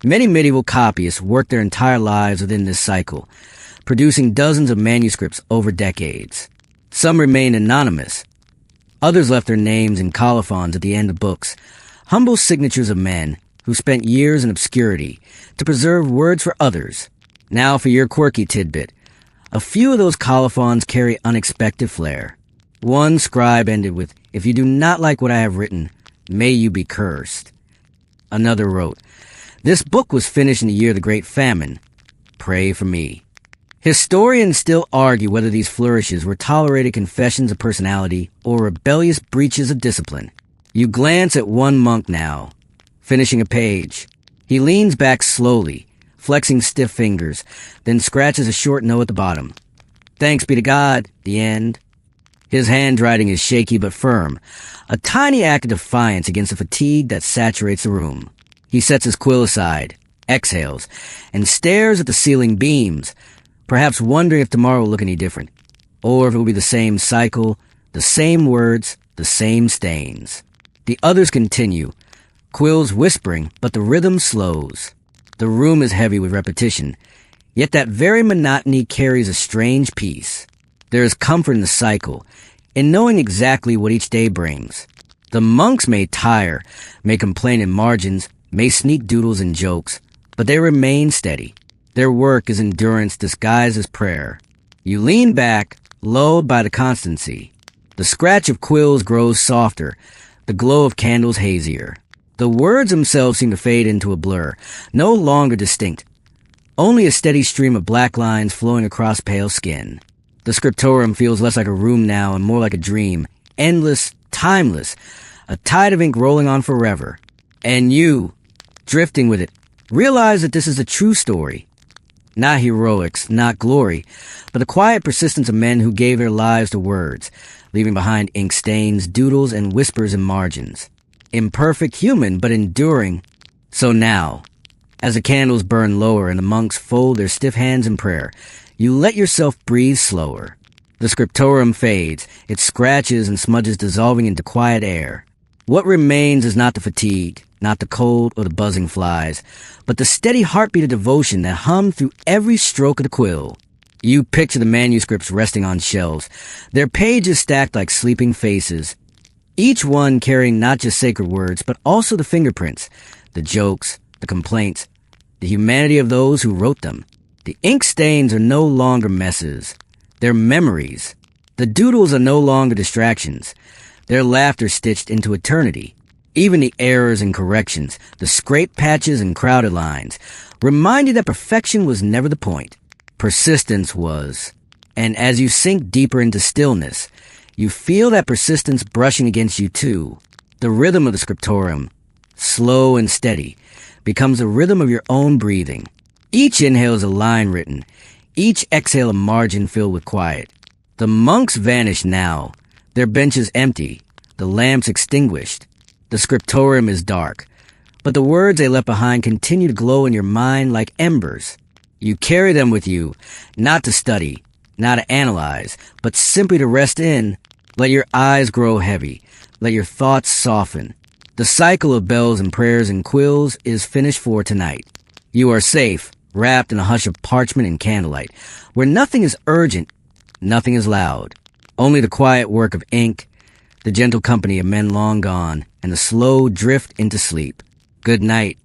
Many medieval copyists worked their entire lives within this cycle, producing dozens of manuscripts over decades. Some remained anonymous. Others left their names in colophons at the end of books, humble signatures of men who spent years in obscurity to preserve words for others. Now for your quirky tidbit. A few of those colophons carry unexpected flair. One scribe ended with, "If you do not like what I have written, may you be cursed." Another wrote, "This book was finished in the year of the Great Famine. Pray for me." Historians still argue whether these flourishes were tolerated confessions of personality or rebellious breaches of discipline. You glance at one monk now, finishing a page. He leans back slowly, flexing stiff fingers, then scratches a short note at the bottom. "Thanks be to God, the end." His handwriting is shaky but firm, a tiny act of defiance against the fatigue that saturates the room. He sets his quill aside, exhales, and stares at the ceiling beams, perhaps wondering if tomorrow will look any different. or if it will be the same cycle, the same words, the same stains. The others continue, quills whispering, but the rhythm slows. The room is heavy with repetition, yet that very monotony carries a strange peace. There is comfort in the cycle, in knowing exactly what each day brings. The monks may tire, may complain in margins, may sneak doodles and jokes, but they remain steady. Their work is endurance disguised as prayer. You lean back, lulled by the constancy. The scratch of quills grows softer, the glow of candles hazier. The words themselves seem to fade into a blur, no longer distinct. Only a steady stream of black lines flowing across pale skin. The scriptorium feels less like a room now and more like a dream, endless, timeless, a tide of ink rolling on forever. And you, drifting with it, realize that this is a true story. Not heroics, not glory, but the quiet persistence of men who gave their lives to words, leaving behind ink stains, doodles, and whispers in margins. Imperfect human, but enduring. So now, as the candles burn lower and the monks fold their stiff hands in prayer, you let yourself breathe slower. The scriptorium fades, its scratches and smudges dissolving into quiet air. What remains is not the fatigue, not the cold or the buzzing flies, but the steady heartbeat of devotion that hummed through every stroke of the quill. You picture the manuscripts resting on shelves, their pages stacked like sleeping faces, each one carrying not just sacred words, but also the fingerprints, the jokes, the complaints, the humanity of those who wrote them. The ink stains are no longer messes. They're memories. The doodles are no longer distractions. Their laughter stitched into eternity. Even the errors and corrections, the scrape patches and crowded lines, remind you that perfection was never the point. Persistence was. And as you sink deeper into stillness, you feel that persistence brushing against you too. The rhythm of the scriptorium, slow and steady, becomes the rhythm of your own breathing. Each inhale is a line written, each exhale a margin filled with quiet. The monks vanish now, their benches empty, the lamps extinguished. The scriptorium is dark, but the words they left behind continue to glow in your mind like embers. You carry them with you, not to study, not to analyze, but simply to rest in. Let your eyes grow heavy, let your thoughts soften. The cycle of bells and prayers and quills is finished for tonight. You are safe, wrapped in a hush of parchment and candlelight, where nothing is urgent, nothing is loud. Only the quiet work of ink, the gentle company of men long gone, and the slow drift into sleep. Good night.